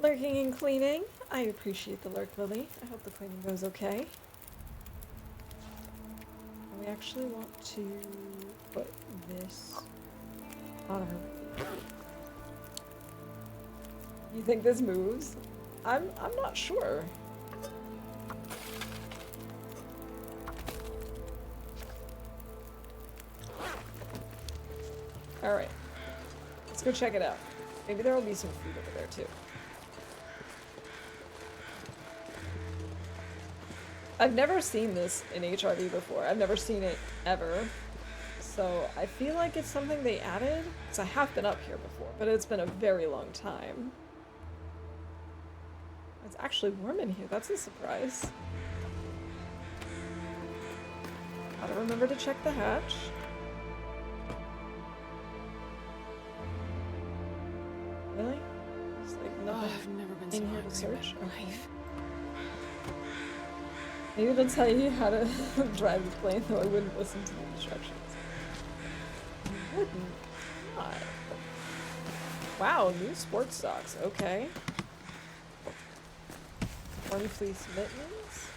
Lurking and cleaning. I appreciate the lurk, Lily. I hope the cleaning goes okay. We actually want to put this on her. You think this moves? I'm not sure. Alright. Let's go check it out. Maybe there will be some food over there too. I've never seen this in HRV before. I've never seen it ever. So I feel like it's something they added. Because I have been up here before, but it's been a very long time. It's actually warm in here. That's a surprise. Gotta remember to check the hatch. Really? There's like nothing I've never been in so here to hungry search? in my Okay. life. Maybe it'll tell you how to drive the plane, though I wouldn't listen to the instructions. I wouldn't. Not. Wow, new sports socks. Okay. One fleece mittens.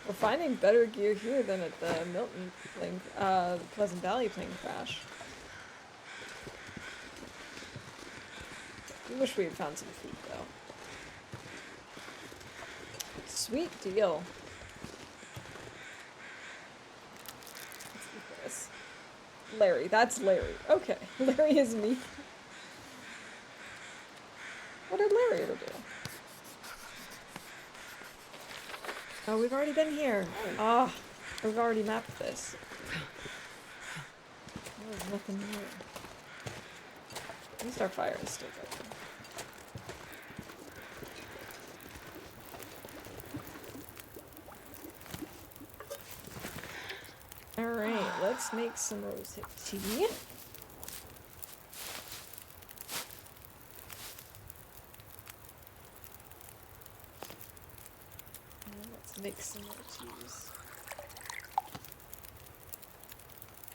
We're finding better gear here than at the Milton plane, Pleasant Valley plane crash. We wish we had found some food, though. Sweet deal. Let's eat this. Larry, that's Larry. Okay, Larry is me. What did Larry ever do? Oh, we've already been here. Ah, we've already mapped this. There's nothing here. At least our fire is still going. Alright, let's make some rosehip tea. And let's make some more teas.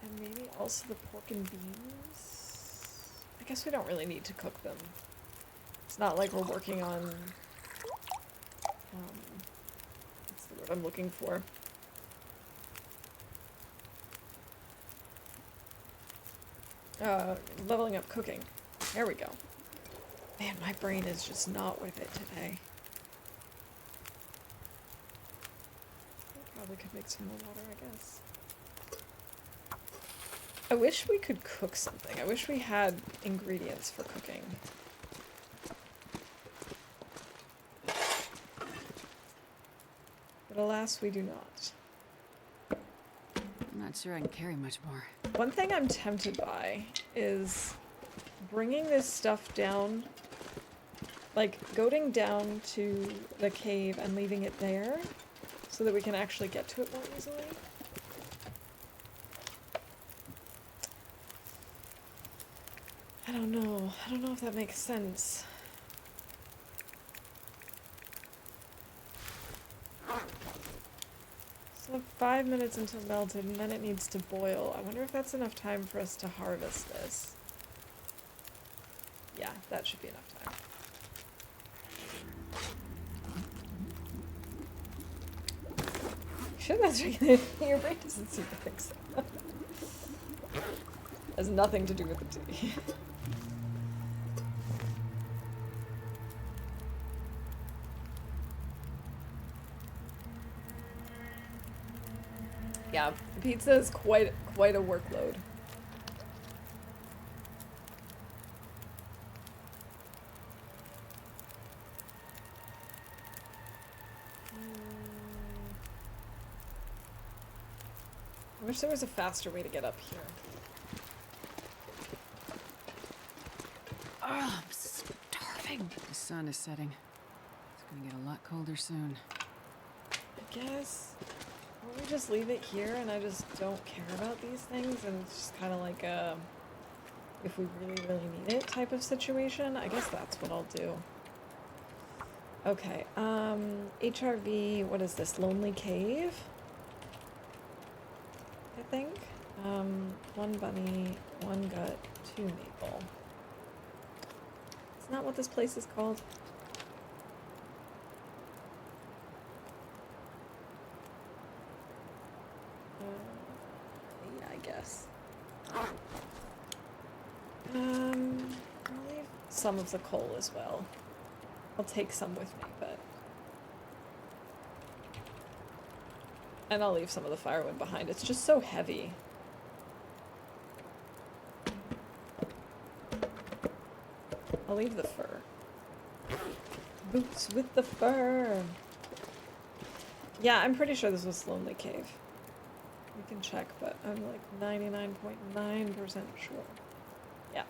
And maybe also the pork and beans. I guess we don't really need to cook them. It's not like we're working on, what's the word I'm looking for? Leveling up cooking. There we go. Man, my brain is just not with it today. Probably could make some more water, I guess. I wish we could cook something. I wish we had ingredients for cooking. But alas, we do not. I'm not sure I can carry much more. One thing I'm tempted by is bringing this stuff down, like goating down to the cave and leaving it there so that we can actually get to it more easily. I don't know. I don't know if that makes sense. So 5 minutes until melted, and then it needs to boil. I wonder if that's enough time for us to harvest this. Yeah, that should be enough time. Sure, that's right. Your brain doesn't seem to think so. Has nothing to do with the tea. Yeah, pizza is quite a workload. I wish there was a faster way to get up here. Oh, I'm starving. The sun is setting. It's gonna get a lot colder soon. I guess. Why don't we just leave it here and I just don't care about these things and it's just kind of like a if we really, really need it type of situation? I guess that's what I'll do. Okay, HRV, what is this? Lonely Cave? I think. One bunny, one gut, two maple. Isn't that what this place is called? Yeah, I guess. I'll leave some of the coal as well. I'll take some with me, but... And I'll leave some of the firewood behind. It's just so heavy. I'll leave the fur. Boots with the fur. Yeah, I'm pretty sure this was Lonely Cave. We can check, but I'm like 99.9% sure. Yeah.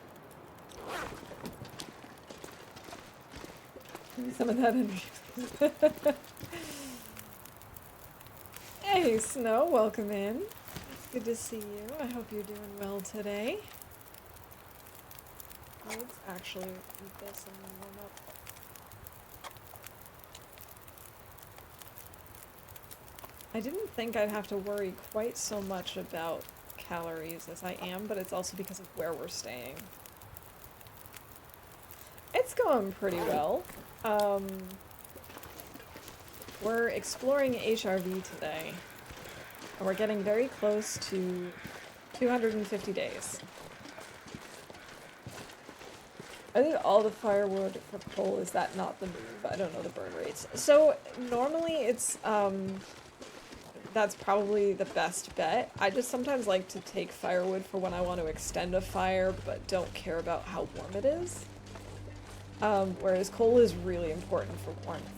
Give me some of that energy, please. Hey, Snow, welcome in. It's good to see you. I hope you're doing well today. Let's actually eat this and then warm up. I didn't think I'd have to worry quite so much about calories as I am, but it's also because of where we're staying. It's going pretty well. We're exploring HRV today, and we're getting very close to 250 days. I think all the firewood for coal, is that not the move? I don't know the burn rates. So normally it's, that's probably the best bet. I just sometimes like to take firewood for when I want to extend a fire, but don't care about how warm it is. Whereas coal is really important for warmth.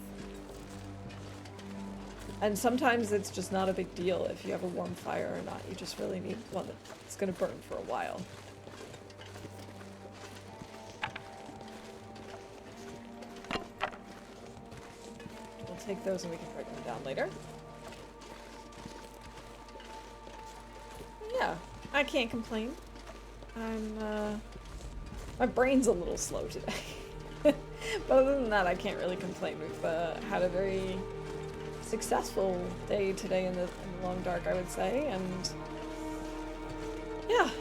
And sometimes it's just not a big deal if you have a warm fire or not. You just really need one that's going to burn for a while. We'll take those and we can break them down later. Yeah, I can't complain. My brain's a little slow today. But other than that, I can't really complain. We've had a very successful day today in the long dark, I would say, and yeah.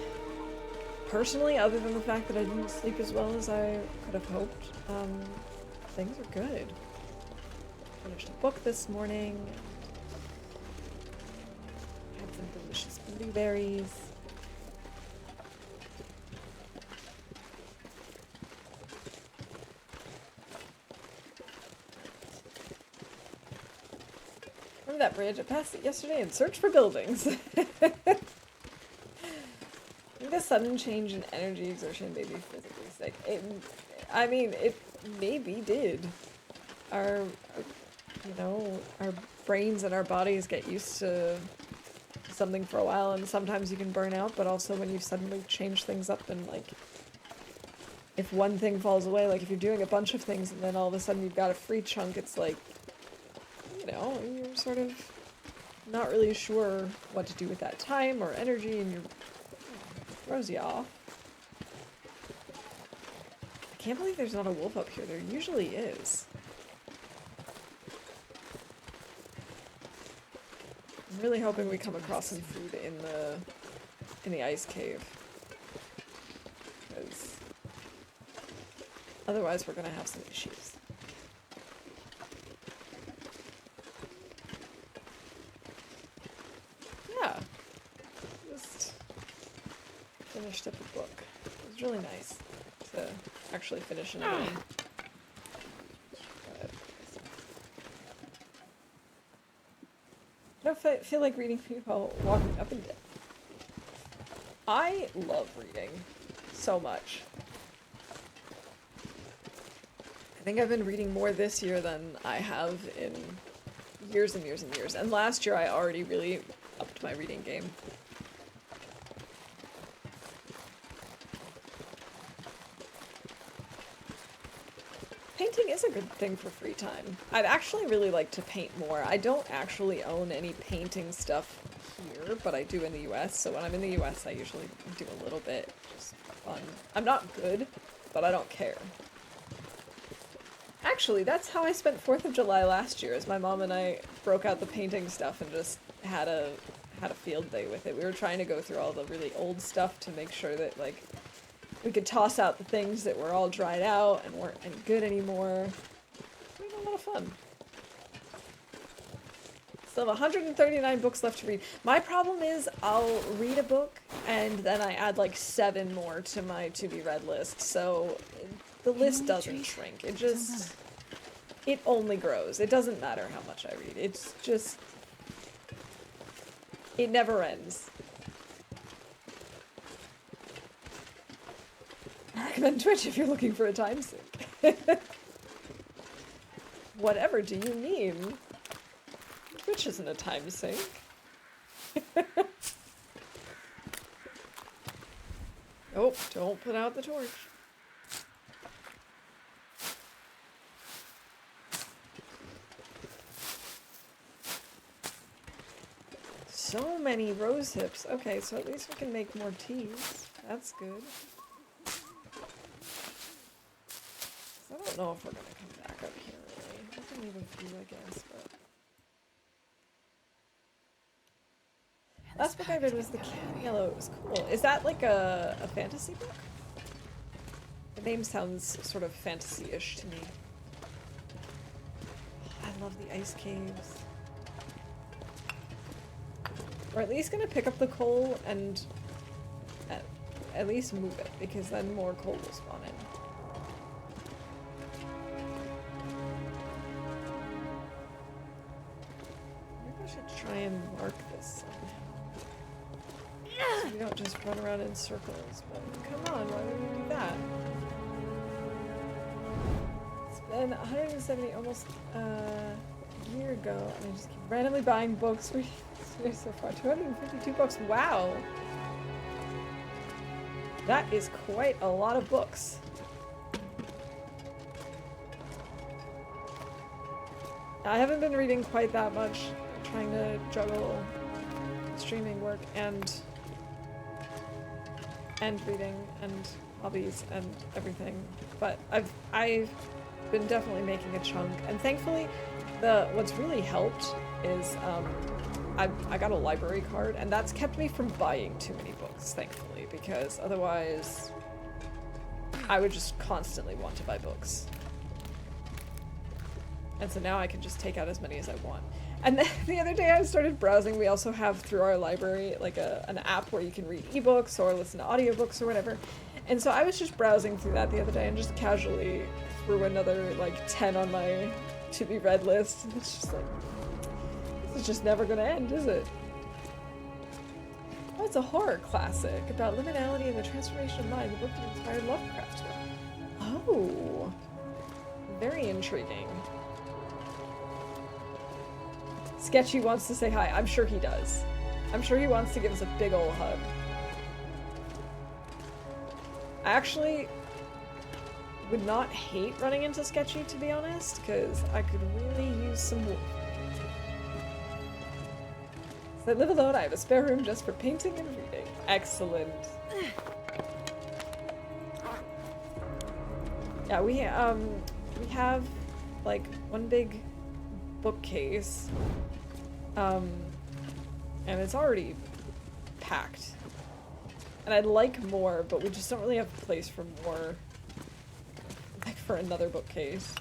Personally, other than the fact that I didn't sleep as well as I could have hoped, things are good. Finished a book this morning. Had some delicious blueberries. Remember that bridge? I passed it yesterday and searched for buildings. The sudden change in energy exertion made me physically sick. I mean, it maybe did. Our brains and our bodies get used to something for a while, and sometimes you can burn out, but also when you suddenly change things up and, like, if one thing falls away, like if you're doing a bunch of things and then all of a sudden you've got a free chunk, it's like, you know, you're sort of not really sure what to do with that time or energy, and throws you off. I can't believe there's not a wolf up here. There usually is. I'm really hoping we come across some food in the ice cave. Because otherwise we're gonna have some issues. Yeah. Just finished up a book. It was really nice to actually finish another one. I don't feel like reading while walking up and down. I love reading so much. I think I've been reading more this year than I have in years and years and years. And last year I already really upped my reading game. Painting is a good thing for free time. I'd actually really like to paint more. I don't actually own any painting stuff here, but I do in the US, so when I'm in the US I usually do a little bit, just for fun. I'm not good, but I don't care. Actually, that's how I spent 4th of July last year, is my mom and I broke out the painting stuff and just had a field day with it. We were trying to go through all the really old stuff to make sure that, like, we could toss out the things that were all dried out and weren't any good anymore. We had a lot of fun. Still have 139 books left to read. My problem is I'll read a book and then I add like 7 more to my to-be-read list, so the list doesn't shrink. It only grows. It doesn't matter how much I read. It's just, it never ends. I recommend Twitch if you're looking for a time sink. Whatever do you mean? Twitch isn't a time sink. Nope, don't put out the torch. So many rose hips. Okay, so at least we can make more teas. That's good. I don't know if we're gonna come back up here really. We can leave a few, I guess, but... Last book I read was The Cat in Yellow. It was cool. Is that like a fantasy book? The name sounds sort of fantasy-ish to me. Oh, I love the ice caves. We're at least gonna pick up the coal and at least move it, because then more coal will spawn in. Maybe I should try and mark this somehow. So we don't just run around in circles, but come on, why would we do that? It's been 170, almost a year ago, and I just keep randomly buying books. So far, 252 books, wow! That is quite a lot of books. I haven't been reading quite that much, I'm trying to juggle streaming work and reading and hobbies and everything, but I've been definitely making a chunk, and thankfully what's really helped is I got a library card, and that's kept me from buying too many books, thankfully, because otherwise I would just constantly want to buy books. And so now I can just take out as many as I want. And then the other day I started browsing. We also have through our library like an app where you can read ebooks or listen to audiobooks or whatever. And so I was just browsing through that the other day and just casually threw another like 10 on my to be read list. And it's just like, this is just never gonna end, is it? Oh, it's a horror classic about liminality and the transformation of mind. The book that inspired Lovecraft's work. Oh, very intriguing. Sketchy wants to say hi. I'm sure he does. I'm sure he wants to give us a big ol' hug. I actually would not hate running into Sketchy, to be honest, because I could really use some wood. So I live alone. I have a spare room just for painting and reading. Excellent. Yeah, we have like one big bookcase, and it's already packed. And I'd like more, but we just don't really have a place for more, like for another bookcase.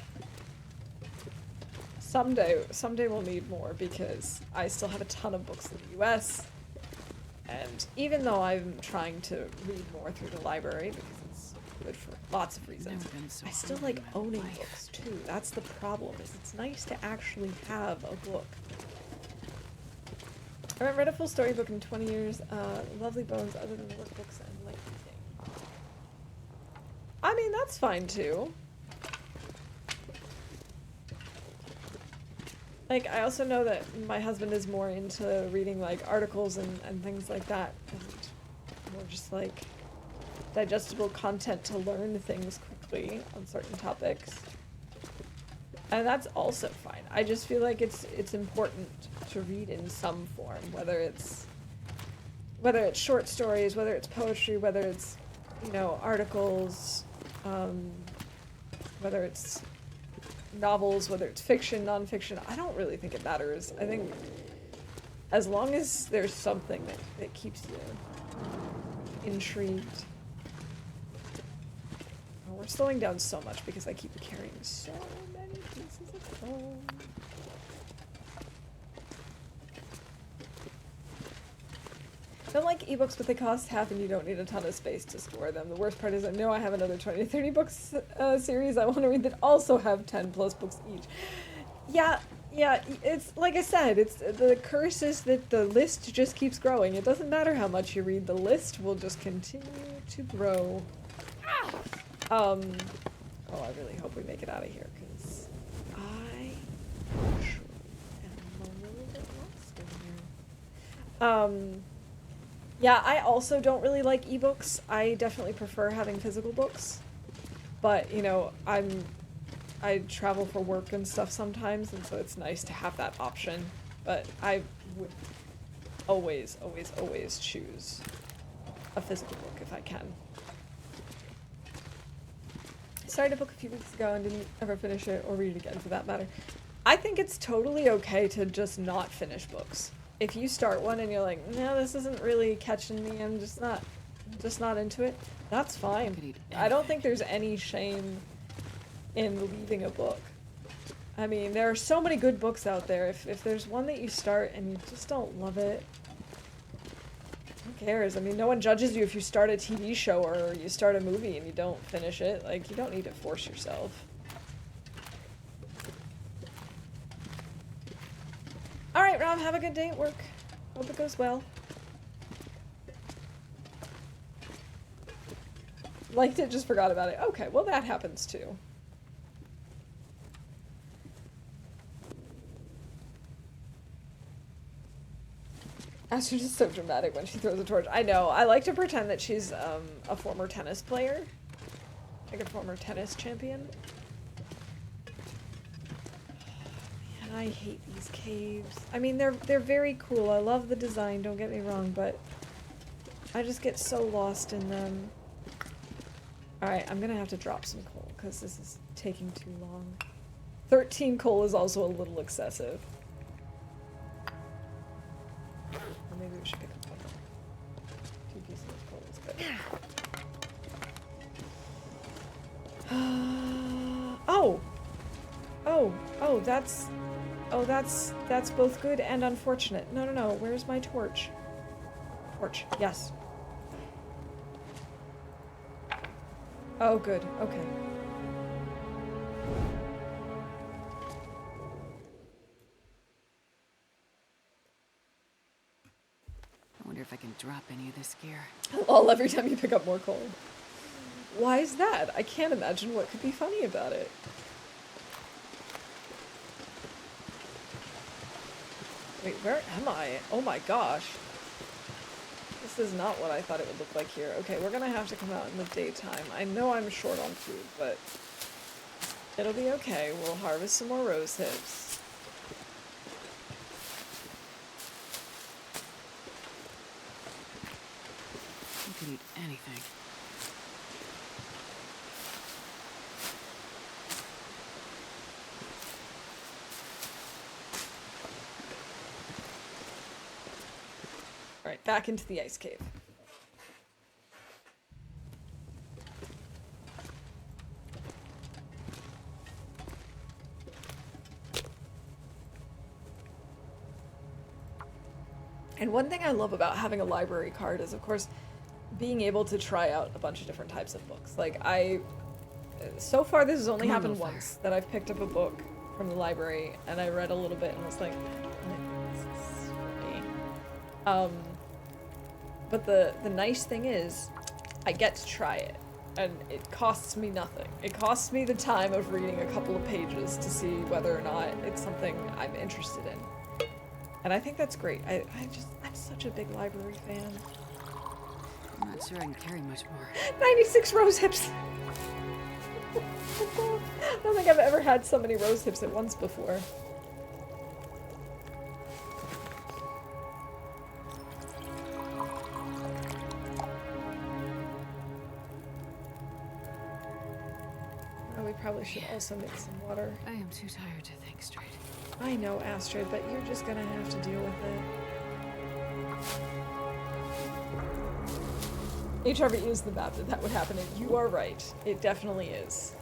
Someday we'll need more because I still have a ton of books in the US. And even though I'm trying to read more through the library because it's good for lots of reasons, I still like owning books too. That's the problem, is it's nice to actually have a book. I haven't read a full storybook in 20 years. Lovely bones other than workbooks and light reading. I mean, that's fine too. Like, I also know that my husband is more into reading, like, articles and things like that, and more just, like, digestible content to learn things quickly on certain topics. And that's also fine. I just feel like it's important to read in some form, whether it's short stories, whether it's poetry, whether it's, you know, articles, whether it's novels, whether it's fiction, non-fiction. I don't really think it matters. I think as long as there's something that keeps you intrigued. Oh, we're slowing down so much because I keep carrying so many pieces of foam. I don't like ebooks, but they cost half and you don't need a ton of space to store them. The worst part is I know I have another 20 to 30 books series I want to read that also have 10 plus books each. Yeah, it's like I said, it's the curse is that the list just keeps growing. It doesn't matter how much you read, the list will just continue to grow. Oh, I really hope we make it out of here, because I actually am a little bit lost in here. Yeah, I also don't really like ebooks. I definitely prefer having physical books. But, you know, I travel for work and stuff sometimes, and so it's nice to have that option. But I would always, always, always choose a physical book if I can. I started a book a few weeks ago and didn't ever finish it or read it again for that matter. I think it's totally okay to just not finish books. If you start one and you're like, no, this isn't really catching me, I'm just not into it, that's fine. I don't think there's any shame in leaving a book. I mean, there are so many good books out there. If there's one that you start and you just don't love it, who cares? I mean, no one judges you if you start a TV show or you start a movie and you don't finish it. Like, you don't need to force yourself. Alright, Rob, have a good day at work. Hope it goes well. Liked it, just forgot about it. Okay, well that happens too. Astrid is so dramatic when she throws a torch. I know. I like to pretend that she's a former tennis player. Like a former tennis champion. Man, I hate these caves. I mean, they're very cool. I love the design, don't get me wrong, but I just get so lost in them. Alright, I'm gonna have to drop some coal, because this is taking too long. 13 coal is also a little excessive. Or maybe we should pick up one. 2 pieces of coal is good. Oh! Oh, that's both good and unfortunate. No, where's my torch? Torch, yes. Oh, good, okay. I wonder if I can drop any of this gear. Lol, every time you pick up more coal. Why is that? I can't imagine what could be funny about it. Wait, where am I? Oh my gosh. This is not what I thought it would look like here. Okay, we're gonna have to come out in the daytime. I know I'm short on food, but it'll be okay. We'll harvest some more rose hips. You could eat anything. Alright, back into the ice cave. And one thing I love about having a library card is, of course, being able to try out a bunch of different types of books. Like, so far this has only happened once, that I've picked up a book from the library and I read a little bit and was like, this is for me. But the nice thing is, I get to try it, and it costs me nothing. It costs me the time of reading a couple of pages to see whether or not it's something I'm interested in. And I think that's great. I'm such a big library fan. I'm not sure I can carry much more. 96 rose hips! I don't think I've ever had so many rose hips at once before. Oh, we probably should also make some water. I am too tired to think straight. I know, Astrid, but you're just gonna have to deal with it. HRV is the map that would happen, and you are right. It definitely is.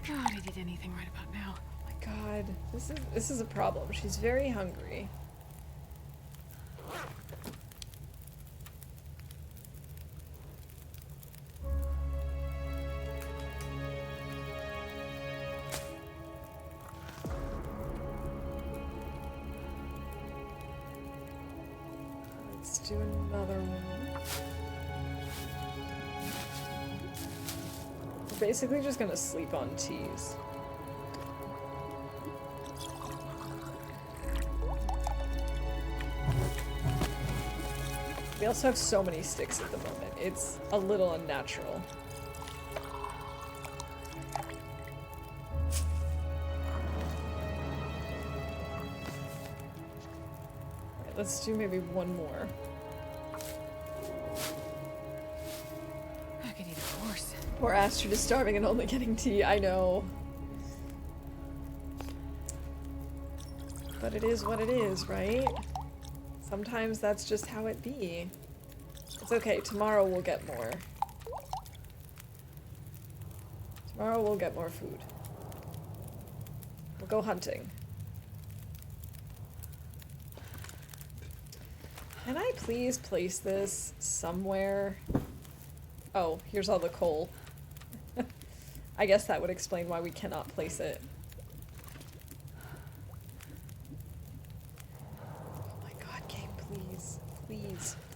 God, I'd eat anything right about now. Oh my god, this is a problem. She's very hungry. do another one. We're basically just gonna sleep on teas. We also have so many sticks at the moment. It's a little unnatural. Alright, let's do maybe one more. I could eat a horse. Poor Astrid is starving and only getting tea, I know. But it is what it is, right? Sometimes that's just how it be. It's okay, tomorrow we'll get more. Tomorrow we'll get more food. We'll go hunting. Can I please place this somewhere? Oh, here's all the coal. I guess that would explain why we cannot place it.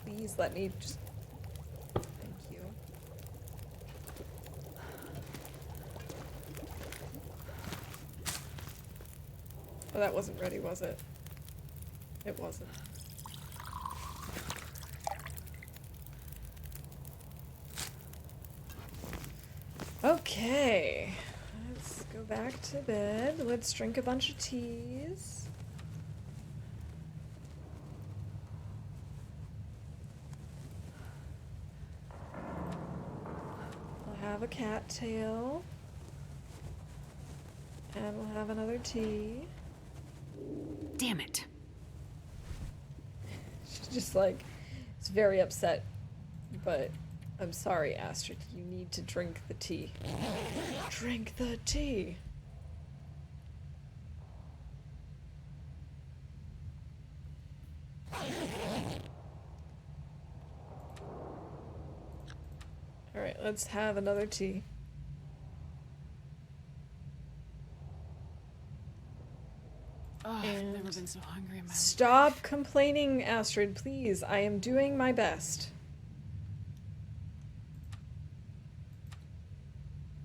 Please let me just... Thank you. Oh, that wasn't ready, was it? It wasn't. Okay. Let's go back to bed. Let's drink a bunch of teas. Have a cattail, and we'll have another tea. Damn it. She's just like, it's very upset, but I'm sorry, Astrid, you need to drink the tea. Drink the tea. Alright, let's have another tea. Oh, I've never been so hungry in my life. Stop complaining, Astrid, please. I am doing my best.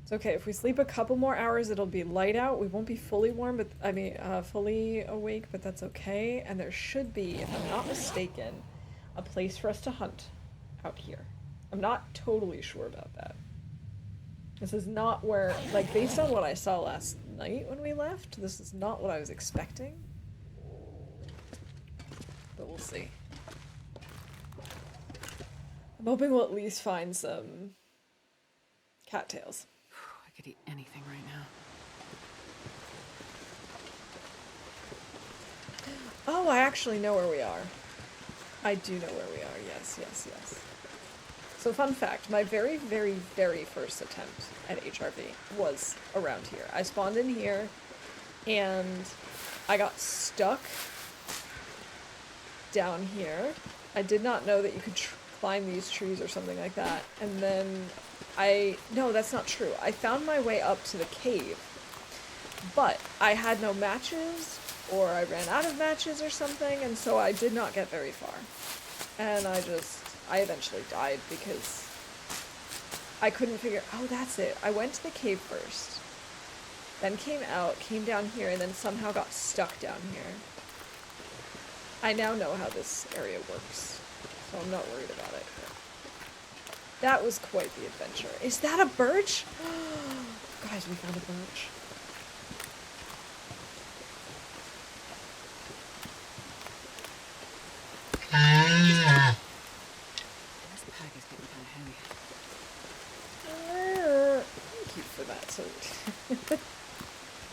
It's okay, if we sleep a couple more hours, it'll be light out. We won't be fully warm, but I mean, fully awake, but that's okay. And there should be, if I'm not mistaken, a place for us to hunt out here. I'm not totally sure about that. This is not where, like, based on what I saw last night when we left, this is not what I was expecting. But we'll see. I'm hoping we'll at least find some cattails. I could eat anything right now. Oh, I actually know where we are. I do know where we are, yes, yes, yes. So fun fact, my very, very, very first attempt at HRV was around here. I spawned in here, and I got stuck down here. I did not know that you could climb these trees or something like that. And then no, that's not true. I found my way up to the cave, but I had no matches, or I ran out of matches or something, and so I did not get very far. And I eventually died because I couldn't figure, oh, that's it. I went to the cave first, then came out, came down here, and then somehow got stuck down here. I now know how this area works, so I'm not worried about it. That was quite the adventure. Is that a birch? Guys, we found a birch. This pack is getting kind of heavy. Thank you for that. So,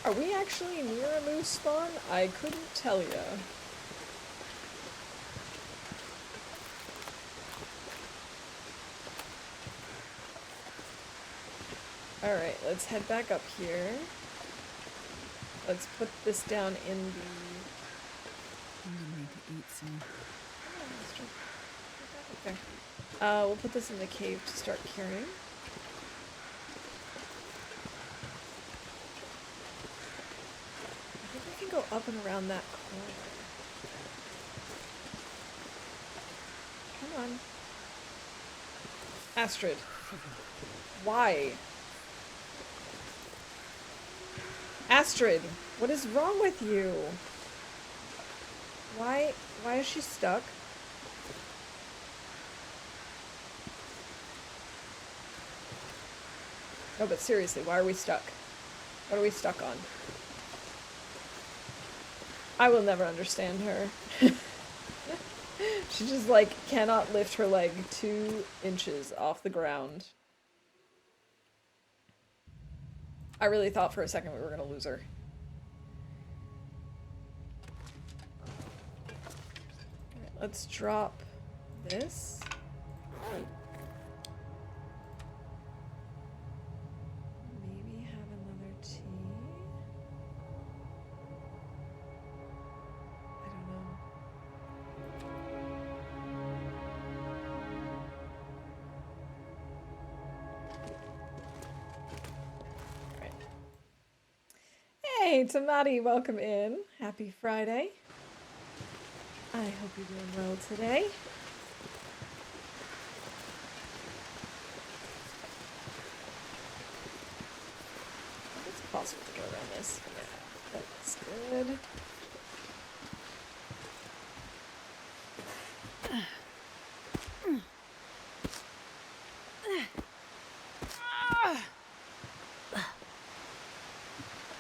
are we actually near a moose spawn? I couldn't tell ya. Alright, let's head back up here. Let's put this down in the... I'm gonna need to eat soon. Okay. We'll put this in the cave to start carrying. I think we can go up and around that corner. on. Astrid. Why? Astrid, what is wrong with you? Why is she stuck? No, but seriously, why are we stuck? What are we stuck on? I will never understand her. She just, like, cannot lift her leg 2 inches off the ground. I really thought for a second we were gonna lose her. Alright, let's drop this. Maybe have another tea. I don't know. Alright. Hey, Tamati, welcome in. Happy Friday. I hope you're doing well today. It's possible to go around this. Yeah, that's good.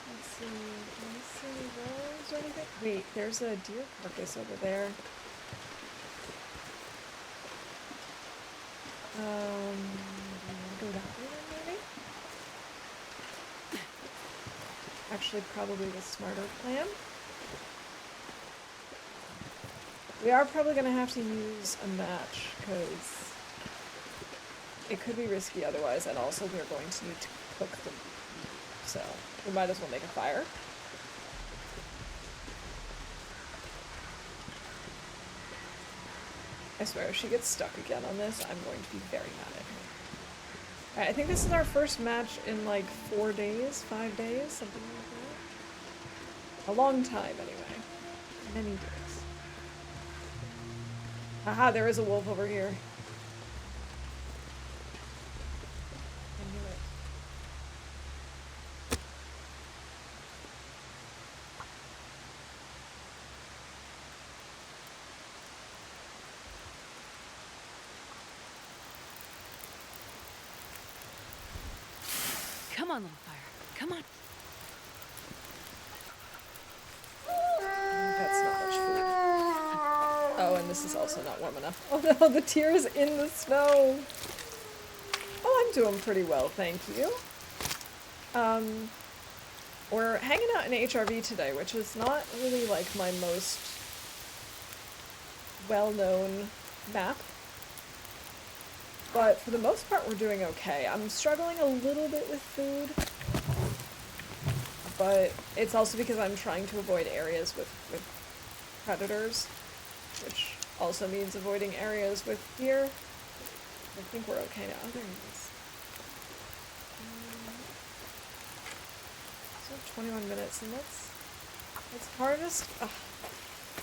Let's see. Can I see any wolves or anything? Wait, there's a deer carcass over there. Do you want to go that way then, maybe? Actually, probably the smarter plan. We are probably going to have to use a match, because it could be risky otherwise, and also we're going to need to cook the meat, so we might as well make a fire. I swear, if she gets stuck again on this, I'm going to be very mad at her. Alright, I think this is our first match in like 4 days, 5 days, something like that. A long time, anyway. Many days. Haha, there is a wolf over here. I knew it. Come on, little fire. Come on. That's not much food. Oh, and this is also not warm enough. Oh no, the tear is in the snow. Oh, I'm doing pretty well, thank you. We're hanging out in HRV today, which is not really like my most well-known map. But for the most part, we're doing okay. I'm struggling a little bit with food, but it's also because I'm trying to avoid areas with predators, which also means avoiding areas with deer. I think we're okay now. Oh, there he is. So 21 minutes, and let's harvest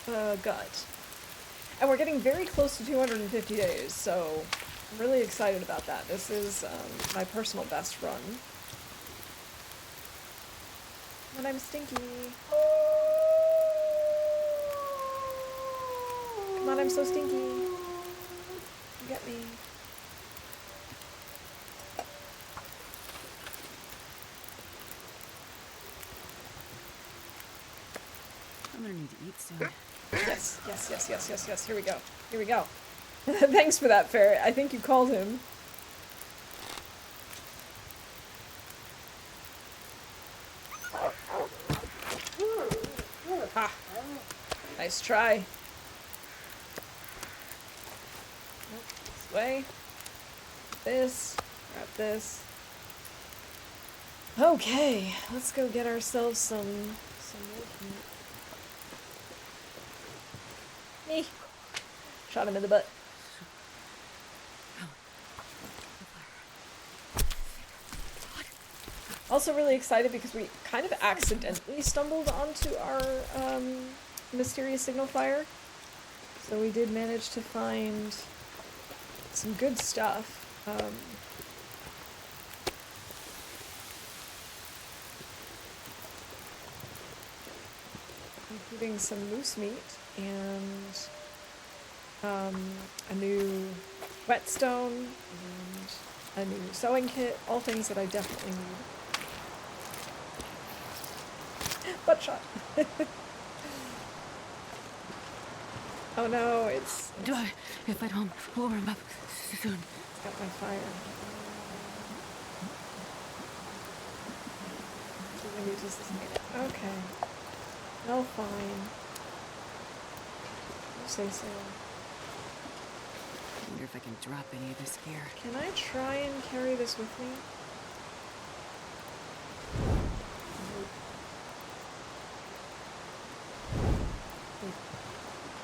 the gut. And we're getting very close to 250 days, so I'm really excited about that. This is my personal best run. And I'm stinky. Come on, I'm so stinky. You get me. I'm gonna need to eat soon. Yes, yes, yes, yes, yes, yes. Here we go. Here we go. Thanks for that, ferret. I think you called him. Ha! Nice try. This way. This. Grab this. Okay, let's go get ourselves some wolf meat. Me. Shot him in the butt. Also really excited because we kind of accidentally stumbled onto our mysterious signal fire. So we did manage to find some good stuff. Including some moose meat and a new whetstone and a new sewing kit, all things that I definitely need. Butt shot. Oh no, it's If I don't warm up soon. It's got my fire. Okay. No, fine. You say so. I wonder if I can drop any of this gear. Can I try and carry this with me?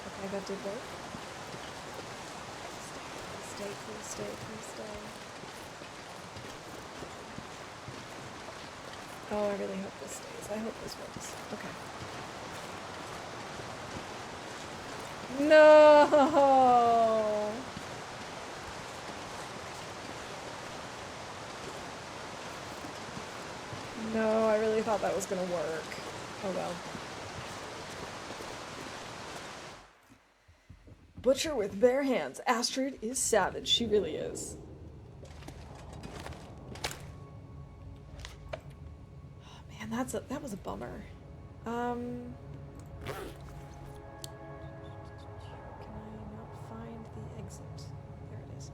Okay, that did work. Please stay. Oh, I really hope this stays. I hope this works. Okay. No! No, I really thought that was gonna work. Oh well. Butcher with bare hands. Astrid is savage. She really is. Oh, man, that was a bummer. Can I not find the exit? There it is.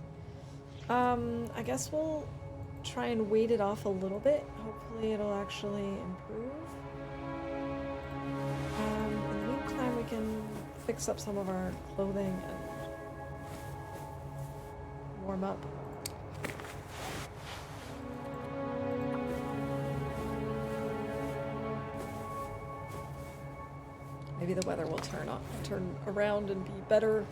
I guess we'll try and wait it off a little bit. Hopefully it'll actually improve. In the meantime, we can fix up some of our clothing and warm up. Maybe the weather will turn around and be better.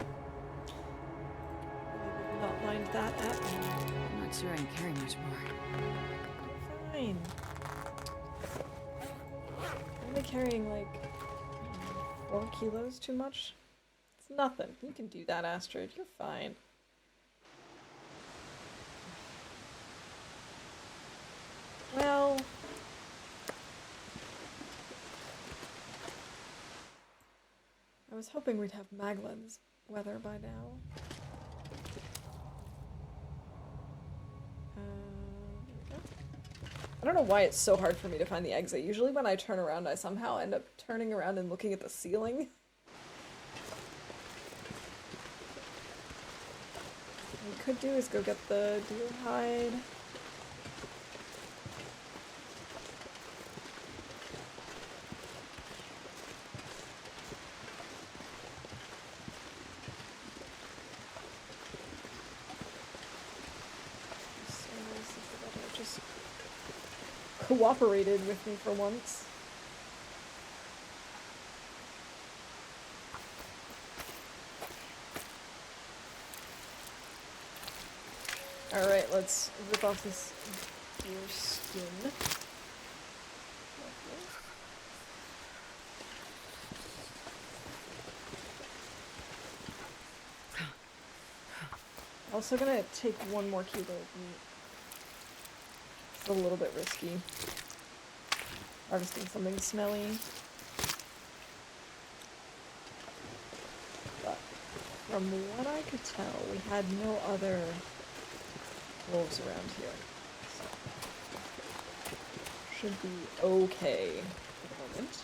Maybe we've not lined that at all. I'm not sure I can carry much more. Fine. I'm only carrying like 4 kilos too much. It's nothing. You can do that, Astrid. You're fine. Well, I was hoping we'd have Maglin's weather by now. There we go. I don't know why it's so hard for me to find the exit. Usually when I turn around, I somehow end up turning around and looking at the ceiling. What we could do is go get the deer hide. Cooperated with me for once. Alright, let's rip off this deer skin. Also gonna take 1 more kilo of meat. It's a little bit risky. Harvesting something smelly. But from what I could tell, we had no other wolves around here. So should be okay for the moment.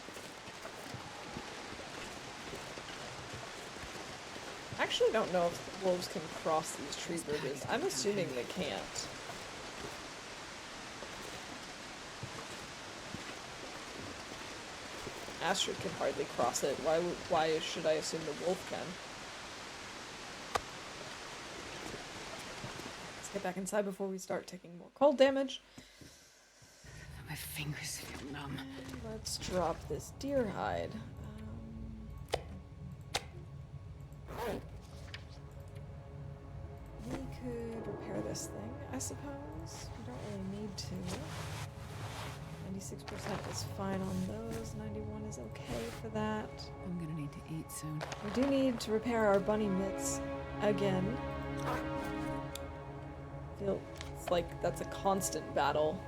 I actually don't know if wolves can cross these tree bridges. I'm assuming they can't. Astrid can hardly cross it. Why should I assume the wolf can? Let's get back inside before we start taking more cold damage. My fingers feel numb. And let's drop this deer hide. We could repair this thing, I suppose. We don't really need to. 96% is fine on those. 91 is okay for that. I'm gonna need to eat soon. We do need to repair our bunny mitts again. Feels like that's a constant battle.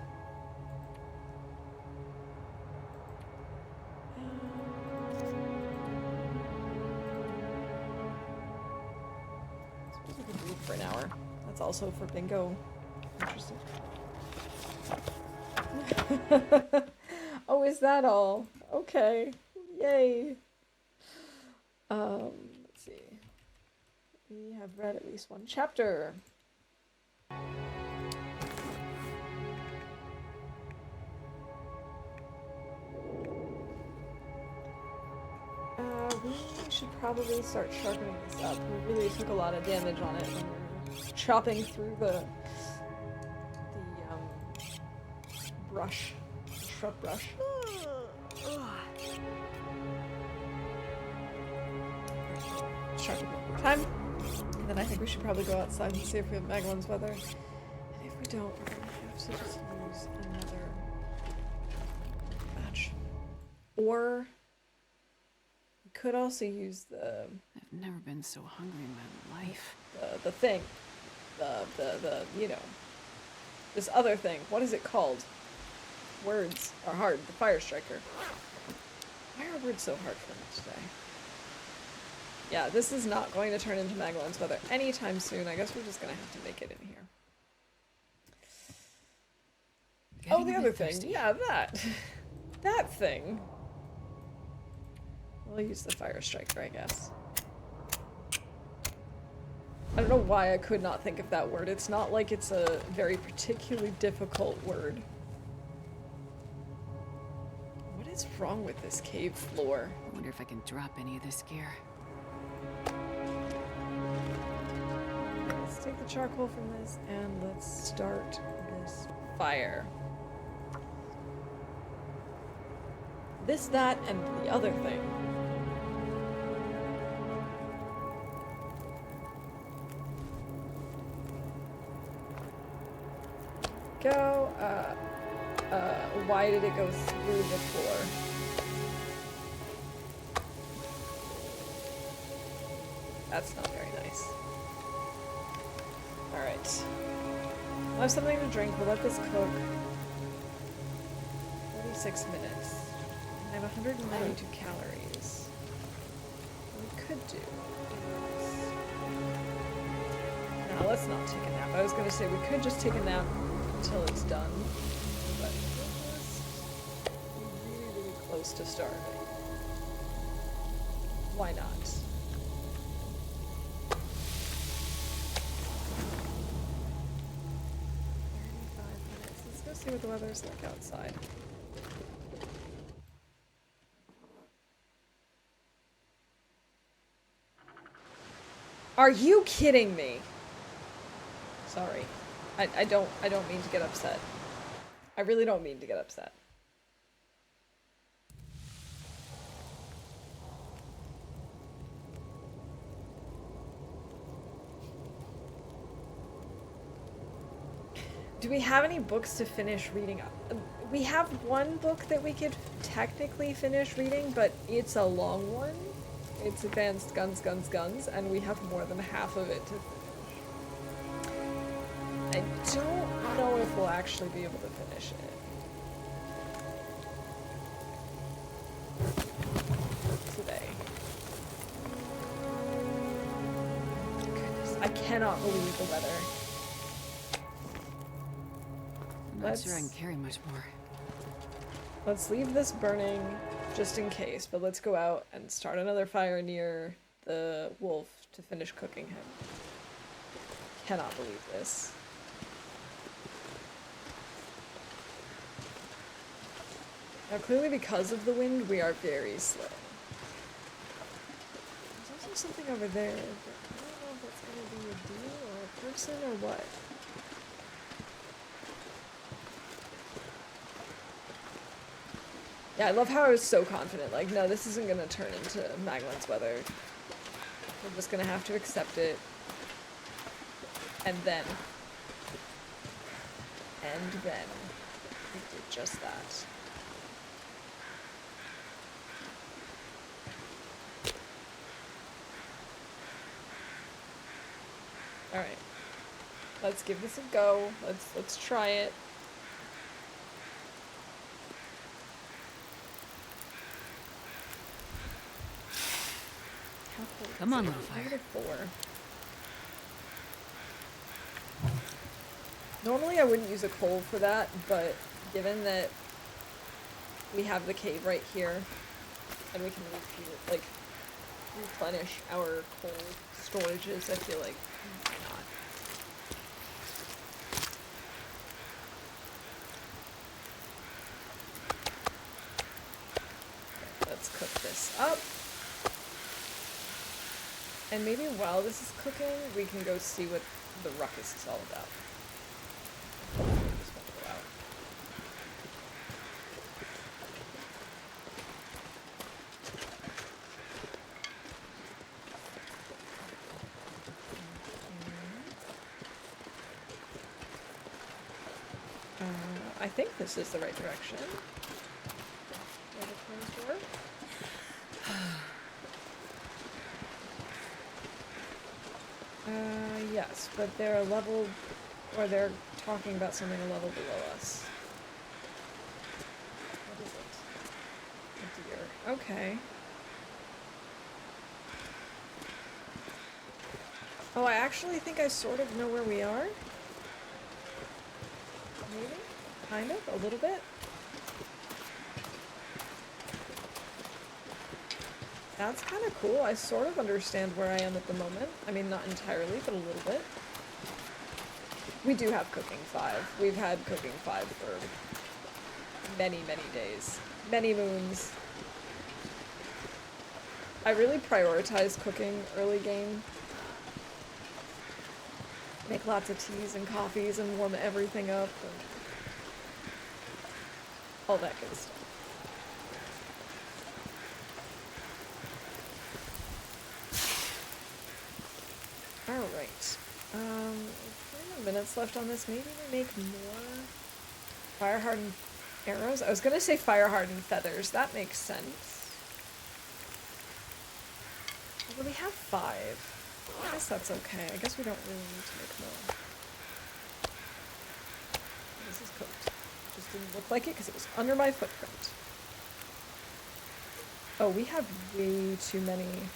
I suppose we could read for an hour. That's also for bingo. Interesting. Oh, is that all? Okay. Yay. Let's see. We have read at least one chapter. We should probably start sharpening this up. We really took a lot of damage on it when we were chopping through the brush, shrub brush. Sharpen one more time. And then I think we should probably go outside and see if we have Maglin's weather. And if we don't, we're gonna have to just use another match. Or we could also use the... I've never been so hungry in my life. The thing. You know. This other thing. What is it called? Words are hard. The fire striker. Why are words so hard for me today? Yeah, this is not going to turn into Maglin's weather anytime soon. I guess we're just gonna have to make it in here. Oh, the other thing. Yeah, that. That thing. We'll use the fire striker, I guess. I don't know why I could not think of that word. It's not like it's a very particularly difficult word. What is wrong with this cave floor? I wonder if I can drop any of this gear. Let's take the charcoal from this and let's start this fire. This, that, and the other thing. Go, why did it go through the floor? That's not very nice. Alright. We'll have something to drink, we'll let this cook. 46 minutes. I have 192 calories. What we could do is... No, let's not take a nap. I was gonna say we could just take a nap until it's done, but we're just really, really close to starving. Why not? 35 minutes. Let's go see what the weather's like outside. Are you kidding me? Sorry. I don't mean to get upset. I really don't mean to get upset. Do we have any books to finish reading? We have one book that we could technically finish reading, but it's a long one. It's Advanced Guns, Guns, Guns, and we have more than half of it to finish. I don't know if we'll actually be able to finish it. Today. Goodness, I cannot believe the weather. I'm not sure I can carry much more. Let's leave this burning just in case, but let's go out and start another fire near the wolf to finish cooking him. Cannot believe this. Now, clearly because of the wind, we are very slow. There's also something over there, but I don't know if that's going to be a deer or a person or what. Yeah, I love how I was so confident. Like, no, this isn't going to turn into Maglin's weather. We're just going to have to accept it. And then. We did just that. Alright. Let's give this a go. Let's try it. How cold Come is on, it? little fire. -4. Normally I wouldn't use a coal for that, but given that we have the cave right here, and we can like replenish our coal storages, I feel like why not? Okay, let's cook this up. And maybe while this is cooking, we can go see what the ruckus is all about. This won't go out. I think this is the right direction. Where the closed door? Yes, but they're a level, or they're talking about something a level below us. What is it? A deer. Okay. Oh, I actually think I sort of know where we are. Maybe? Kind of? A little bit? That's kind of cool. I sort of understand where I am at the moment. I mean, not entirely, but a little bit. We do have Cooking 5. We've had Cooking 5 for many, many days. Many moons. I really prioritize cooking early game. Make lots of teas and coffees and warm everything up and all that good stuff. Alright. 20 minutes left on this. Maybe we make more fire hardened arrows? I was gonna say fire hardened feathers. That makes sense. Although we have 5. I guess that's okay. I guess we don't really need to make more. This is cooked. Just didn't look like it because it was under my footprint. Oh, we have way too many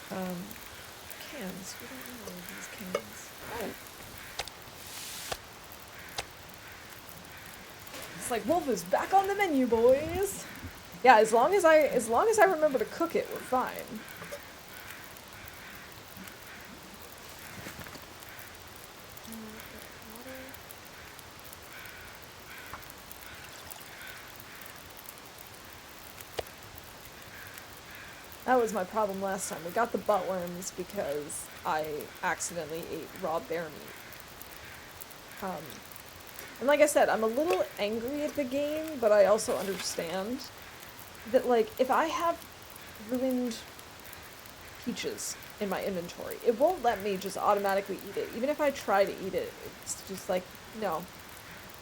cans. We don't need all of these cans. Oh. It's like Wolf is back on the menu, boys. Yeah, as long as I remember to cook it, we're fine. That was my problem last time. We got the buttworms because I accidentally ate raw bear meat. And like I said, I'm a little angry at the game, but I also understand that, like, if I have ruined peaches in my inventory, it won't let me just automatically eat it. Even if I try to eat it, it's just like, no,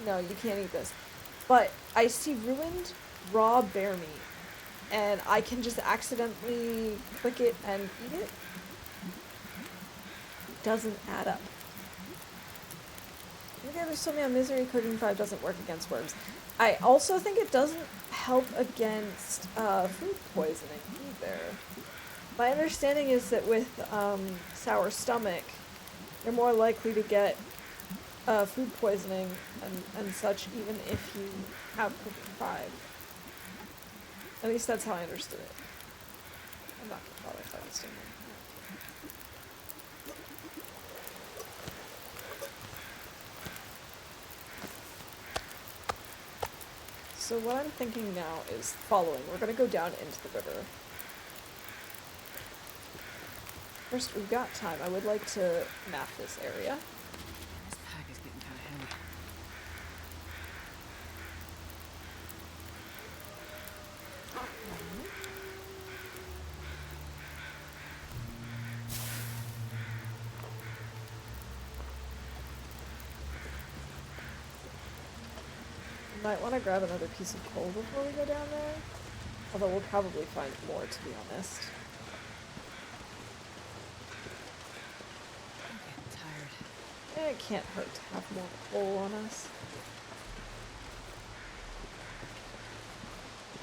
you can't eat this. But I see ruined raw bear meat, and I can just accidentally click it and eat it. It doesn't add up. Maybe there's something on Misery Cooking 5 doesn't work against worms. I also think it doesn't help against food poisoning either. My understanding is that with sour stomach, you're more likely to get food poisoning and such even if you have Cooking 5. At least that's how I understood it. I'm not gonna bother if I understand it. So what I'm thinking now is following. We're gonna go down into the river. First, we've got time. I would like to map this area. This pack is getting kind of heavy. Might want to grab another piece of coal before we go down there. Although we'll probably find more, to be honest. It can't hurt to have more coal on us.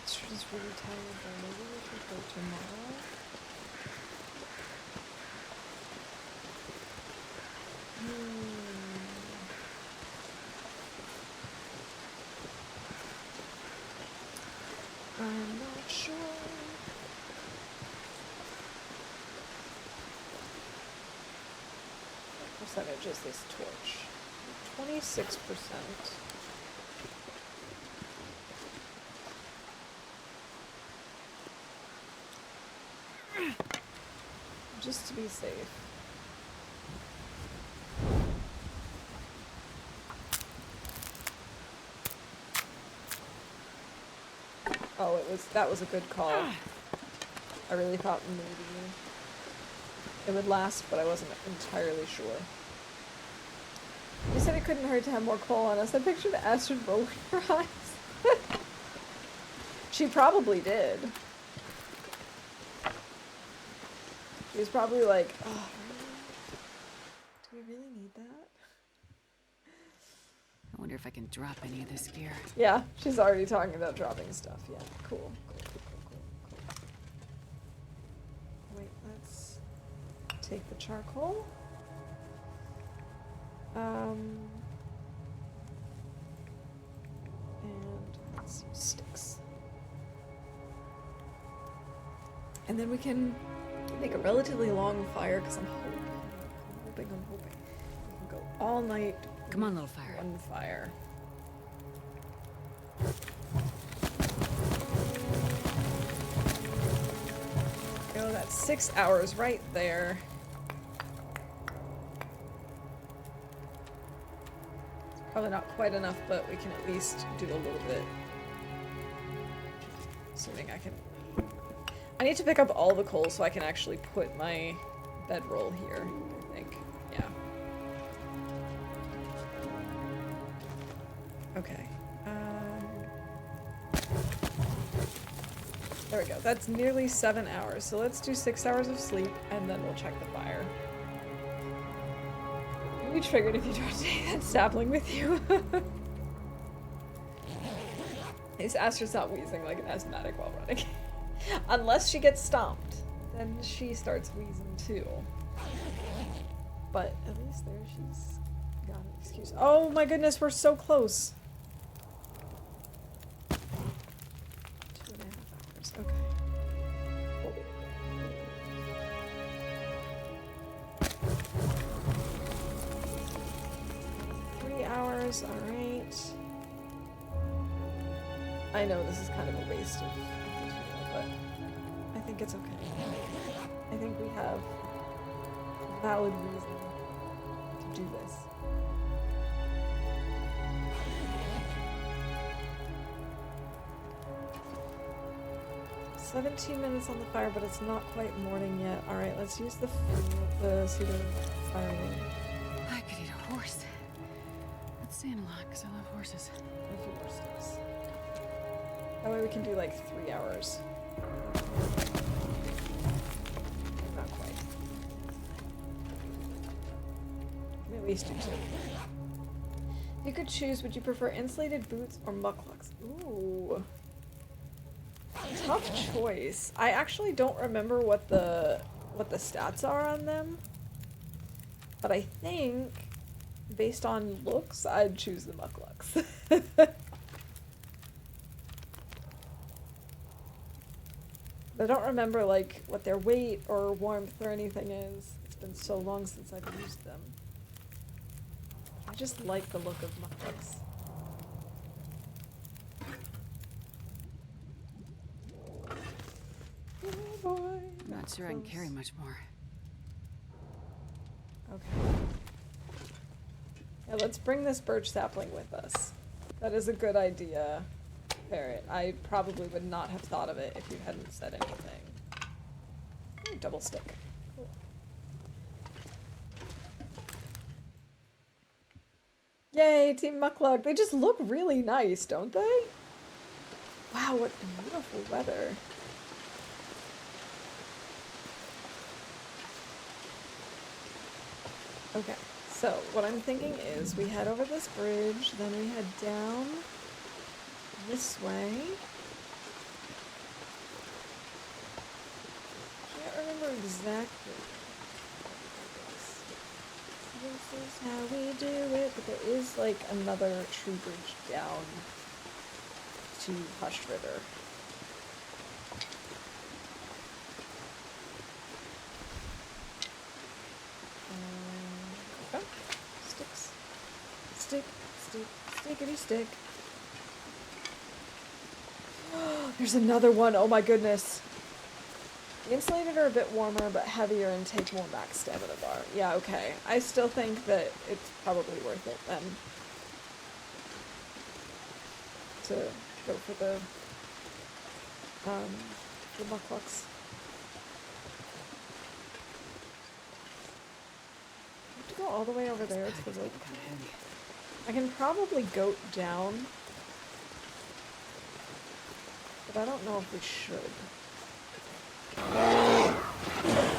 She's really tired though. Maybe we should go tomorrow. I'm not sure. What percentage is this torch? 26%. Just to be safe. Oh, that was a good call. I really thought maybe it would last, but I wasn't entirely sure. You said it couldn't hurt to have more coal on us. I pictured Astrid rolling her eyes. She probably did. She was probably like, oh, do we really need that? I wonder if I can drop any of this gear. Yeah, she's already talking about dropping stuff. Yeah, cool. Wait, let's take the charcoal. And let's use sticks. And then we can make a relatively long fire, because I'm hoping we can go all night. Come on, little fire. One fire. Oh, that's 6 hours right there. It's probably not quite enough, but we can at least do a little bit. Assuming I can. I need to pick up all the coal so I can actually put my bedroll here, I think. Yeah. Okay. There we go. That's nearly 7 hours. So let's do 6 hours of sleep, and then we'll check the fire. We triggered if you try to take that sapling with you. At least Astra's not wheezing like an asthmatic while running. Unless she gets stomped. Then she starts wheezing too. But at least there she's got an excuse. Oh my goodness, we're so close. 2.5 hours. Okay. 3 hours, alright. I know this is kind of a waste of material, but I think it's okay. I think we have valid reason to do this. 17 minutes on the fire, but it's not quite morning yet. Alright, let's use the pseudo firewood. I could eat a horse. That's saying a lot, because I love horses. A few more steps. That way we can do like 3 hours. Not quite. We at least do 2. If you could choose, would you prefer insulated boots or mucklucks? Ooh. Tough choice. I actually don't remember what the stats are on them. But I think, based on looks, I'd choose the mucklucks. I don't remember, like, what their weight or warmth or anything is. It's been so long since I've used them. I just like the look of mucklucks. Oh boy. I'm not sure I can carry much more. Okay. Yeah, let's bring this birch sapling with us. That is a good idea, Parrot. I probably would not have thought of it if you hadn't said anything. Ooh, double stick. Cool. Yay, Team Muckluck. They just look really nice, don't they? Wow, what beautiful weather. Okay, So, what I'm thinking is we head over this bridge, then we head down this way. Can't remember exactly. This is how we do it, but there is like another tree bridge down to Hushed River. Okay. Sticks. Stickity stick. There's another one. Oh my goodness. The insulated are a bit warmer, but heavier and take more max stamina bar. Yeah, okay. I still think that it's probably worth it then to go for the mucklucks. I have to go all the way over there to the rope. I can probably goat down, but I don't know if we should.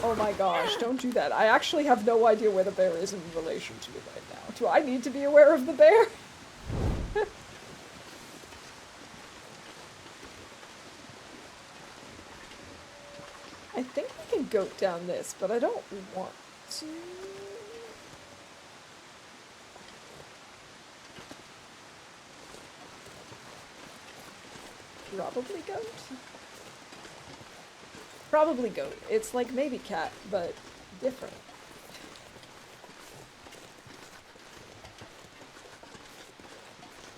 Oh my gosh, don't do that. I actually have no idea where the bear is in relation to it right now. Do I need to be aware of the bear? I think we can goat down this, but I don't want to. Probably goat? Probably goat. It's like maybe cat, but different.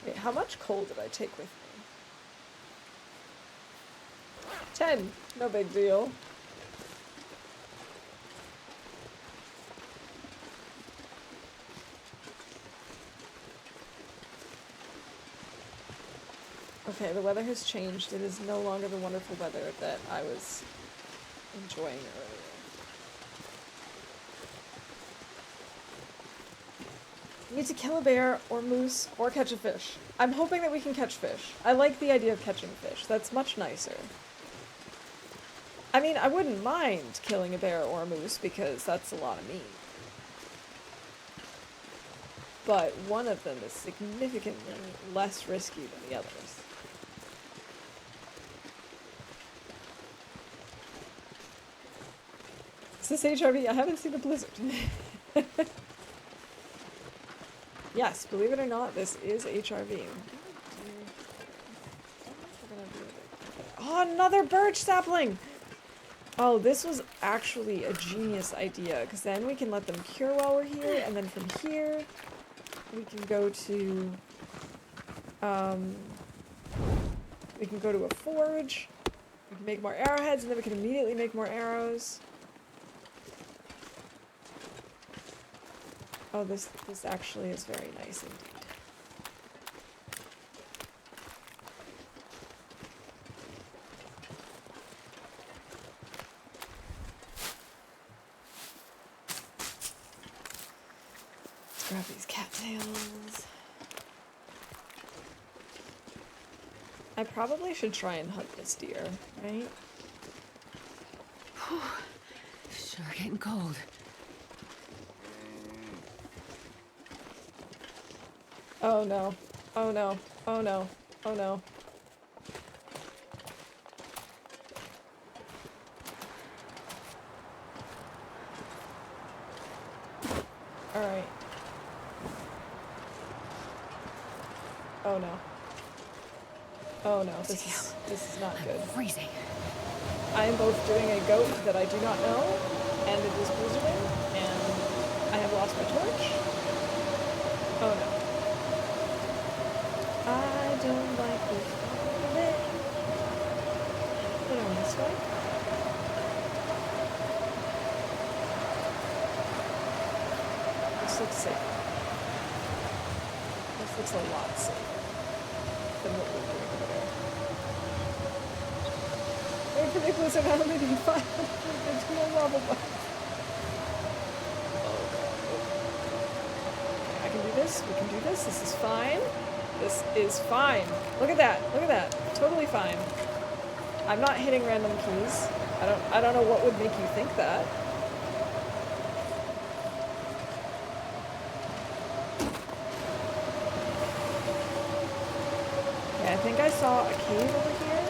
Wait, how much coal did I take with me? 10. No big deal. Okay, the weather has changed. It is no longer the wonderful weather that I was enjoying earlier. We need to kill a bear or moose or catch a fish. I'm hoping that we can catch fish. I like the idea of catching fish. That's much nicer. I mean, I wouldn't mind killing a bear or a moose because that's a lot of meat. But one of them is significantly less risky than the others. Is this HRV? I haven't seen a blizzard. Yes, believe it or not, this is HRV. Oh, another birch sapling! Oh, this was actually a genius idea, because then we can let them cure while we're here, and then from here, we can go to, we can go to a forge, we can make more arrowheads, and then we can immediately make more arrows. Oh, this actually is very nice indeed. Let's grab these cattails. I probably should try and hunt this deer, right? Sure getting cold. Oh no. Oh no. Oh no. Oh no. Alright. Oh no. Oh no, this is not good. I'm freezing. I am both doing a goat that I do not know, and it is blizzarding, and I have lost my torch. Oh no. I don't like this feeling. Put on this way. This looks safer. This looks a lot safer than what we're doing over there. Wait for the blizzard animating 500 into a lava button. Oh god. I can do this. We can do this. This is fine. This is fine. Look at that. Look at that. Totally fine. I'm not hitting random keys. I don't know what would make you think that. saw a cave over here.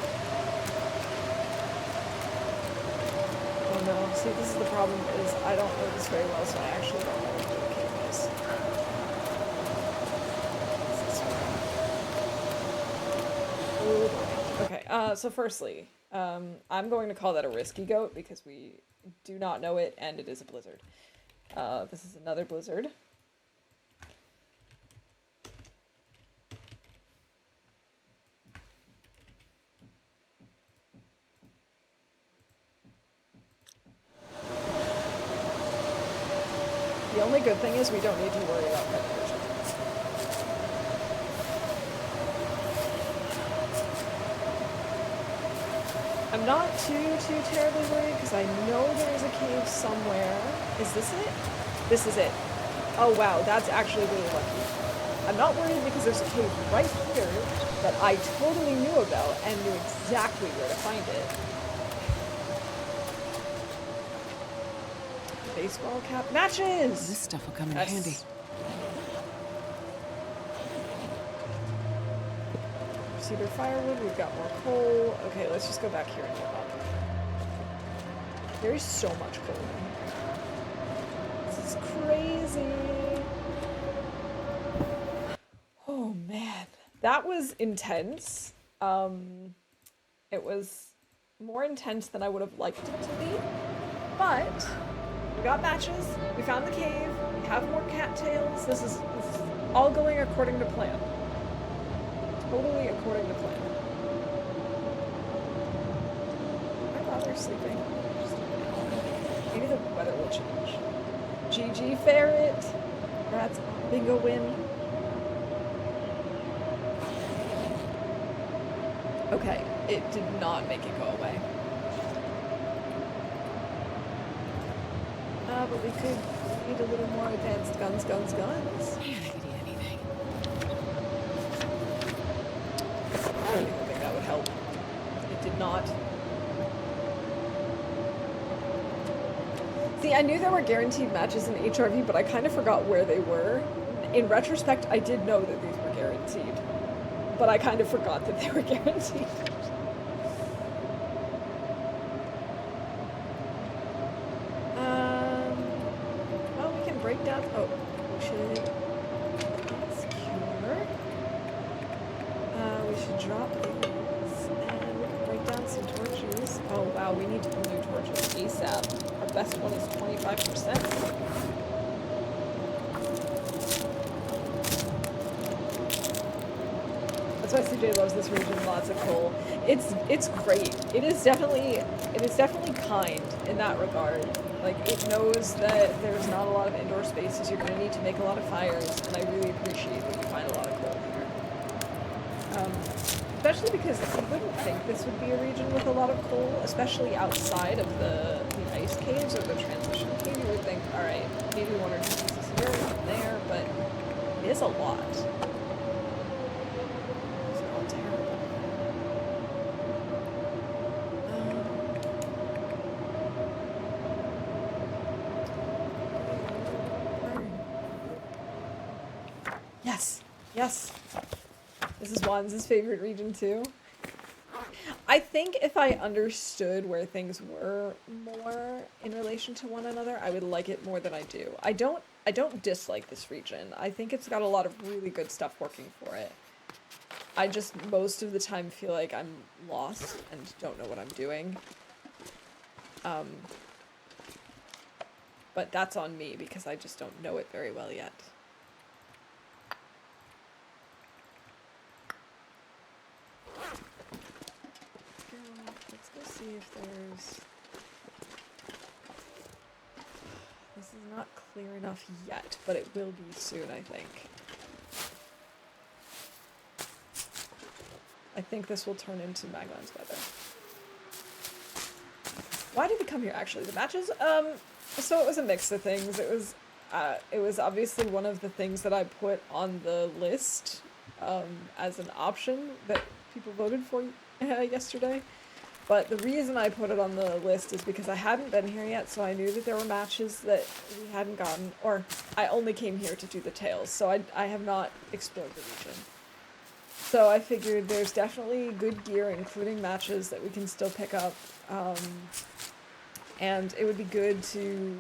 Oh no, see this is the problem is I don't know this very well, so I actually don't know where the cave is. Oh boy. Okay, so firstly, I'm going to call that a risky goat because we do not know it and it is a blizzard. This is another blizzard. The only good thing is we don't need to worry about pet vision. I'm not too terribly worried because I know there's a cave somewhere. Is this it? This is it. Oh wow, that's actually really lucky. I'm not worried because there's a cave right here that I totally knew about and knew exactly where to find it. Baseball cap matches! This stuff will come in handy. Cedar firewood, we've got more coal. Okay, let's just go back here and move up. There's so much coal in here. This is crazy. Oh man, that was intense. It was more intense than I would have liked it to be, but we got matches, we found the cave, we have more cattails. This is all going according to plan. Totally according to plan. My father's sleeping. Maybe the weather will change. GG Ferret! Congrats on bingo win. Okay, it did not make it go away. But we could need a little more advanced guns. Man, I could eat anything. I don't even think that would help. It did not. See, I knew there were guaranteed matches in HRV, but I kind of forgot where they were. In retrospect, I did know that these were guaranteed, but I kind of forgot that they were guaranteed. Well, we can break down. Oh, we should. Let's cure. We should drop these, and we can break down some torches. Oh wow, we need new torches ASAP. Our best one is 25%. That's why CJ loves this region. Lots of coal. It's great. It is definitely kind in that regard. Like it knows that there's not a lot of indoor spaces. You're gonna need to make a lot of fires, and I really appreciate that you find a lot of coal here. Especially because you wouldn't think this would be a region with a lot of coal, especially outside of the ice caves or the transition cave. You would think, all right, maybe one or two pieces here, one there, but it is a lot. Yes, yes. This is Wanz's favorite region too. I think if I understood where things were more in relation to one another, I would like it more than I do. I don't dislike this region. I think it's got a lot of really good stuff working for it. I just most of the time feel like I'm lost and don't know what I'm doing. But that's on me because I just don't know it very well yet. Let's go see if there's... This is not clear enough yet, but it will be soon, I think. I think this will turn into Maglan's weather. Why did we come here, actually? The matches? So it was a mix of things. It was obviously one of the things that I put on the list as an option that people voted for yesterday. But the reason I put it on the list is because I hadn't been here yet, so I knew that there were matches that we hadn't gotten, or I only came here to do the tails, so I have not explored the region. so I figured there's definitely good gear, including matches, that we can still pick up. And it would be good to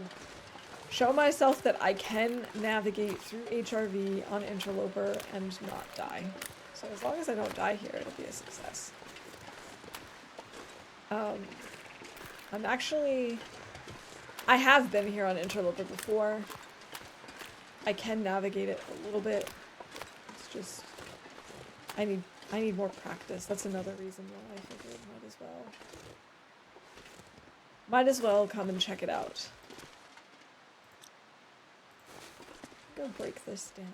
show myself that I can navigate through HRV on Interloper and not die. So as long as I don't die here, it'll be a success. I have been here on Interloper before. I can navigate it a little bit. It's just, I need more practice. That's another reason why I figured might as well come and check it out. Go break this down.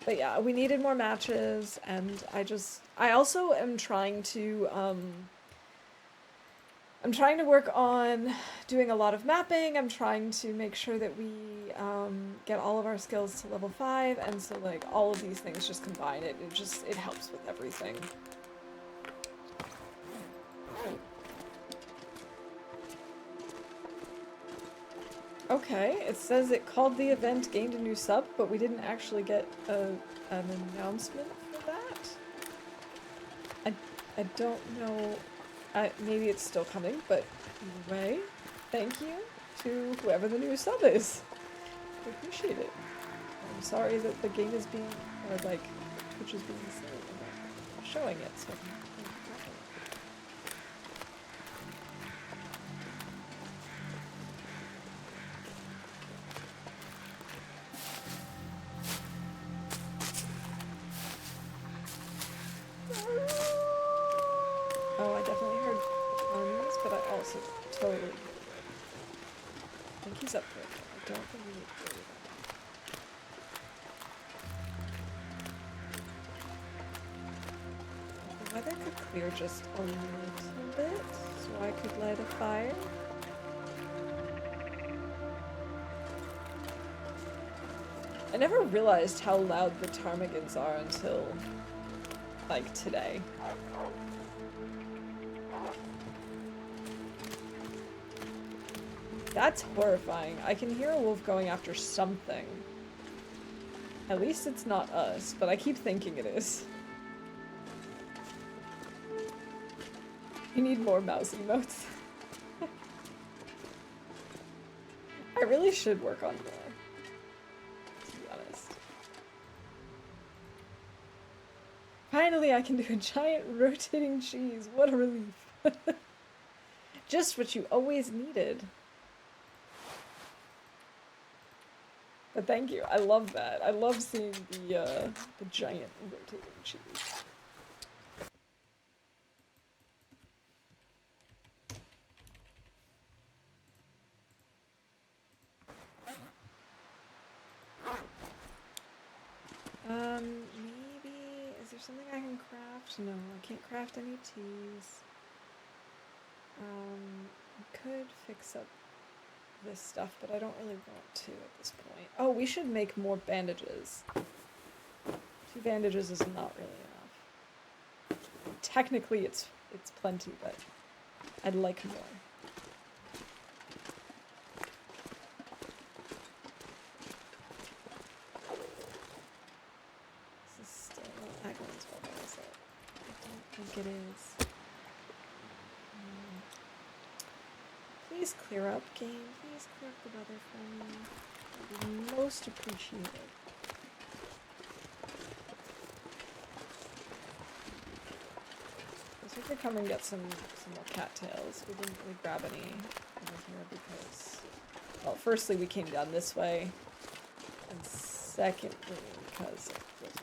But yeah, we needed more matches, and I also am trying to work on doing a lot of mapping. I'm trying to make sure that we get all of our skills to level 5, and so like all of these things just combine. It helps with everything. Okay, it says it called the event, gained a new sub, but we didn't actually get an announcement for that. I don't know. Maybe it's still coming, but either way, thank you to whoever the new sub is. I appreciate it. I'm sorry that the game is being, or like, Twitch is being silly about showing it, so oh, I definitely heard tons, but I also totally I think he's up for it. I don't think we need to worry about it. The weather could clear just a little bit, so I could light a fire. I never realized how loud the ptarmigans are until, like, today. That's horrifying. I can hear a wolf going after something. At least it's not us, but I keep thinking it is. You need more mouse emotes. I really should work on more, to be honest. Finally, I can do a giant rotating cheese. What a relief. Just what you always needed. But thank you. I love that. I love seeing the giant rotating cheese. Maybe, is there something I can craft? No, I can't craft any teas. I could fix up this stuff, but I don't really want to at this point. Oh, we should make more bandages. 2 bandages is not really enough. Technically, it's plenty, but I'd like more. This is still not Aglin's fault, is it? I don't think it is. Please clear up, game. Please clear up the weather for me. It would be most appreciated. So we could come and get some more cattails. We didn't really grab any over here because, well, firstly we came down this way, and secondly because of this.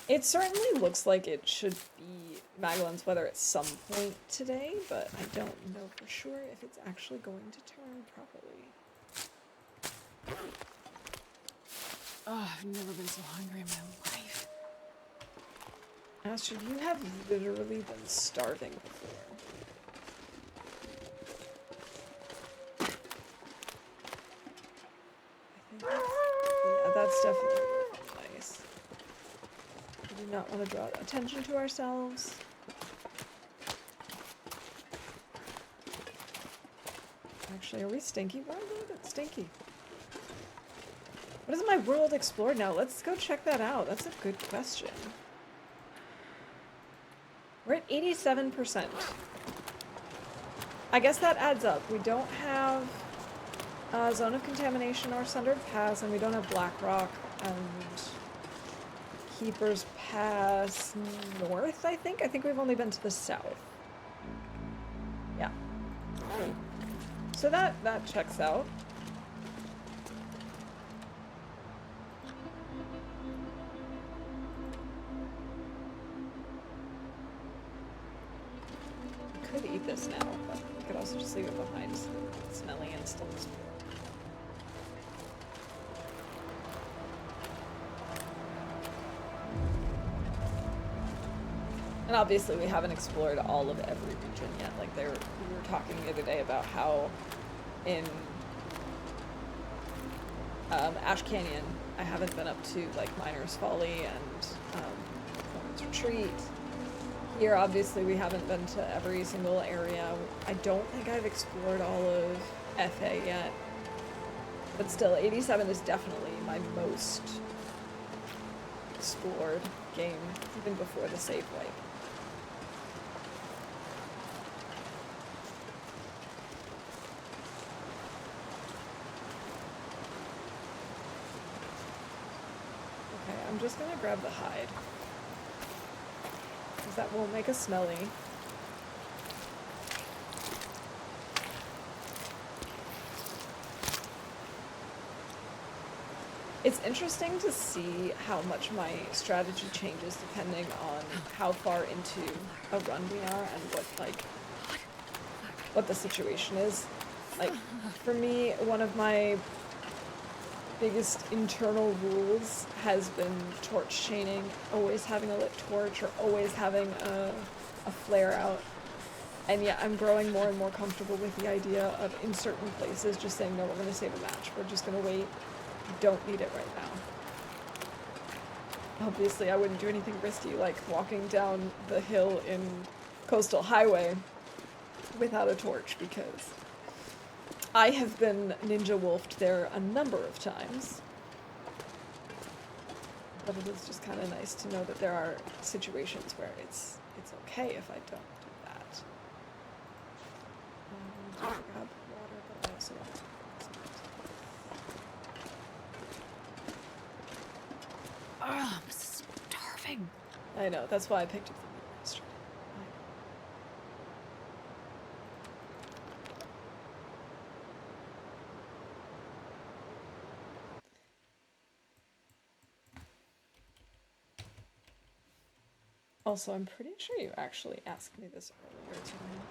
It certainly looks like it should be Magellan's weather at some point today, but I don't know for sure if it's actually going to turn properly. Oh, I've never been so hungry in my life. Astrid, you have literally been starving before. I think that's definitely nice. We do not want to draw attention to ourselves. Actually, are we stinky? We're a little bit stinky. What is my world explored now? Let's go check that out. That's a good question. We're at 87%. I guess that adds up. We don't have Zone of Contamination or Sundered Pass, and we don't have Blackrock and Keeper's Pass North, I think. I think we've only been to the south. Yeah. So that checks out. Could eat this now, but we could also just leave it behind so it's smelly and still explore. And obviously we haven't explored all of every region yet. Like we were talking the other day about how in Ash Canyon I haven't been up to like Miner's Folly and Foreman's Retreat. Here, obviously, we haven't been to every single area. I don't think I've explored all of FA yet. But still, 87 is definitely my most explored game, even before the save wipe. Okay, I'm just gonna grab the hide. That won't make us smelly. It's interesting to see how much my strategy changes depending on how far into a run we are and what the situation is. Like, for me, one of my biggest internal rules has been torch chaining, always having a lit torch or always having a flare out. And yeah, I'm growing more and more comfortable with the idea of in certain places just saying, no, we're going to save a match. We're just going to wait. We don't need it right now. Obviously, I wouldn't do anything risky like walking down the hill in Coastal Highway without a torch because I have been ninja wolfed there a number of times. But it is just kind of nice to know that there are situations where it's okay if I don't do that. Grab water, but I also want I'm starving. I know, that's why I picked up the meat yesterday. Also, I'm pretty sure you actually asked me this earlier tonight.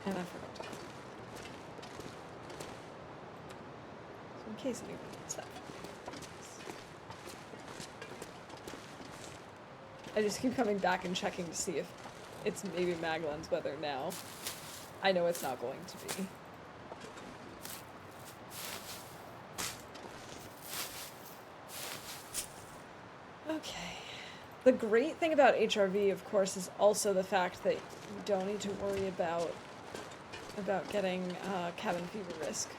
And I forgot to. So in case anyone needs that. I just keep coming back and checking to see if it's maybe Maglan's weather now. I know it's not going to be. Okay. The great thing about HRV, of course, is also the fact that you don't need to worry about getting cabin fever risk.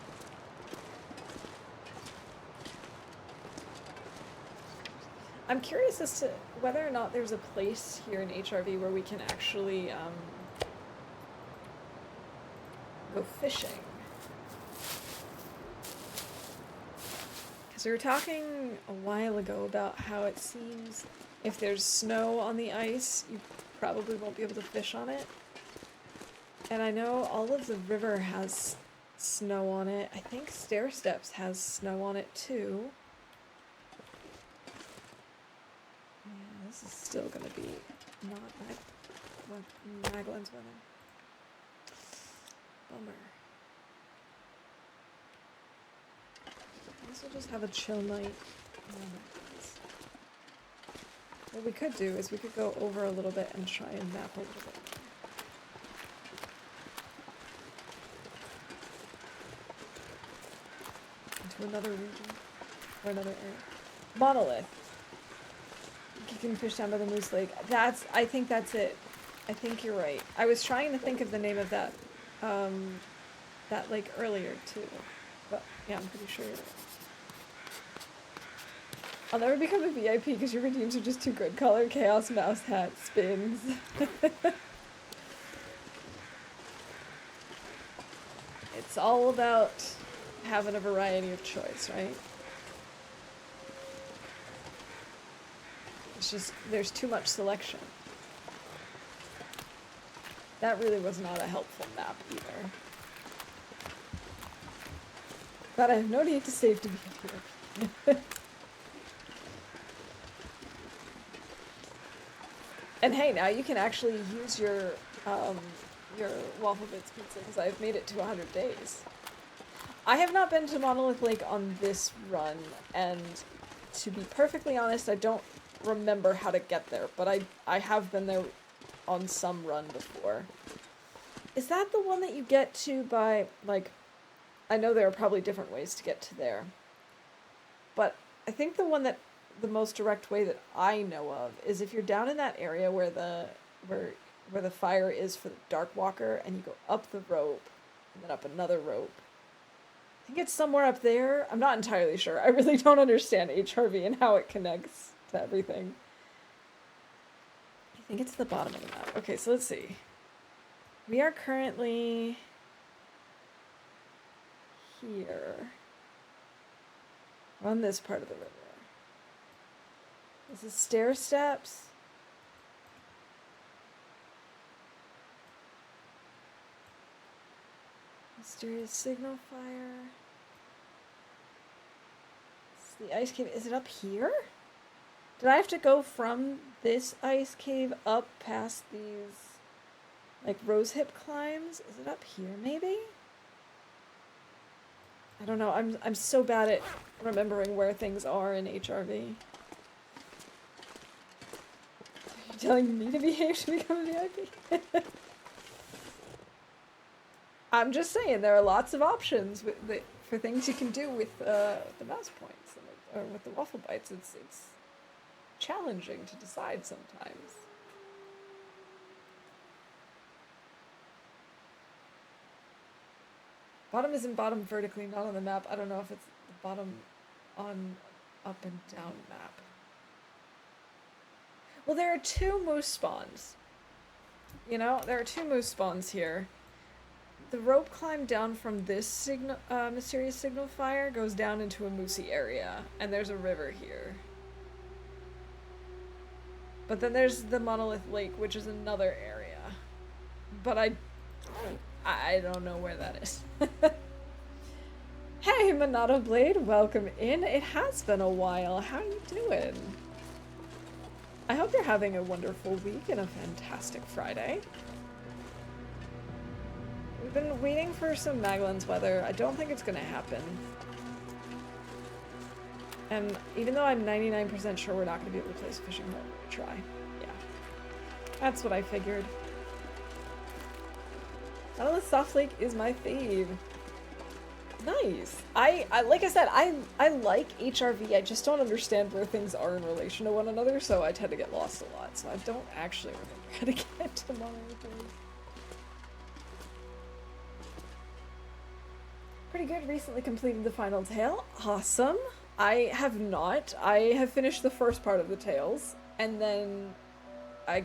I'm curious as to whether or not there's a place here in HRV where we can actually go fishing. Because we were talking a while ago about how it seems if there's snow on the ice, you probably won't be able to fish on it. And I know all of the river has snow on it. I think Stair Steps has snow on it too. Yeah, this is still gonna be not Maglan's weather. Bummer. This will just have a chill night. What we could do is we could go over a little bit and try and map a little bit. Into another region or another area. Monolith. You can fish down by the Moose Lake. I think that's it. I think you're right. I was trying to think of the name of that um, that like earlier too. But yeah, I'm pretty sure. I'll never become a VIP because your redeems are just too good. Color, chaos, mouse, hat, spins. It's all about having a variety of choice, right? It's just, there's too much selection. That really was not a helpful map either. But I have no need to save to be here. And hey, now you can actually use your Waffle Bits pizza because I've made it to 100 days. I have not been to Monolith Lake on this run, and to be perfectly honest, I don't remember how to get there, but I have been there on some run before. Is that the one that you get to by, like, I know there are probably different ways to get to there, but I think the most direct way that I know of is if you're down in that area where the fire is for the Dark Walker, and you go up the rope, and then up another rope. I think it's somewhere up there. I'm not entirely sure. I really don't understand HRV and how it connects to everything. I think it's the bottom of the map. Okay, so let's see. We are currently here. We're on this part of the river. This is stair steps. Mysterious signal fire. It's the ice cave. Is it up here? Did I have to go from this ice cave up past these, like, rose hip climbs? Is it up here, maybe? I don't know. I'm so bad at remembering where things are in HRV. Are you telling me to behave to become a VIP? I'm just saying, there are lots of options for things you can do with the mouse points or with the waffle bites. It's challenging to decide sometimes. Bottom isn't bottom vertically, not on the map. I don't know if it's the bottom on up and down map. Well, there are two moose spawns. You know, there are two moose spawns here. The rope climb down from this mysterious signal fire goes down into a moosey area, and there's a river here. But then there's the Monolith Lake, which is another area. But I don't know where that is. Hey, Monado Blade, welcome in. It has been a while. How are you doing? I hope you're having a wonderful week and a fantastic Friday. We've been waiting for some Maglan's weather. I don't think it's gonna happen. And even though I'm 99% sure we're not gonna be able to place a fishing hole, we're gonna try. Yeah. That's what I figured. Monolith Soft Lake is my fave. Nice. I like I said, I like HRV. I just don't understand where things are in relation to one another, so I tend to get lost a lot. So I don't actually remember how to get to Monolith Lake. Pretty good. Recently completed the final tale. Awesome. I have not. I have finished the first part of the tales, and then I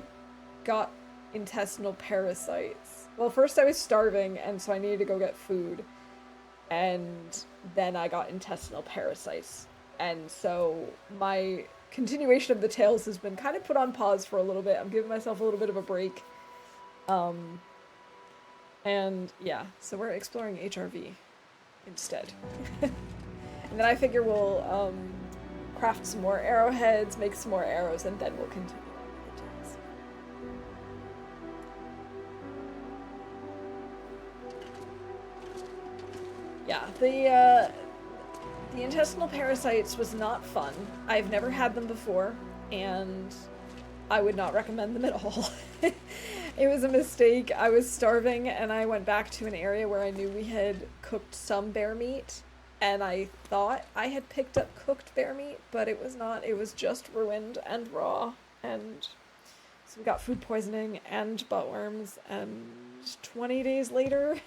got intestinal parasites. Well, first I was starving, and so I needed to go get food, and then I got intestinal parasites, and so my continuation of the tales has been kind of put on pause for a little bit. I'm giving myself a little bit of a break. And yeah, so we're exploring HRV instead. And then I figure we'll craft some more arrowheads, make some more arrows, and then we'll continue on with the tales. Yeah, the intestinal parasites was not fun. I've never had them before, and I would not recommend them at all. It was a mistake. I was starving, and I went back to an area where I knew we had cooked some bear meat, and I thought I had picked up cooked bear meat, but it was not. It was just ruined and raw, and so we got food poisoning and butt worms, and 20 days later,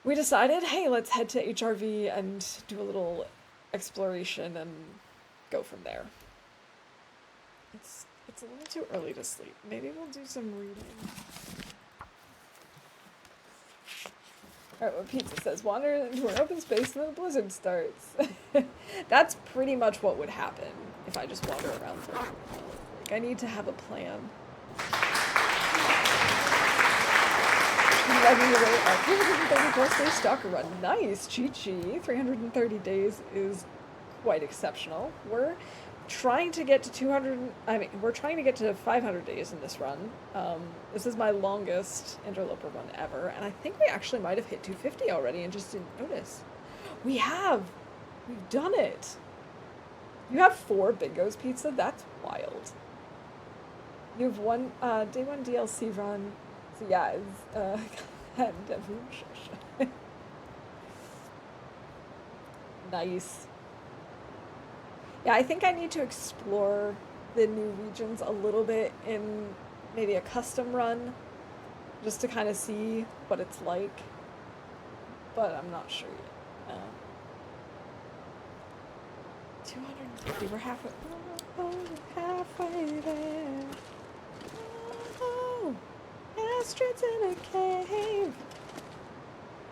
we decided, hey, let's head to HRV and do a little exploration and go from there. It's a little too early to sleep. Maybe we'll do some reading. Alright, what Pizza says, wander into an open space and then the blizzard starts. That's pretty much what would happen if I just wander around for a while. Like, I need to have a plan. 334 day stalker run. Nice, Chi-Chi. 330 days is quite exceptional. We're trying to get to we're trying to get to 500 days in this run. This is my longest interloper run ever, and I think we actually might have hit 250 already and just didn't notice. We have! We've done it! You have 4 bingos, Pizza? That's wild. You have one, day 1 DLC run. So yeah, it's, nice. Yeah, I think I need to explore the new regions a little bit in maybe a custom run, just to kind of see what it's like, but I'm not sure yet. 250, we're halfway, halfway there. Oh, Astrid's in a cave.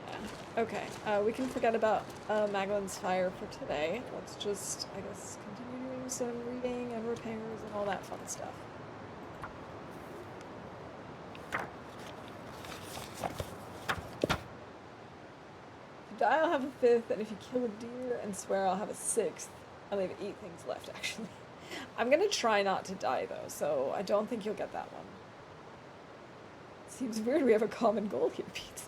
Yeah, okay, we can forget about Magellan's Fire for today. Let's just, I guess, continue doing some reading and repairs and all that fun stuff. If you die, I'll have a 5th, and if you kill a deer and swear, I'll have a 6th. I only have 8 things left, actually. I'm gonna try not to die, though, so I don't think you'll get that one. Seems weird we have a common goal here, Pete.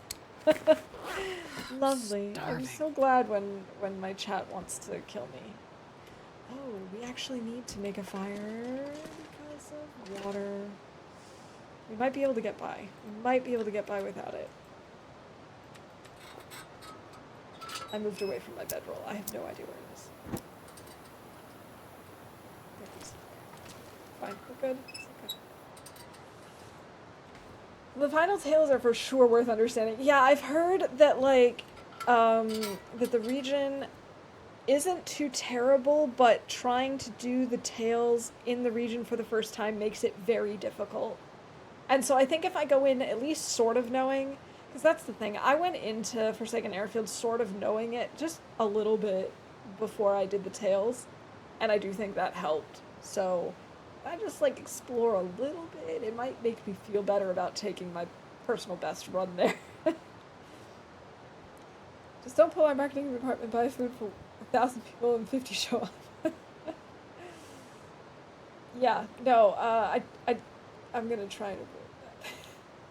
Lovely. I'm so glad when my chat wants to kill me. Oh, we actually need to make a fire because of water. We might be able to get by. We might be able to get by without it. I moved away from my bedroll. I have no idea where it is. There it is. Fine, we're good. It's okay. The final tales are for sure worth understanding. Yeah, I've heard that, like, that the region isn't too terrible, but trying to do the tales in the region for the first time makes it very difficult. And so I think if I go in at least sort of knowing, because that's the thing, I went into Forsaken Airfield sort of knowing it just a little bit before I did the tales, and I do think that helped. So I just, like, explore a little bit. It might make me feel better about taking my personal best run there. Just don't pull our marketing department, buy food for 1,000 people and 50 show up. Yeah, no, I'm gonna try and avoid that.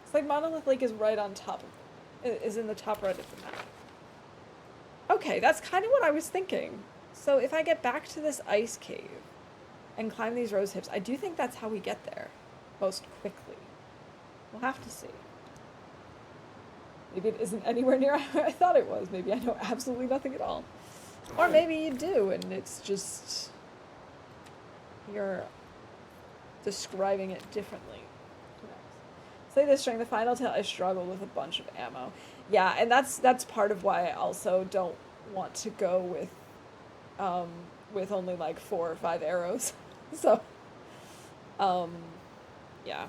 It's like Monolith Lake is right on top of it, is in the top right of the map. Okay, that's kind of what I was thinking. So if I get back to this ice cave and climb these rose hips, I do think that's how we get there most quickly. We'll have to see. Maybe it isn't anywhere near I thought it was. Maybe I know absolutely nothing at all. Or maybe you do, and it's just you're describing it differently. Who knows? Say this during the final tale, I struggled with a bunch of ammo. Yeah, and that's part of why I also don't want to go with only like 4 or 5 arrows. So, yeah.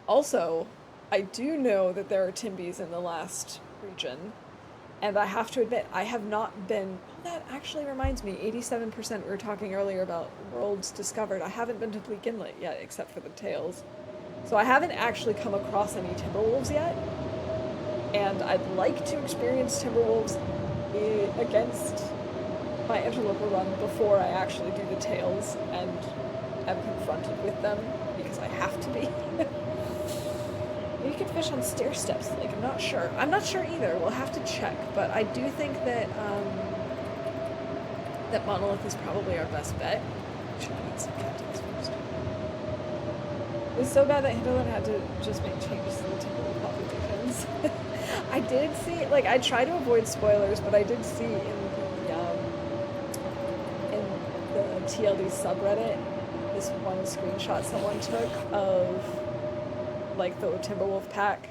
Also, I do know that there are Timbies in the last region, and I have to admit, I have not been... Oh, that actually reminds me, 87%, we were talking earlier about worlds discovered. I haven't been to Bleak Inlet yet, except for the tales. So I haven't actually come across any Timberwolves yet, and I'd like to experience Timberwolves against my interloper run before I actually do the tales and am confronted with them, because I have to be. You can fish on stair steps, like, I'm not sure. I'm not sure either, we'll have to check, but I do think that, that Monolith is probably our best bet. Should eat some cactus first. It was so bad that Hinterland had to just make changes to the Timberwolf populations. I did see, like, I try to avoid spoilers, but I did see in the TLD subreddit this one screenshot someone took of like the Timberwolf pack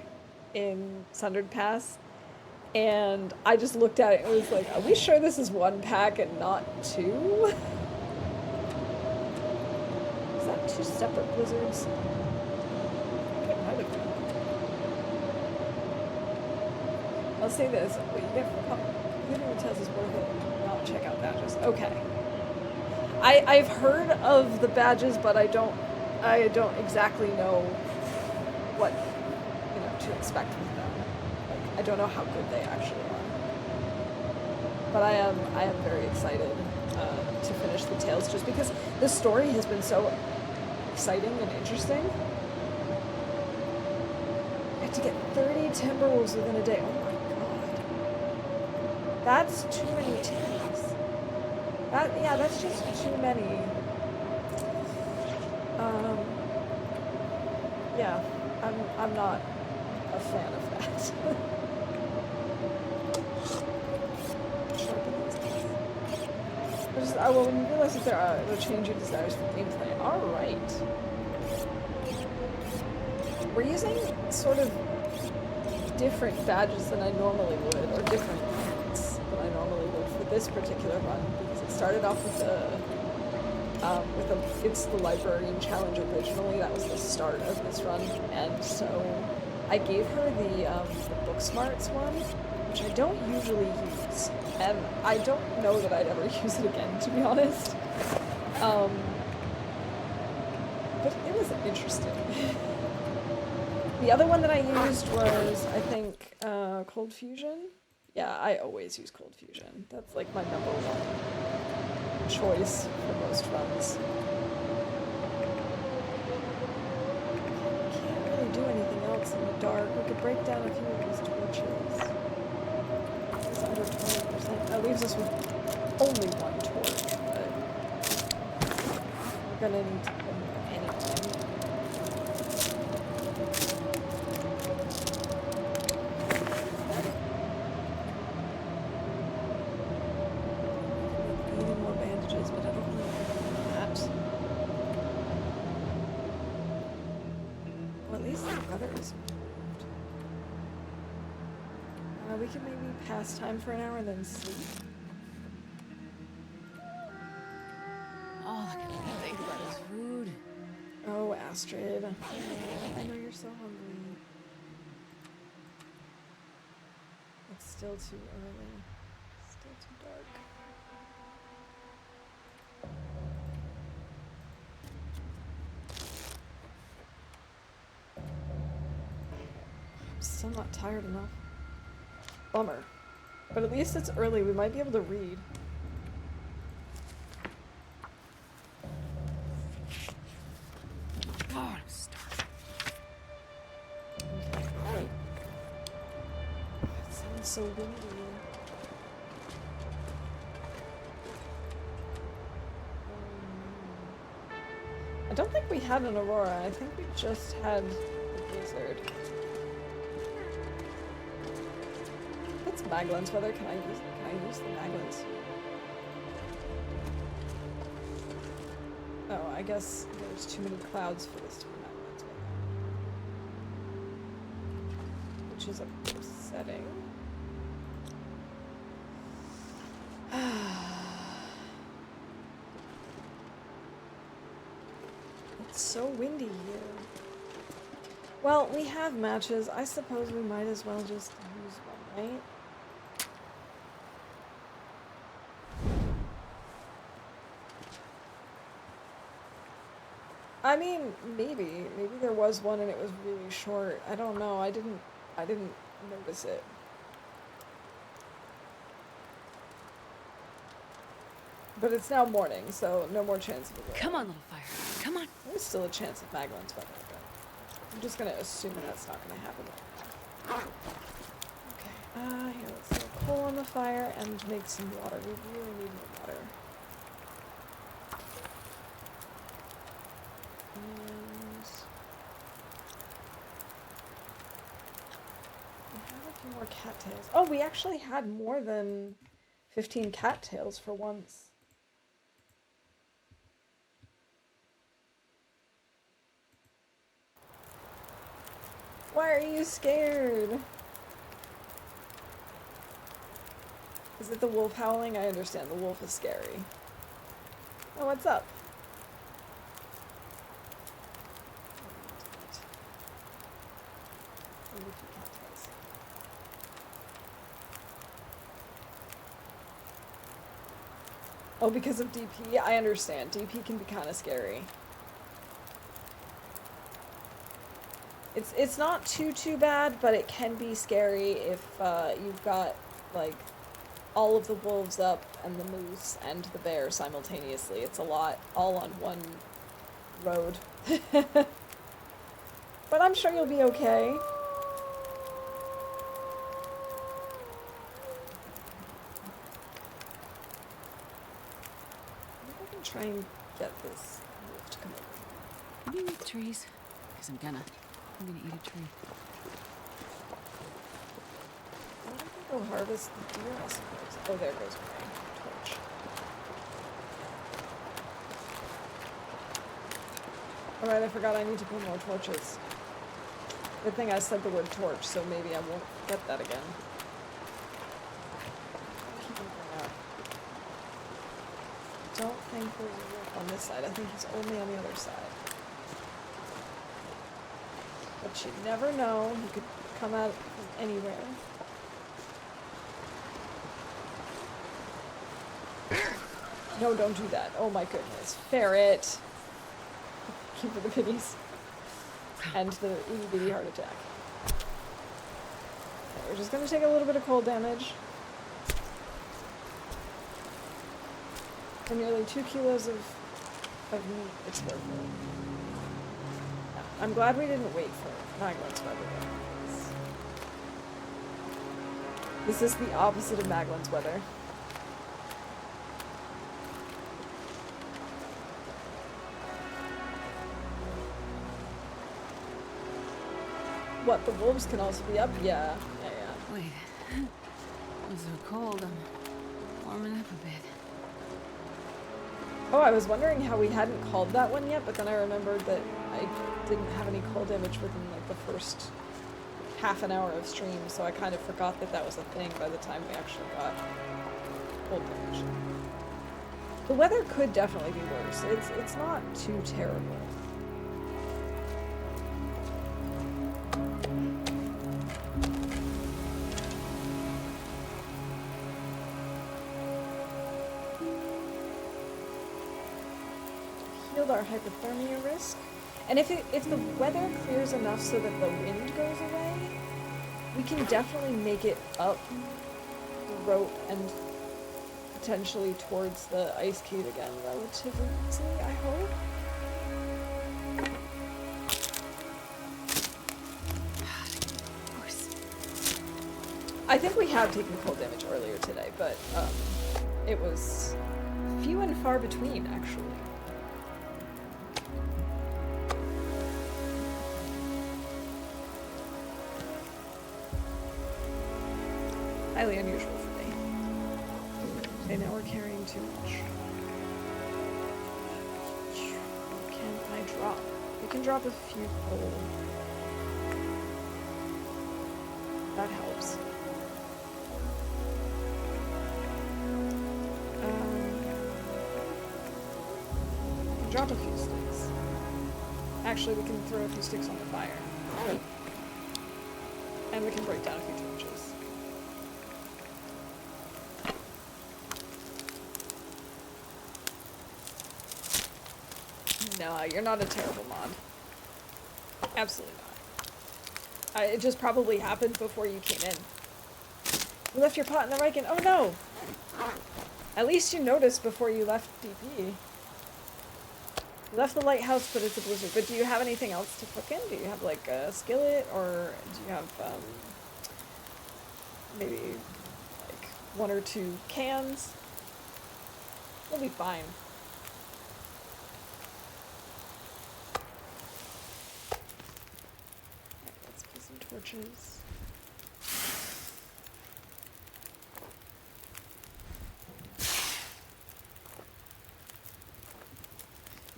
in Sundered Pass, and I just looked at it and was like, are we sure this is one pack and not two? Is that two separate blizzards? It might have been. I'll say this, what you get for completing the test is worth it. Not check out badges. Okay. I've heard of the badges, but I don't exactly know what, you know, to expect with them. Like, I don't know how good they actually are. But I am very excited to finish the Tales, just because the story has been so exciting and interesting. I have to get 30 Timberwolves within a day. Oh my god. That's too many Timbers. Yeah, that's just too many. Yeah, I'm not a fan of that. Well, when you realize that it'll change your desires for gameplay. Alright. We're using sort of different badges than I normally would, or different units than I normally would for this particular run, because it started off with it's the Librarian challenge originally. That was the start of this run, and so I gave her the Book Smarts one, which I don't usually use, and I don't know that I'd ever use it again, to be honest. But it was interesting. The other one that I used was, I think, Cold Fusion. Yeah, I always use Cold Fusion. That's like my number one choice for most runs. Can't really do anything else in the dark. We could break down a few of these torches. It's under 20%. That leaves us with only one torch, but we're gonna need to put them anyway. We could maybe pass time for an hour and then sleep. All I can think about is food. Oh, Astrid. I know you're so hungry. It's still too early. Still too dark. I'm still not tired enough. Bummer. But at least it's early. We might be able to read. God, I'm starving. Okay, alright. It sounds so windy. I don't think we had an Aurora. I think we just had a blizzard. What's Maglan's weather? Can I use the Maglan's? Oh, I guess there's too many clouds for this to be Maglan's weather. Which is upsetting. It's so windy here. Well, we have matches. I suppose we might as well just use one, right? I mean, maybe there was one and it was really short. I don't know. I didn't notice it. But it's now morning, so no more chance of it. Come on, little fire. Come on. There's still a chance of Maglan's weather, but I'm just gonna assume that's not gonna happen right now. Okay, here, let's throw coal on the fire and make some water. We really need more water. And we have a few more cattails. Oh, we actually had more than 15 cattails for once. you scared? Is it the wolf howling? I understand. The wolf is scary. Oh, what's up? Oh, because of DP? I understand. DP can be kind of scary. It's not too bad, but it can be scary if you've got, like, all of the wolves up and the moose and the bear simultaneously. It's a lot, all on one road. But I'm sure you'll be okay. Maybe I can try and get this wolf to come over. You eat trees? Because I'm gonna eat a tree. Why don't we go harvest the deer, I suppose? Oh, there goes my torch. Alright, I forgot I need to bring more torches. Good thing I said the word torch, so maybe I won't get that again. Keep moving up. I don't think there's a wolf on this side. I think he's only on the other side. But you never know. He could come out from anywhere. No, don't do that. Oh my goodness. Ferret. Keep for the pitties. And the itty bitty heart attack. Okay, we're just gonna take a little bit of cold damage. For nearly 2 kilos of meat, it's worth it. Yeah, I'm glad we didn't wait for Maglin's weather though. This is the opposite of Maglin's weather. What, the wolves can also be up? Yeah. Wait. It's so cold. I'm warming up a bit. Oh, I was wondering how we hadn't called that one yet, but then I remembered that I didn't have any cold damage within like the first half an hour of stream, so I kind of forgot that that was a thing by the time we actually got cold damage. The weather could definitely be worse. It's not too terrible. Our hypothermia risk, and if the weather clears enough so that the wind goes away, we can definitely make it up the rope and potentially towards the ice cave again relatively easily, I hope. Of course. I think we have taken cold damage earlier today, but it was few and far between, actually. Highly unusual for me. Okay, now we're carrying too much. What can I drop? We can drop a few coal. That helps. We can drop a few sticks. Actually, we can throw a few sticks on the fire. And we can break down a few torches. No, you're not a terrible mod. Absolutely not. It just probably happened before you came in. You left your pot in the Riken. Oh no! At least you noticed before you left DP. You left the lighthouse, but it's a blizzard. But do you have anything else to cook in? Do you have like a skillet, or do you have maybe like 1 or 2 cans? We'll be fine. Torches.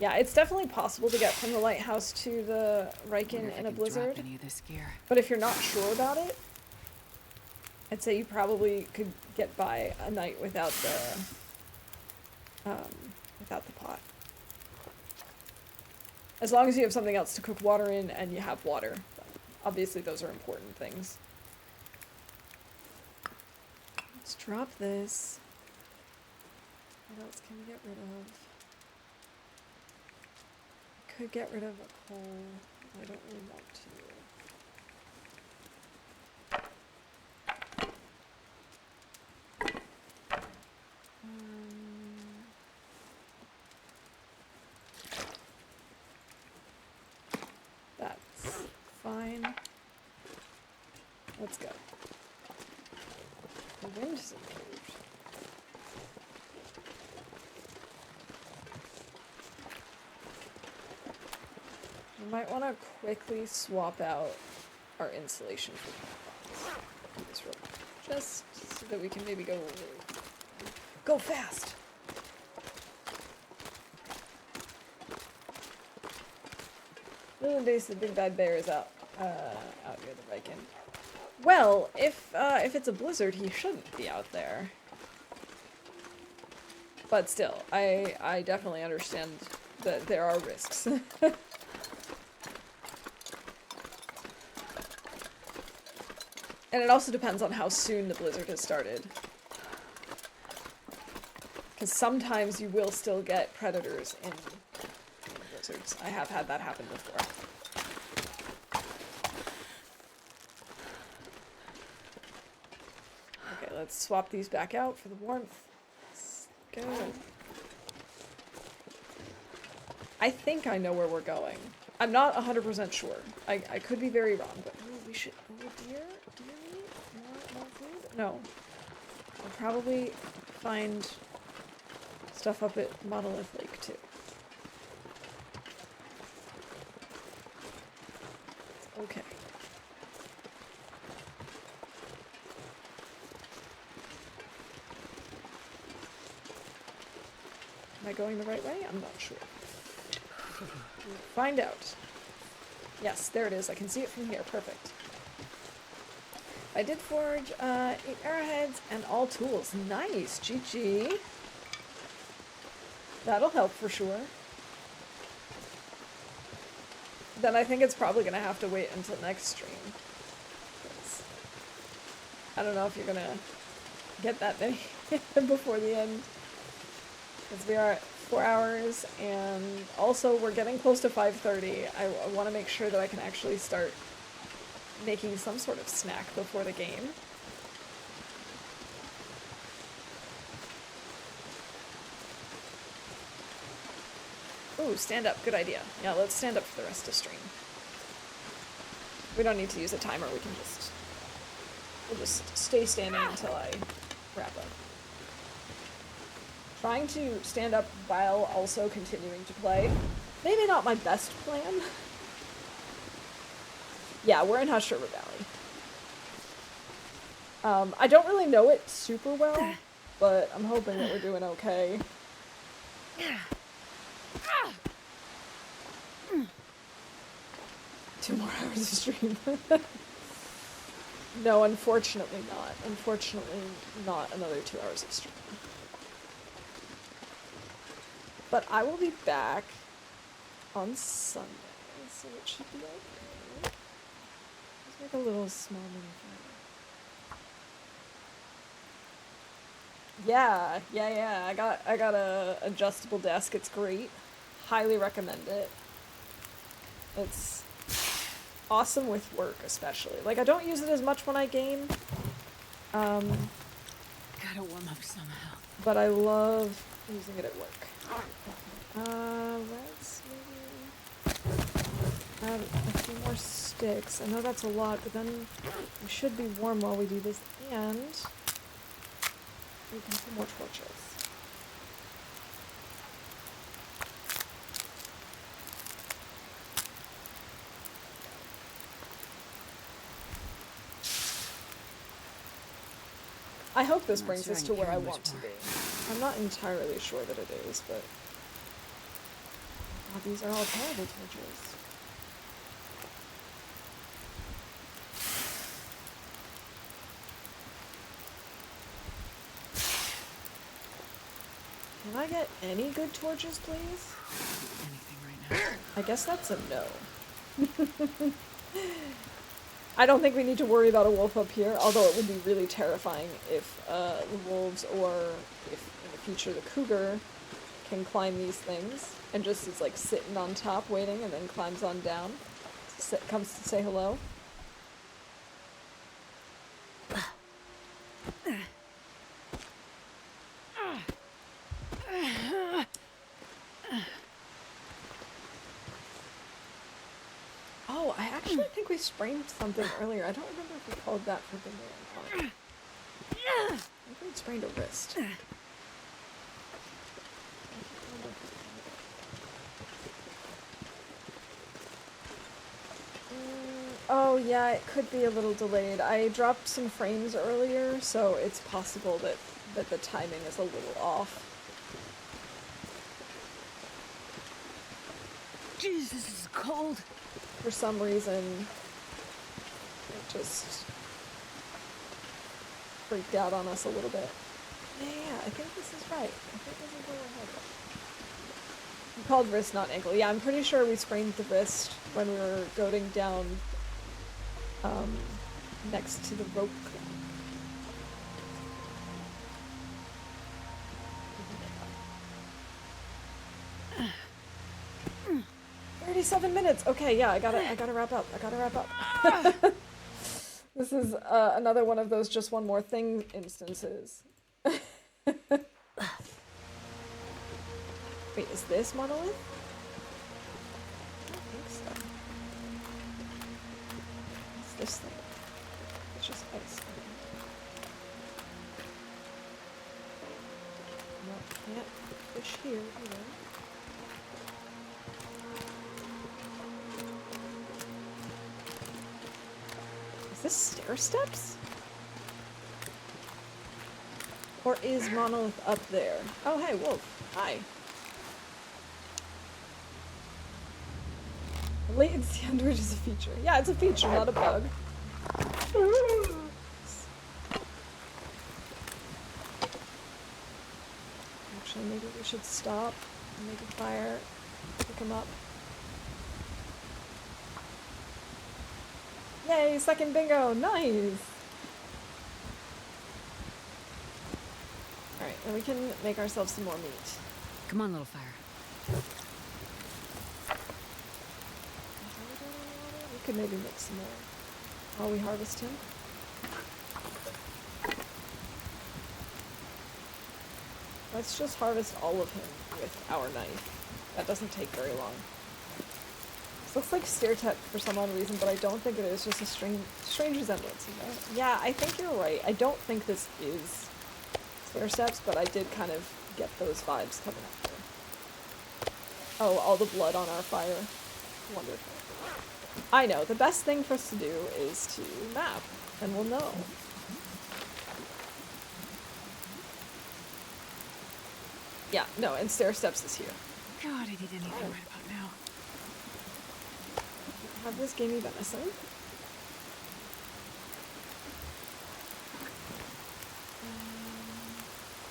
Yeah, it's definitely possible to get from the lighthouse to the Riken in a blizzard. Drop any of this gear. But if you're not sure about it, I'd say you probably could get by a night without the pot. As long as you have something else to cook water in and you have water. Obviously those are important things. Let's drop this. What else can we get rid of? Could get rid of a coal. I don't really want to. That's fine. Let's go. The wind has improved. We might want to quickly swap out our insulation for this real quick, just so that we can maybe go fast. Little Days, the big bad bear is out near the Riken. Well, if it's a blizzard, he shouldn't be out there. But still, I definitely understand that there are risks. And it also depends on how soon the blizzard has started. Because sometimes you will still get predators in blizzards. I have had that happen before. Okay, let's swap these back out for the warmth. Let's go. I think I know where we're going. I'm not 100% sure. I could be very wrong, but we should... Oh, deer? Deer meat? More food? No. I'll probably find stuff up at Monolith Lake, too. Okay. Am I going the right way? I'm not sure. We'll find out. Yes, there it is. I can see it from here. Perfect. I did forge 8 arrowheads and all tools. Nice. GG. That'll help for sure. Then I think it's probably going to have to wait until next stream. I don't know if you're going to get that many before the end. Because we are at 4 hours, and also we're getting close to 5:30. I want to make sure that I can actually start making some sort of snack before the game. Ooh, stand up. Good idea. Yeah, let's stand up for the rest of stream. We don't need to use a timer. We'll just stay standing until I wrap up. Trying to stand up while also continuing to play. Maybe not my best plan. Yeah, we're in Hush River Valley. I don't really know it super well, but I'm hoping that we're doing okay. 2 more hours of stream. No, unfortunately not. Unfortunately not another 2 hours of stream. But I will be back on Sunday, so it should be okay. Let's make a little small mini fire. Yeah. I got a adjustable desk. It's great. Highly recommend it. It's awesome with work, especially. Like, I don't use it as much when I game. Gotta warm up somehow. But I love using it at work. Let's maybe add a few more sticks. I know that's a lot, but then we should be warm while we do this, and we can put more torches. I hope this brings us to where I want to be. I'm not entirely sure that it is, but God, these are all terrible torches. Can I get any good torches, please? Anything right now. I guess that's a no. I don't think we need to worry about a wolf up here, although it would be really terrifying if the wolves, or if in the future the cougar, can climb these things and just is like sitting on top waiting and then climbs on down, comes to say hello. Oh, I actually think we sprained something earlier. I don't remember if we called that for the man or not. I think we sprained a wrist. Oh yeah, it could be a little delayed. I dropped some frames earlier, so it's possible that the timing is a little off. Jeez, this is cold. For some reason, it just freaked out on us a little bit. Yeah, I think this is right. I think this is where we're headed. You called wrist, not ankle. Yeah, I'm pretty sure we sprained the wrist when we were goading down next to the rope. 37 minutes. Okay, yeah, I gotta wrap up. I gotta wrap up. This is another one of those just one more thing instances. Wait, is this monolith? I don't think so. What's this thing? It's just ice. No, can't fish here either. Is this stair steps? Or is monolith up there? Oh, hey, wolf. Hi. Latency under it is a feature. Yeah, it's a feature, not a bug. Actually, maybe we should stop and make a fire. Pick him up. Yay, second bingo! Nice! Alright, and we can make ourselves some more meat. Come on, little fire. We could maybe make some more while we harvest him. Let's just harvest all of him with our knife. That doesn't take very long. This looks like stair step for some odd reason, but I don't think it is. Just a strange resemblance, you know? Yeah, I think you're right. I don't think this is stair steps, but I did kind of get those vibes coming up here. Oh, all the blood on our fire. Wonderful. I know, the best thing for us to do is to map, and we'll know. Yeah, no, and stair steps is here. God, I need anything right about now. Have this gamey venison.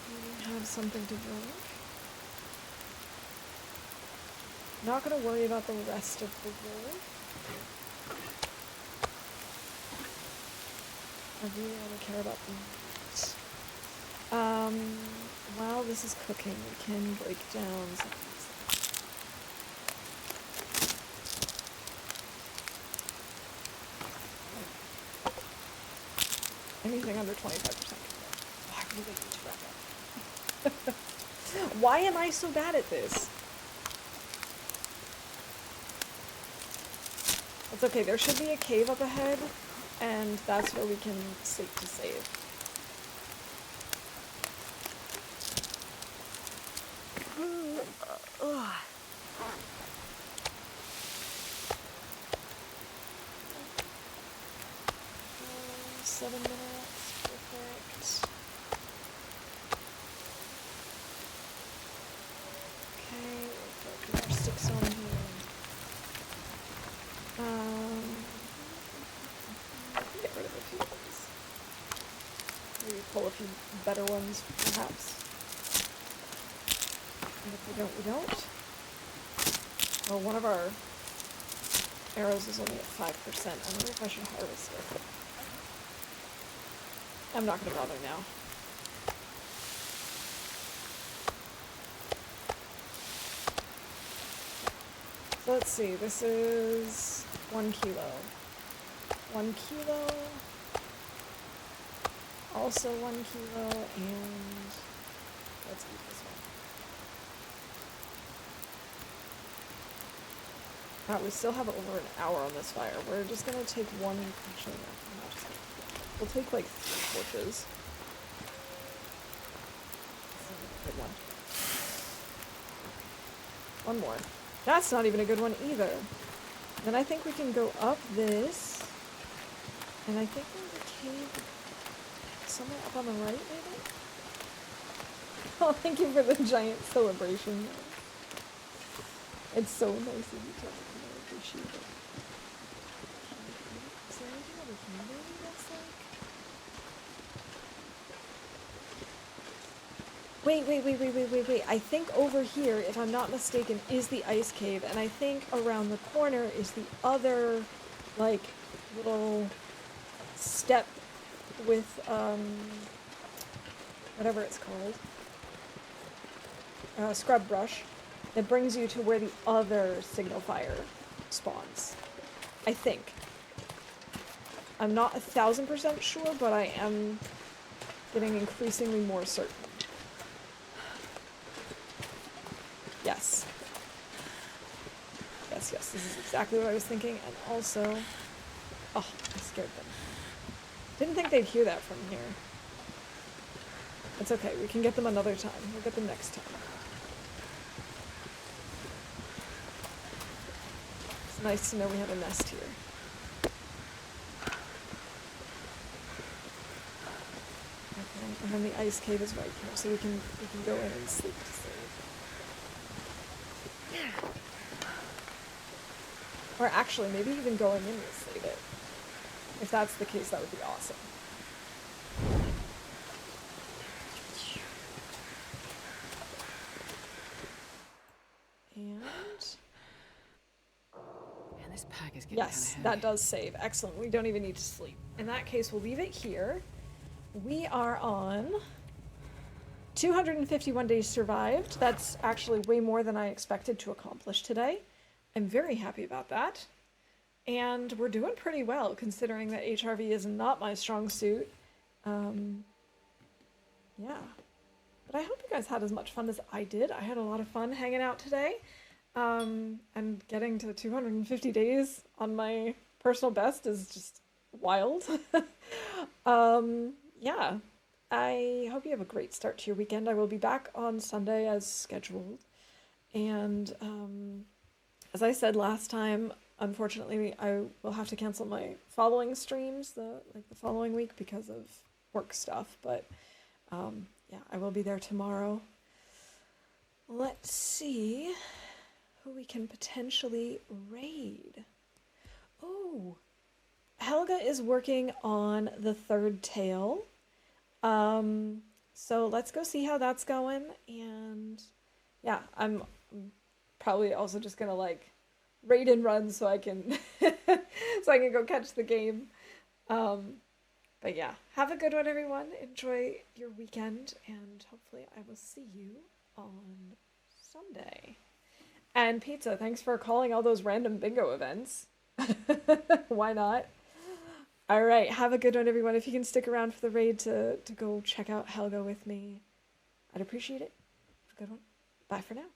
Maybe have something to drink. Not gonna worry about the rest of the wool. I really want to care about the meat. While this is cooking, we can break down some of these things. Anything under 25%. I really need to wrap up. Why am I so bad at this? It's okay, there should be a cave up ahead, and that's where we can sleep to save. Ugh. 7 minutes, perfect. Okay, we'll put more sticks on here. pull a few better ones, perhaps. And if we don't, we don't. Well, one of our arrows is only at 5%. I wonder if I should harvest it. I'm not going to bother now. So let's see, this is 1 kilo. 1 kilo. Also 1 kilo, and let's eat this one. Wow, we still have over an hour on this fire. We're just gonna take one, actually no, I'm not just gonna, we'll take like 3 torches. This is a good one. One more. That's not even a good one either. Then I think we can go up this, and I think there's a cave somewhere up on the right, maybe? Oh, thank you for the giant celebration. It's so nice of you to appreciate it. Is there anything over here maybe that's like... Wait. I think over here, if I'm not mistaken, is the ice cave, and I think around the corner is the other, like, little step with, whatever it's called. Scrub brush. That brings you to where the other signal fire spawns. I think. I'm not 1000% sure, but I am getting increasingly more certain. Yes. Yes, this is exactly what I was thinking, and also... Oh, I scared them. Didn't think they'd hear that from here. It's okay, we can get them another time. We'll get them next time. It's nice to know we have a nest here. Okay, and then the ice cave is right here, so we can go in and sleep to save. Or actually, maybe even going in will save it. If that's the case, that would be awesome. And this pack is getting yes, kinda that heavy. does save. Excellent. We don't even need to sleep. In that case, we'll leave it here. We are on 251 days survived. That's actually way more than I expected to accomplish today. I'm very happy about that. And we're doing pretty well, considering that HRV is not my strong suit. Yeah. But I hope you guys had as much fun as I did. I had a lot of fun hanging out today. And getting to 250 days on my personal best is just wild. Yeah. I hope you have a great start to your weekend. I will be back on Sunday as scheduled. And as I said last time, unfortunately, I will have to cancel my following streams the following week because of work stuff. But yeah, I will be there tomorrow. Let's see who we can potentially raid. Oh, Helga is working on the 3rd tale. So let's go see how that's going. And yeah, I'm probably also just gonna like raid and run so I can so I can go catch the game. But yeah, have a good one, everyone. Enjoy your weekend, and hopefully I will see you on Sunday. And Pizza, thanks for calling all those random bingo events. Why not? All right, have a good one, everyone. If you can stick around for the raid to go check out Helga with me, I'd appreciate it. Have a good one. Bye for now.